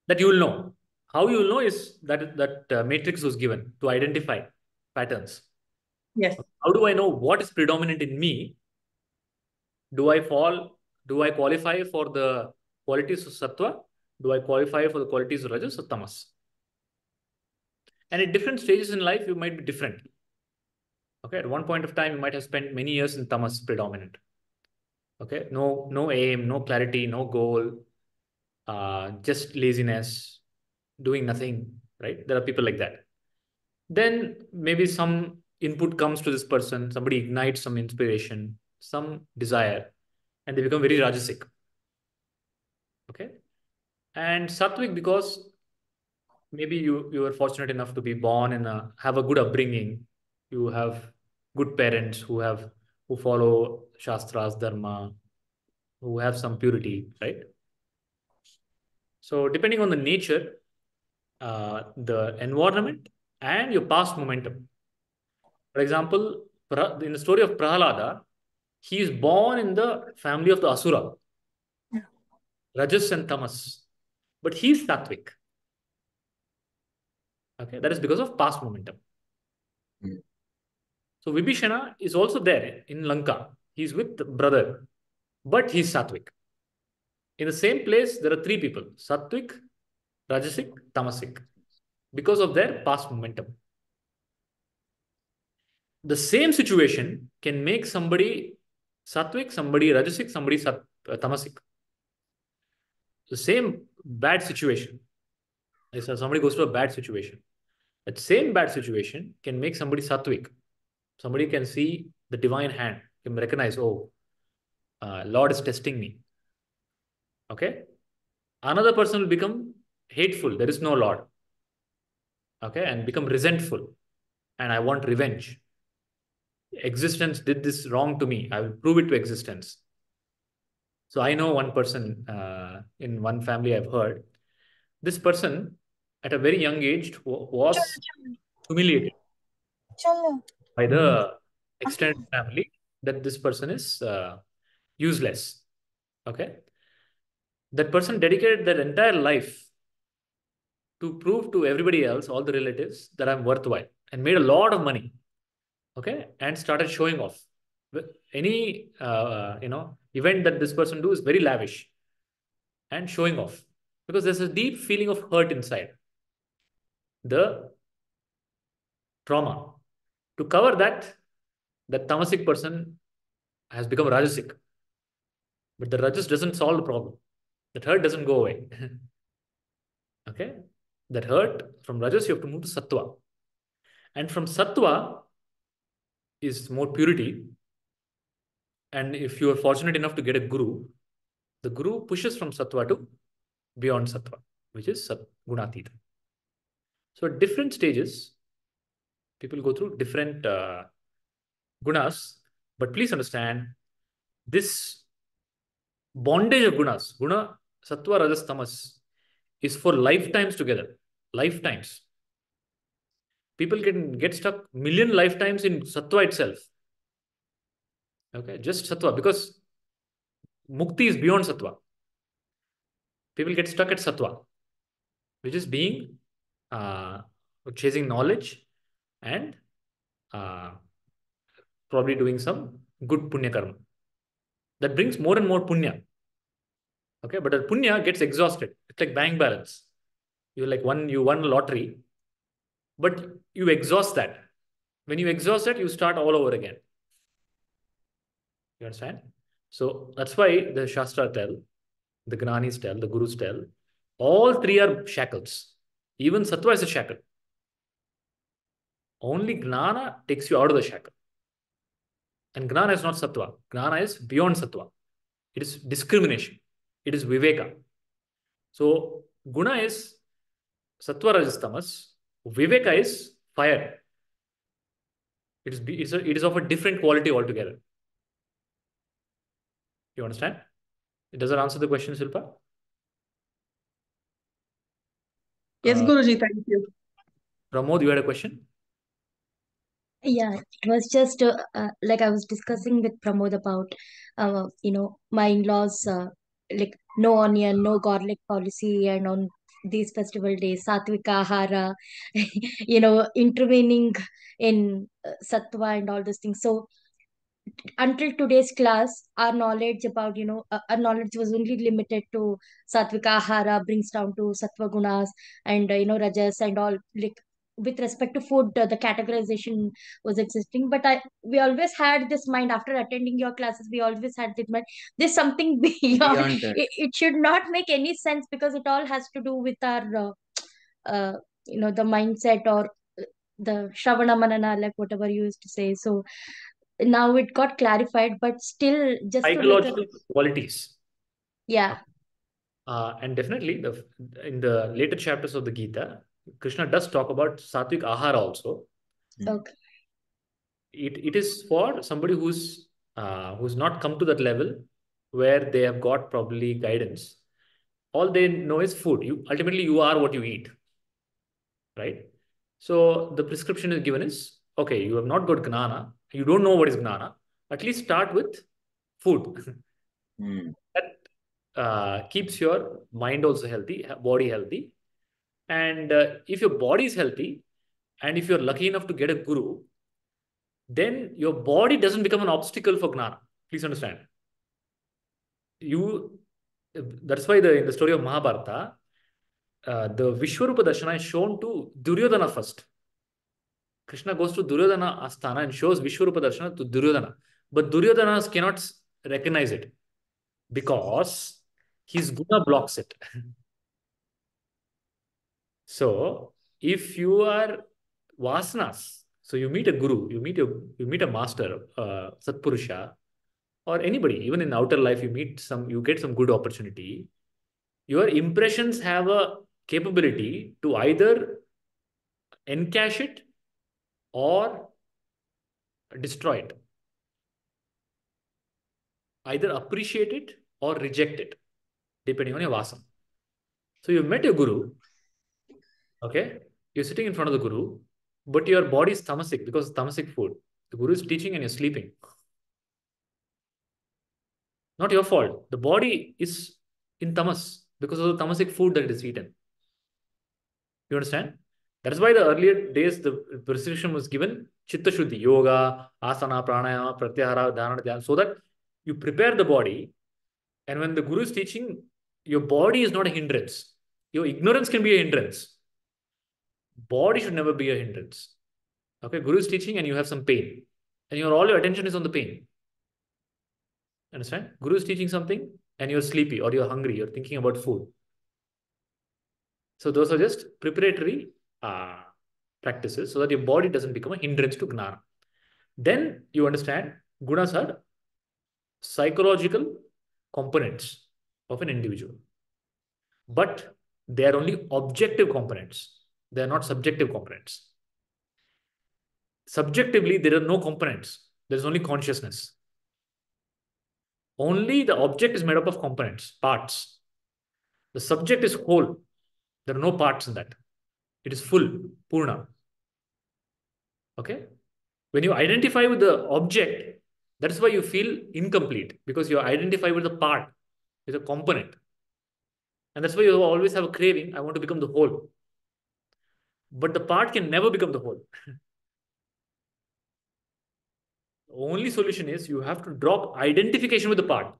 That you will know. How you will know is that matrix was given to identify patterns. Yes. How do I know what is predominant in me? Do I qualify for the qualities of sattva? Do I qualify for the qualities of rajas or tamas? And at different stages in life, you might be different. Okay, at one point of time, you might have spent many years in tamas predominant. Okay, no aim, no clarity, no goal, just laziness, doing nothing, right? There are people like that. Then maybe some input comes to this person, somebody ignites some inspiration, some desire, and they become very rajasic. Okay, and sattvic, because maybe you were fortunate enough to be born in have a good upbringing. You have good parents who follow Shastras, Dharma, who have some purity, right? So depending on the nature, the environment, and your past momentum. For example, in the story of Prahalada, he is born in the family of the Asura, Rajas and Tamas, but he is Sattvic. Okay, that is because of past momentum. So Vibhishana is also there in Lanka. He's with the brother, but he's Sattvic. In the same place, there are three people: Sattvic, Rajasic, Tamasic, because of their past momentum. The same situation can make somebody Sattvic, somebody Rajasic, somebody Tamasic. The same bad situation. Somebody goes to a bad situation. That same bad situation can make somebody Sattvic. Somebody can see the divine hand, can recognize, oh, Lord is testing me. Okay. Another person will become hateful. There is no Lord. Okay. And become resentful. And I want revenge. Existence did this wrong to me. I will prove it to existence. So I know one person in one family I've heard. This person at a very young age was humiliated by the extended family that this person is useless. Okay. That person dedicated their entire life to prove to everybody else, all the relatives, that I'm worthwhile, and made a lot of money. Okay. And started showing off. Any event that this person do is very lavish and showing off, because there's a deep feeling of hurt inside. The trauma. To cover that, the tamasic person has become rajasic. But the rajas doesn't solve the problem. That hurt doesn't go away. Okay? That hurt, from rajas, you have to move to sattva. And from sattva is more purity. And if you are fortunate enough to get a guru, the guru pushes from sattva to beyond sattva, which is gunatita. So at different stages, people go through different gunas, but please understand, this bondage of gunas, guna, sattva, rajas, tamas, is for lifetimes together. Lifetimes. People can get stuck million lifetimes in sattva itself. Okay, just sattva, because mukti is beyond sattva. People get stuck at sattva, which is being chasing knowledge and probably doing some good punya karma. That brings more and more punya. Okay, but the punya gets exhausted. It's like bank balance. You won lottery, but you exhaust that. When you exhaust it, you start all over again. You understand? So that's why the Shastra tell, the Gnanis tell, the Gurus tell, all three are shackles. Even Sattva is a shackle. Only Gnana takes you out of the shackle. And Gnana is not Sattva. Gnana is beyond Sattva. It is discrimination. It is Viveka. So Guna is Sattva, Rajas, Tamas. Viveka is fire. It is of a different quality altogether. You understand? Does that answer the question, Silpa? Yes, Guruji, thank you. Pramod, you had a question? Yeah, it was just like I was discussing with Pramod about, my in-laws, like no onion, no garlic policy, and on these festival days, satvika ahara, intervening in sattva and all those things. So until today's class, our knowledge about, our knowledge was only limited to satvika ahara, brings down to sattva gunas, and rajas and all, like with respect to food, the categorization was existing. But we always had this mind, after attending your classes, we always had this mind, there's something beyond that. it should not make any sense, because it all has to do with our the mindset, or the shravana manana, like whatever you used to say. So now it got clarified, but still, just psychological qualities. Yeah. And definitely in the later chapters of the Gita, Krishna does talk about sattvic ahara also. Okay. It is for somebody who's not come to that level where they have got probably guidance. All they know is food. Ultimately you are what you eat, right? So the prescription is given is, okay, you have not got gnana, you don't know what is gnana, at least start with food. That keeps your mind also healthy, body healthy. And if your body is healthy, and if you're lucky enough to get a guru, then your body doesn't become an obstacle for gnana. Please understand. That's why in the story of Mahabharata, the Vishwarupa Darshana is shown to Duryodhana first. Krishna goes to Duryodhana Asthana and shows Vishwarupa Darshana to Duryodhana. But Duryodhana cannot recognize it because his guna blocks it. So if you are vasanas, so you meet a guru, you meet a master, Satpurusha, or anybody, even in outer life, you get some good opportunity. Your impressions have a capability to either encash it or destroy it. Either appreciate it or reject it, depending on your vasana. So you met your guru, okay? You're sitting in front of the guru, but your body is tamasic because it's tamasic food. The guru is teaching and you're sleeping. Not your fault. The body is in tamas because of the tamasic food that it is eaten. You understand? That's why the earlier days, the prescription was given chitta shuddhi, yoga, asana, pranayama, pratyahara, dharana, dhyana, so that you prepare the body. And when the guru is teaching, your body is not a hindrance. Your ignorance can be a hindrance. Body should never be a hindrance. Okay, guru is teaching and you have some pain. And all your attention is on the pain. Understand? Guru is teaching something and you're sleepy or you're hungry, you're thinking about food. So those are just preparatory practices so that your body doesn't become a hindrance to gnana. Then you understand gunas are psychological components of an individual. But they are only objective components. They are not subjective components. Subjectively, there are no components. There is only consciousness. Only the object is made up of components, parts. The subject is whole. There are no parts in that. It is full, purna. Okay? When you identify with the object, that's why you feel incomplete because you identify with the part, with a component. And that's why you always have a craving. I want to become the whole. But the part can never become the whole. The only solution is you have to drop identification with the part.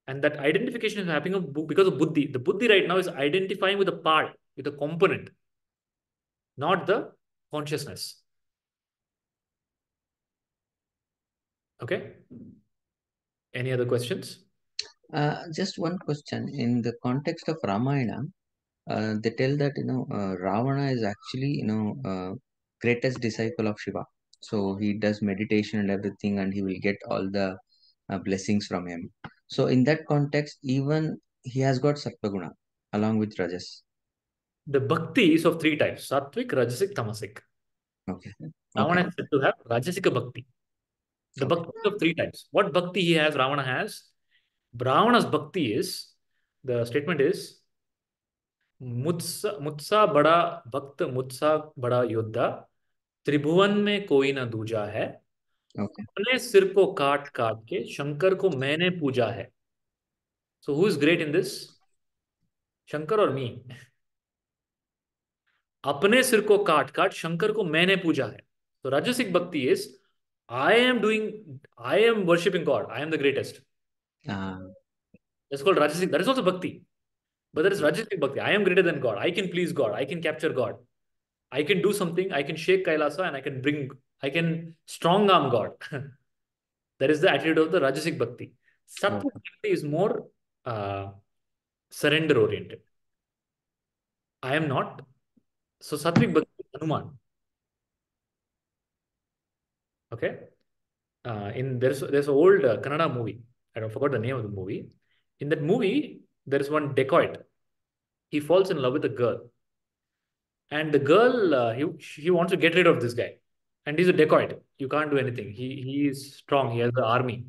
And that identification is happening because of buddhi. The buddhi right now is identifying with the part, with the component, not the consciousness. Okay? Any other questions? Just one question. In the context of Ramayana, they tell that Ravana is actually greatest disciple of Shiva. So he does meditation and everything, and he will get all the blessings from him. So in that context, even he has got Sattva along with Rajas. The bhakti is of three types: sattvic, rajasic, tamasic. Okay. Ravana is said to have rajasika bhakti. The bhakti is of three types. What bhakti he has, Ravana has? Ravana's bhakti is, the statement is, मुझसा बड़ा भक्त मुझसा बड़ा योद्धा त्रिभुवन में कोई ना दूजा है अपने सिर को काट काट के शंकर को मैंने पूजा है. So who is great in this? Shankar और मी? अपने सिर को काट काट शंकर को मैंने पूजा है. So rajasic bhakti is I am worshipping God. I am the greatest. That's called rajasic. That is also bhakti. But that is rajasic bhakti. I am greater than God. I can please God. I can capture God. I can do something. I can shake Kailasa and I can strong arm God. That is the attitude of the rajasic bhakti. Sattvic bhakti is more surrender oriented. I am not. So sattvic bhakti is Hanuman. Okay. There's an old Kannada movie. I forgot the name of the movie. In that movie, there is one dacoit. He falls in love with a girl. And the girl, he wants to get rid of this guy. And he's a dacoit. You can't do anything. He is strong. He has the army.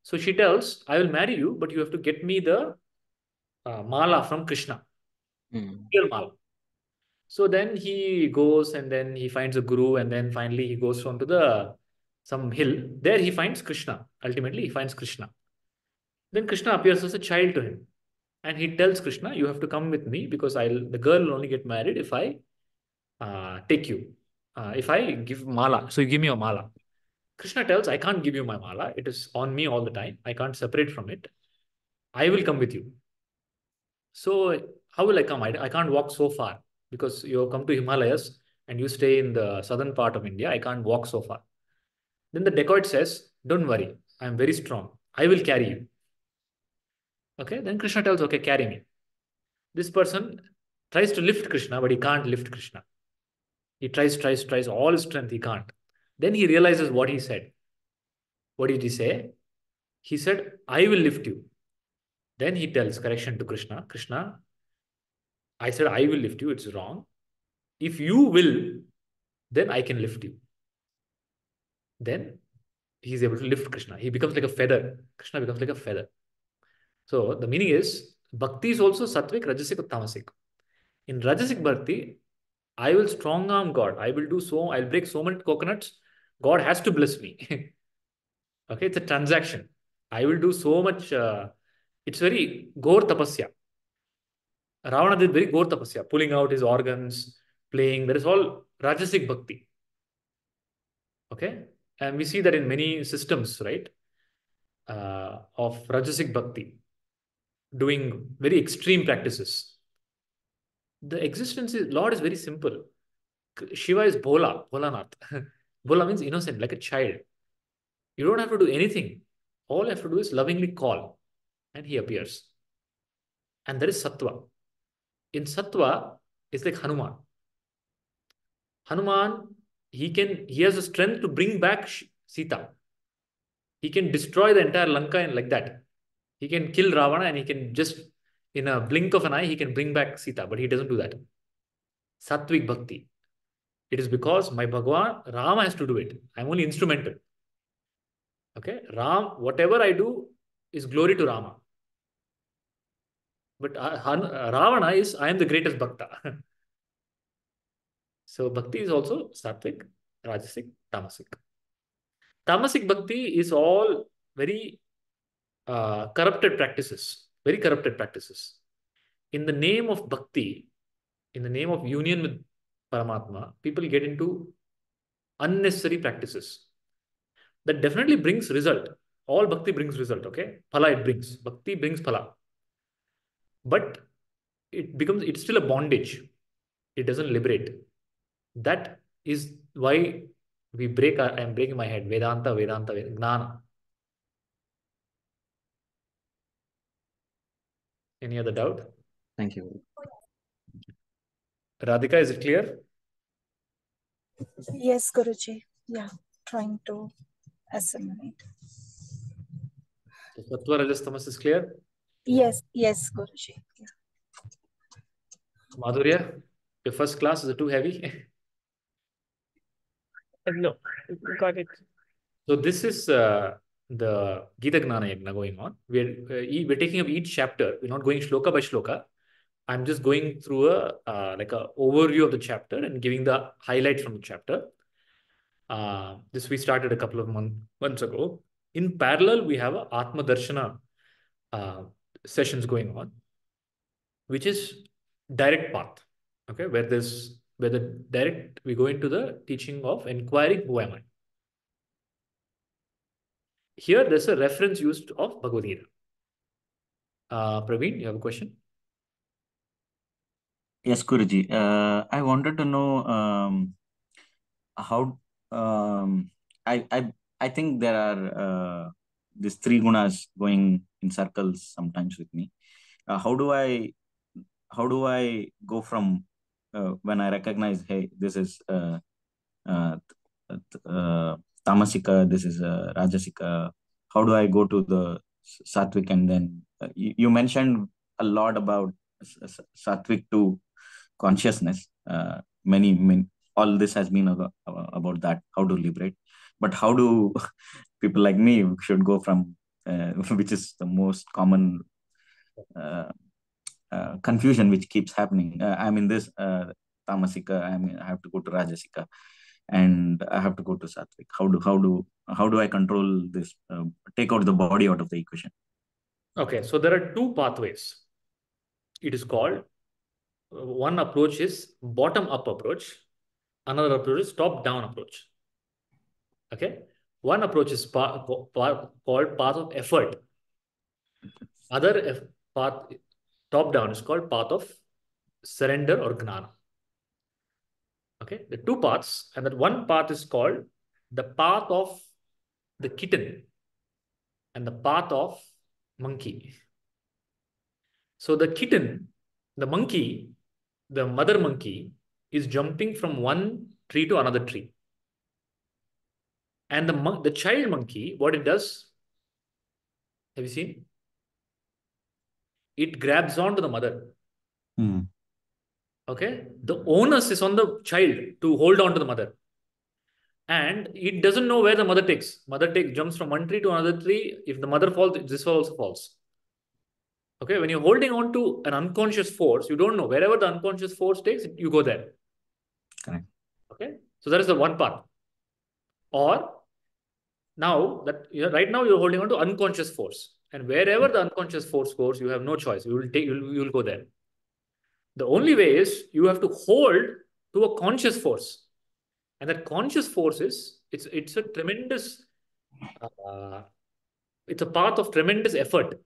So she tells, I will marry you, but you have to get me the mala from Krishna. Real mala. So then he goes and then he finds a guru, and then finally he goes on to some hill. There he finds Krishna. Ultimately, he finds Krishna. Then Krishna appears as a child to him. And he tells Krishna, you have to come with me because the girl will only get married if I take you. If I give mala. So you give me a mala. Krishna tells, I can't give you my mala. It is on me all the time. I can't separate from it. I will come with you. So how will I come? I can't walk so far because you have come to Himalayas and you stay in the southern part of India. I can't walk so far. Then the dacoit says, don't worry. I am very strong. I will carry you. Okay. Then Krishna tells, okay, carry me. This person tries to lift Krishna, but he can't lift Krishna. He tries all his strength. He can't. Then he realizes what he said. What did he say? He said, I will lift you. Then he tells correction to Krishna. Krishna, I said, I will lift you. It's wrong. If you will, then I can lift you. Then he's able to lift Krishna. He becomes like a feather. Krishna becomes like a feather. So the meaning is, bhakti is also sattvic, rajasic, or tamasic. In rajasic bhakti, I will strong arm God. I'll break so many coconuts. God has to bless me. Okay, it's a transaction. I will do so much. It's very Gaur tapasya. Ravana did very Gaur tapasya, pulling out his organs, playing. That is all Rajasic bhakti. Okay, and we see that in many systems, right, of Rajasic bhakti, doing very extreme practices. The Lord is very simple. Shiva is Bholanath. Bhola means innocent, like a child. You don't have to do anything. All you have to do is lovingly call, and he appears. And there is Sattva. In Sattva, it's like Hanuman. Hanuman, he has the strength to bring back Sita. He can destroy the entire Lanka and like that. He can kill Ravana and he can just, in a blink of an eye, he can bring back Sita, but he doesn't do that. Sattvic Bhakti. It is because my Bhagwan, Rama has to do it. I'm only instrumental. Okay, whatever I do is glory to Rama. But Ravana is, I am the greatest Bhakta. So Bhakti is also Sattvic, Rajasic, Tamasic. Tamasic Bhakti is all very corrupted practices, very corrupted practices. In the name of Bhakti, in the name of union with Paramatma, people get into unnecessary practices. That definitely brings result. All Bhakti brings result, okay? Phala it brings. Bhakti brings Phala. But it's still a bondage. It doesn't liberate. That is why I am breaking my head. Vedanta, Jnana. Any other doubt? Thank you. Radhika, is it clear? Yes, Guruji. Yeah, trying to assimilate. So Sattva, Rajas, Tamas is clear? Yes, Guruji. Yeah. Madhurya, your first class, is it too heavy? No, got it. So this is the Gita Gnana Yajna going on. We're taking up each chapter. We're not going shloka by shloka. I'm just going through like a overview of the chapter and giving the highlights from the chapter. This we started a couple of months ago. In parallel, we have a Atma Darshana sessions going on, which is direct path. Okay, where we go into the teaching of inquiring who am I. Here, there's a reference used of Bhagavad Gita. Praveen, you have a question? Yes, Guruji. I wanted to know how I think there are these three gunas going in circles sometimes with me. How do I go from when I recognize, hey, this is tamasika, this is rajasika. How do I go to the sattvic? And then you mentioned a lot about sattvic to consciousness. Many all this has been about that, how to liberate. But how do people like me should go from which is the most common confusion which keeps happening. I'm in this tamasika. I have to go to rajasika, and I have to go to sattvic. How do I control this? Take out the body out of the equation. Okay, so there are two pathways. It is called, one approach is bottom-up approach. Another approach is top-down approach. Okay, one approach is called path of effort. Other path, top-down, is called path of surrender or gnana. Okay, the two paths, and that one path is called the path of the kitten and the path of monkey. So the kitten, the monkey, the mother monkey is jumping from one tree to another tree. And the child monkey, what it does, have you seen? It grabs on to the mother. Okay, the onus is on the child to hold on to the mother. And it doesn't know where the mother takes. Jumps from one tree to another tree. If the mother falls, this also falls. Okay, when you're holding on to an unconscious force, you don't know. Wherever the unconscious force takes, you go there. Correct. Okay, so that is the one path. Or now that right now you're holding on to unconscious force, and wherever the unconscious force goes, you have no choice. You will go there. The only way is you have to hold to a conscious force, and that conscious force is it's a tremendous it's a path of tremendous effort.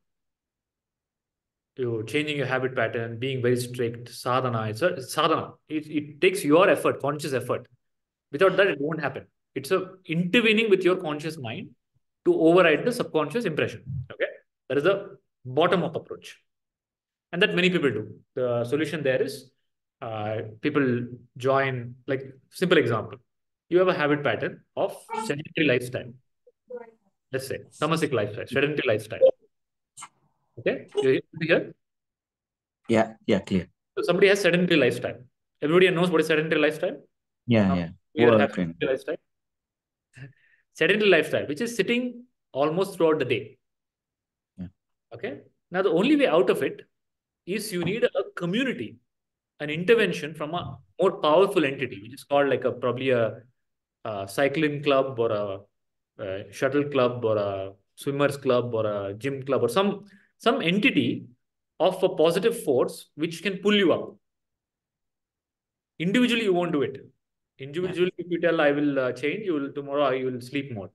You changing your habit pattern, being very strict, sadhana. It's sadhana. It takes your effort, conscious effort. Without that, it won't happen. It's a intervening with your conscious mind to override the subconscious impression. Okay, that is the bottom-up approach, and that many people do. The solution there is people join, like, simple example. You have a habit pattern of sedentary lifestyle. Let's say tamasic lifestyle, sedentary lifestyle. Okay, you here? Yeah, clear. So somebody has sedentary lifestyle. Everybody knows what is sedentary lifestyle. Yeah. We have sedentary lifestyle. Sedentary lifestyle, which is sitting almost throughout the day. Yeah. Okay. Now the only way out of it is you need a community, an intervention from a more powerful entity, which is called like probably a cycling club or a shuttle club or a swimmers club or a gym club or some entity of a positive force which can pull you up. Individually, you won't do it. Individually, if you tell I will change, tomorrow you will sleep more.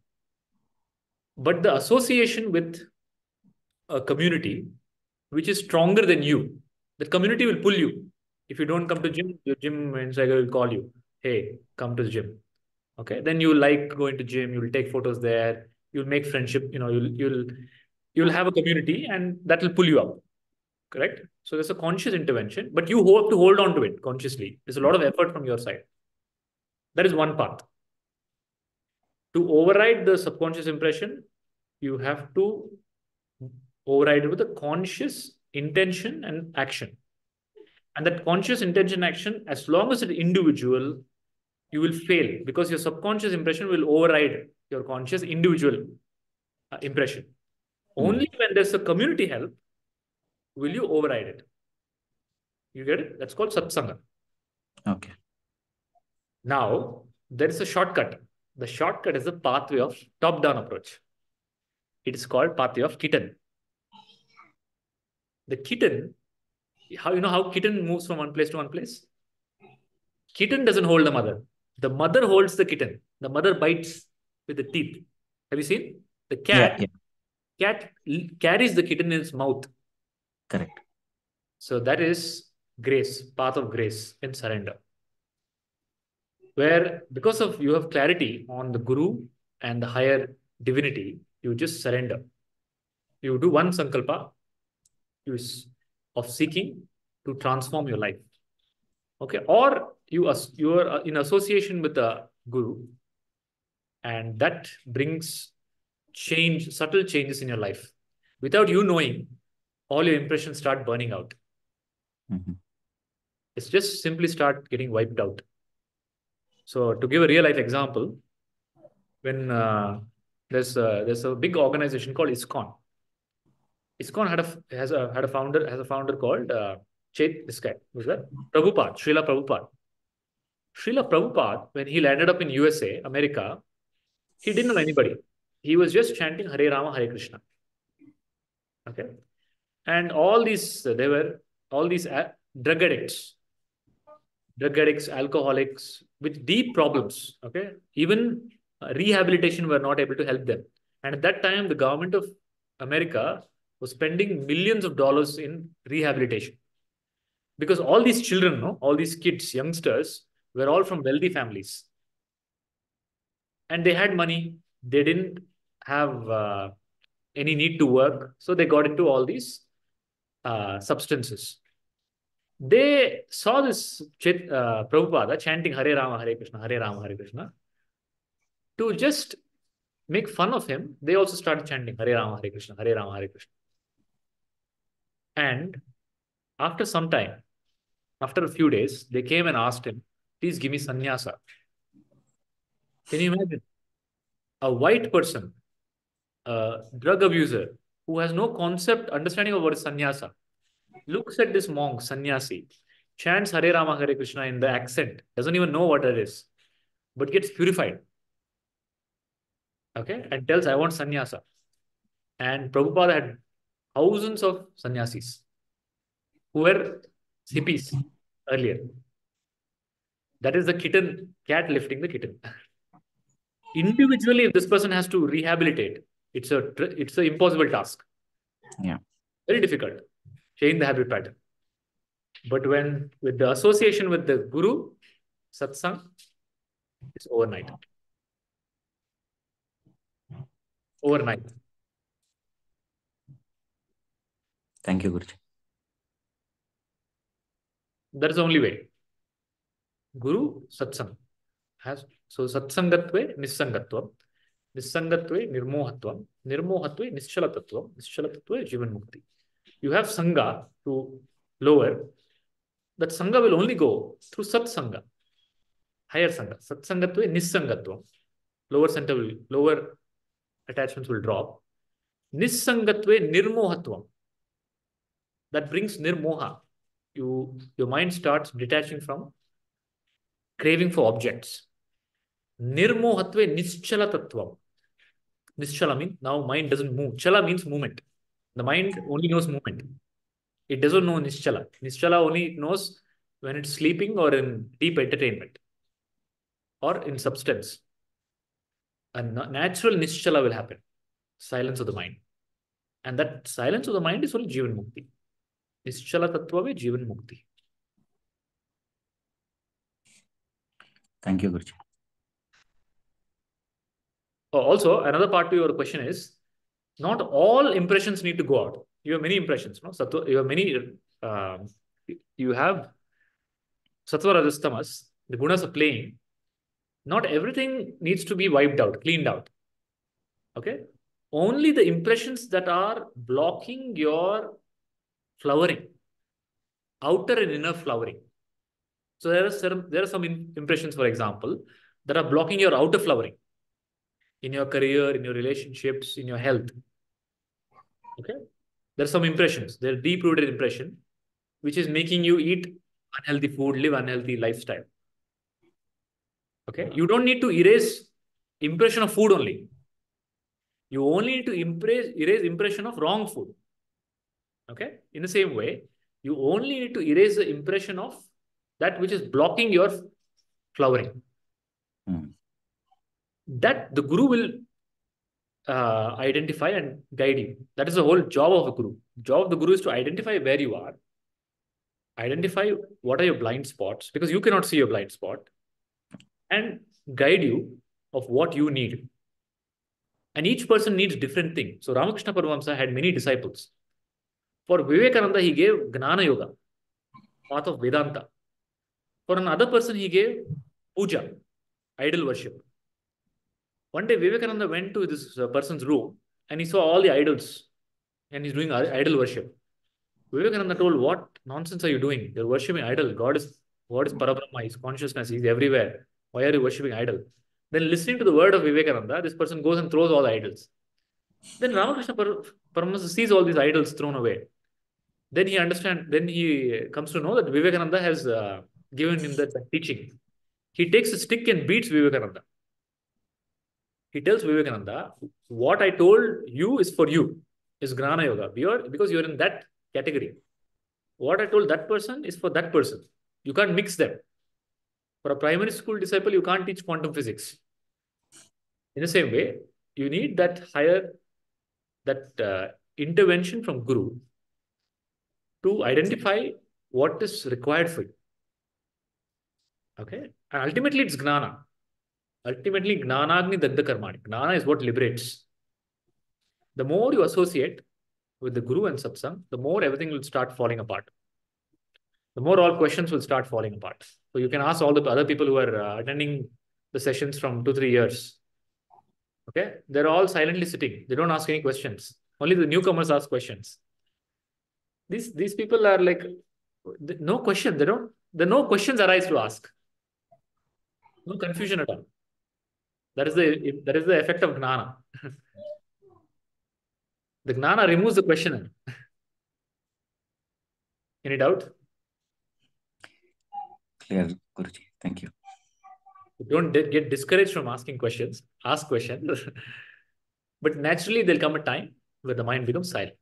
But the association with a community which is stronger than you, the community will pull you. If you don't come to gym, your gym instructor will call you. Hey, come to the gym. Okay, then you like going to gym. You will take photos there. You'll make friendship. You'll have a community, and that will pull you up. Correct. So there's a conscious intervention, but you have to hold on to it consciously. There's a lot of effort from your side. That is one path. To override the subconscious impression, you have to override it with a conscious intention and action. And that conscious intention action, as long as it's individual, you will fail because your subconscious impression will override your conscious individual impression. Only when there's a community help will you override it. You get it? That's called satsanga. Okay. Now, there is a shortcut. The shortcut is the pathway of top-down approach. It is called pathway of kitten. The kitten, how kitten moves from one place to one place? Kitten doesn't hold the mother. The mother holds the kitten. The mother bites with the teeth. Have you seen? The cat, cat carries the kitten in its mouth. Correct. So that is grace, path of grace and surrender. Where because of you have clarity on the guru and the higher divinity, you just surrender. You do one sankalpa of seeking to transform your life. Okay, or you are in association with the guru, and that brings change, subtle changes in your life. Without you knowing, all your impressions start burning out. it's just simply start getting wiped out. So to give a real life example, when there's a big organization called ISKCON. ISKCON had a founder called this guy, who's that? Prabhupada, Srila Prabhupada. Srila Prabhupada, when he landed up in USA, America, he didn't know anybody. He was just chanting Hare Rama, Hare Krishna. Okay. And all these, they were all these drug addicts, alcoholics with deep problems. Okay. Even rehabilitation were not able to help them. And at that time, the government of America was spending millions of dollars in rehabilitation. Because all these children, no, all these kids, youngsters, were all from wealthy families. And they had money. They didn't have any need to work. So they got into all these substances. They saw this Prabhupada chanting Hare Rama, Hare Krishna, Hare Rama, Hare Krishna. To just make fun of him, they also started chanting Hare Rama, Hare Krishna, Hare Rama, Hare Krishna. And after some time, after a few days, they came and asked him, please give me sannyasa. Can you imagine? A white person, a drug abuser, who has no understanding of what is sannyasa, looks at this monk, sannyasi, chants Hare Rama, Hare Krishna in the accent, doesn't even know what that is, but gets purified. Okay, and tells, I want sannyasa. And Prabhupada had thousands of sannyasis who were hippies earlier. That is the cat lifting the kitten. Individually, if this person has to rehabilitate, it's an impossible task. Yeah. Very difficult. Change the habit pattern. But with the association with the guru, satsang, it's overnight. Overnight. Thank you, Guruji. That is the only way. Guru, satsang. So satsangatve, nissangatvam. Nissangatve, nirmohatvam. Nirmohatve, nischalatatvam. Nischalatatve, jivan mukti. You have sangha to lower. That sangha will only go through satsanga. Higher sangha. Satsangatve, nissangatvam. Lower attachments will drop. Nissangatve, nirmohatvam. That brings nirmoha. Your mind starts detaching from craving for objects. Nirmohatve, nischala tattvam. Nischala means now mind doesn't move. Chala means movement. The mind only knows movement. It doesn't know nischala. Nischala only knows when it's sleeping or in deep entertainment or in substance. A natural nischala will happen. Silence of the mind. And that silence of the mind is only jivan mukti. Nischala tattva ve jivan mukti. Thank you, Guruji. Also, another part to your question is, not all impressions need to go out. You have many impressions, no? You have many. You have sattva, rajas, tamas. The gunas are playing. Not everything needs to be wiped out, cleaned out. Okay, only the impressions that are blocking your flowering, outer and inner flowering. So there are some impressions, for example, that are blocking your outer flowering in your career, in your relationships, in your health. Okay, there are some impressions. They're deep-rooted impression, which is making you eat unhealthy food, live unhealthy lifestyle. Okay, you don't need to erase impression of food only. You only need to erase impression of wrong food. Okay, in the same way, you only need to erase the impression of that which is blocking your flowering. That the guru will identify and guide you. That is the whole job of a guru. Job of the guru is to identify where you are, identify what are your blind spots, because you cannot see your blind spot, and guide you of what you need. And each person needs different things. So Ramakrishna Paramahamsa had many disciples. For Vivekananda, he gave Jnana Yoga, path of Vedanta. For another person, he gave puja, idol worship. One day, Vivekananda went to this person's room and he saw all the idols and he's doing idol worship. Vivekananda told, what nonsense are you doing? You're worshipping idol. God is Parabrahma, He's consciousness, He's everywhere. Why are you worshipping idol? Then listening to the word of Vivekananda, this person goes and throws all the idols. Then Ramakrishna Paramahansa sees all these idols thrown away. Then he comes to know that Vivekananda has given him that teaching. He takes a stick and beats Vivekananda. He tells Vivekananda, what I told you is for you, is Gnana Yoga, because you're in that category. What I told that person is for that person. You can't mix them. For a primary school disciple, you can't teach quantum physics. In the same way, you need that intervention from Guru to identify what is required for you. Okay? And ultimately, it's Gnana. Ultimately, Gnanagni Dagda Karmani. Gnana is what liberates. The more you associate with the Guru and Satsang, the more everything will start falling apart. The more all questions will start falling apart. So you can ask all the other people who are attending the sessions from 2-3 years. Okay? They're all silently sitting. They don't ask any questions. Only the newcomers ask questions. These people are like, no question. No questions arise to ask. No confusion at all. That is the effect of Gnana. The Gnana removes the questioner. Any doubt? Clear, Guruji. Thank you. Don't get discouraged from asking questions. Ask questions. But naturally, there'll come a time where the mind becomes silent.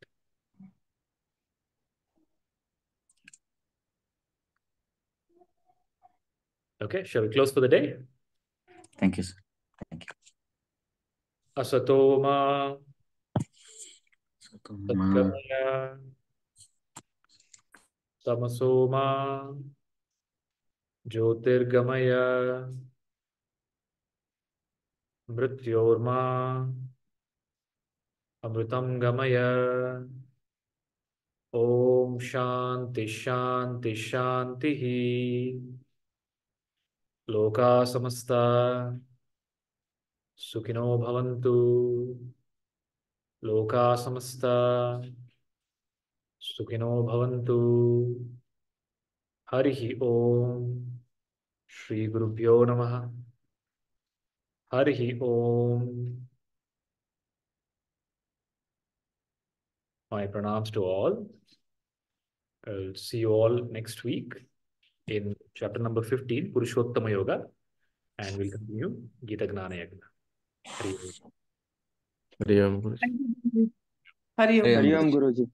Okay, shall we close for the day? Thank you, sir. Thank you. Asatoma Satgamaya Tamasoma Jyotirgamaya Mrityorma Amritam Gamaya. Om Shanti Shanti Shanti. Loka Samasta Sukhino Bhavantu. Loka Samasta Sukhino Bhavantu. Harihi Om. Shri Gurubhyo Namaha. Harihi Om. My pranams to all. I'll see you all next week in chapter number 15, Purushottama Yoga, and we'll continue Gita Gnana Yajna. Hari Om. Hari Om, Guruji. Hari Om. Hari Om Guruji.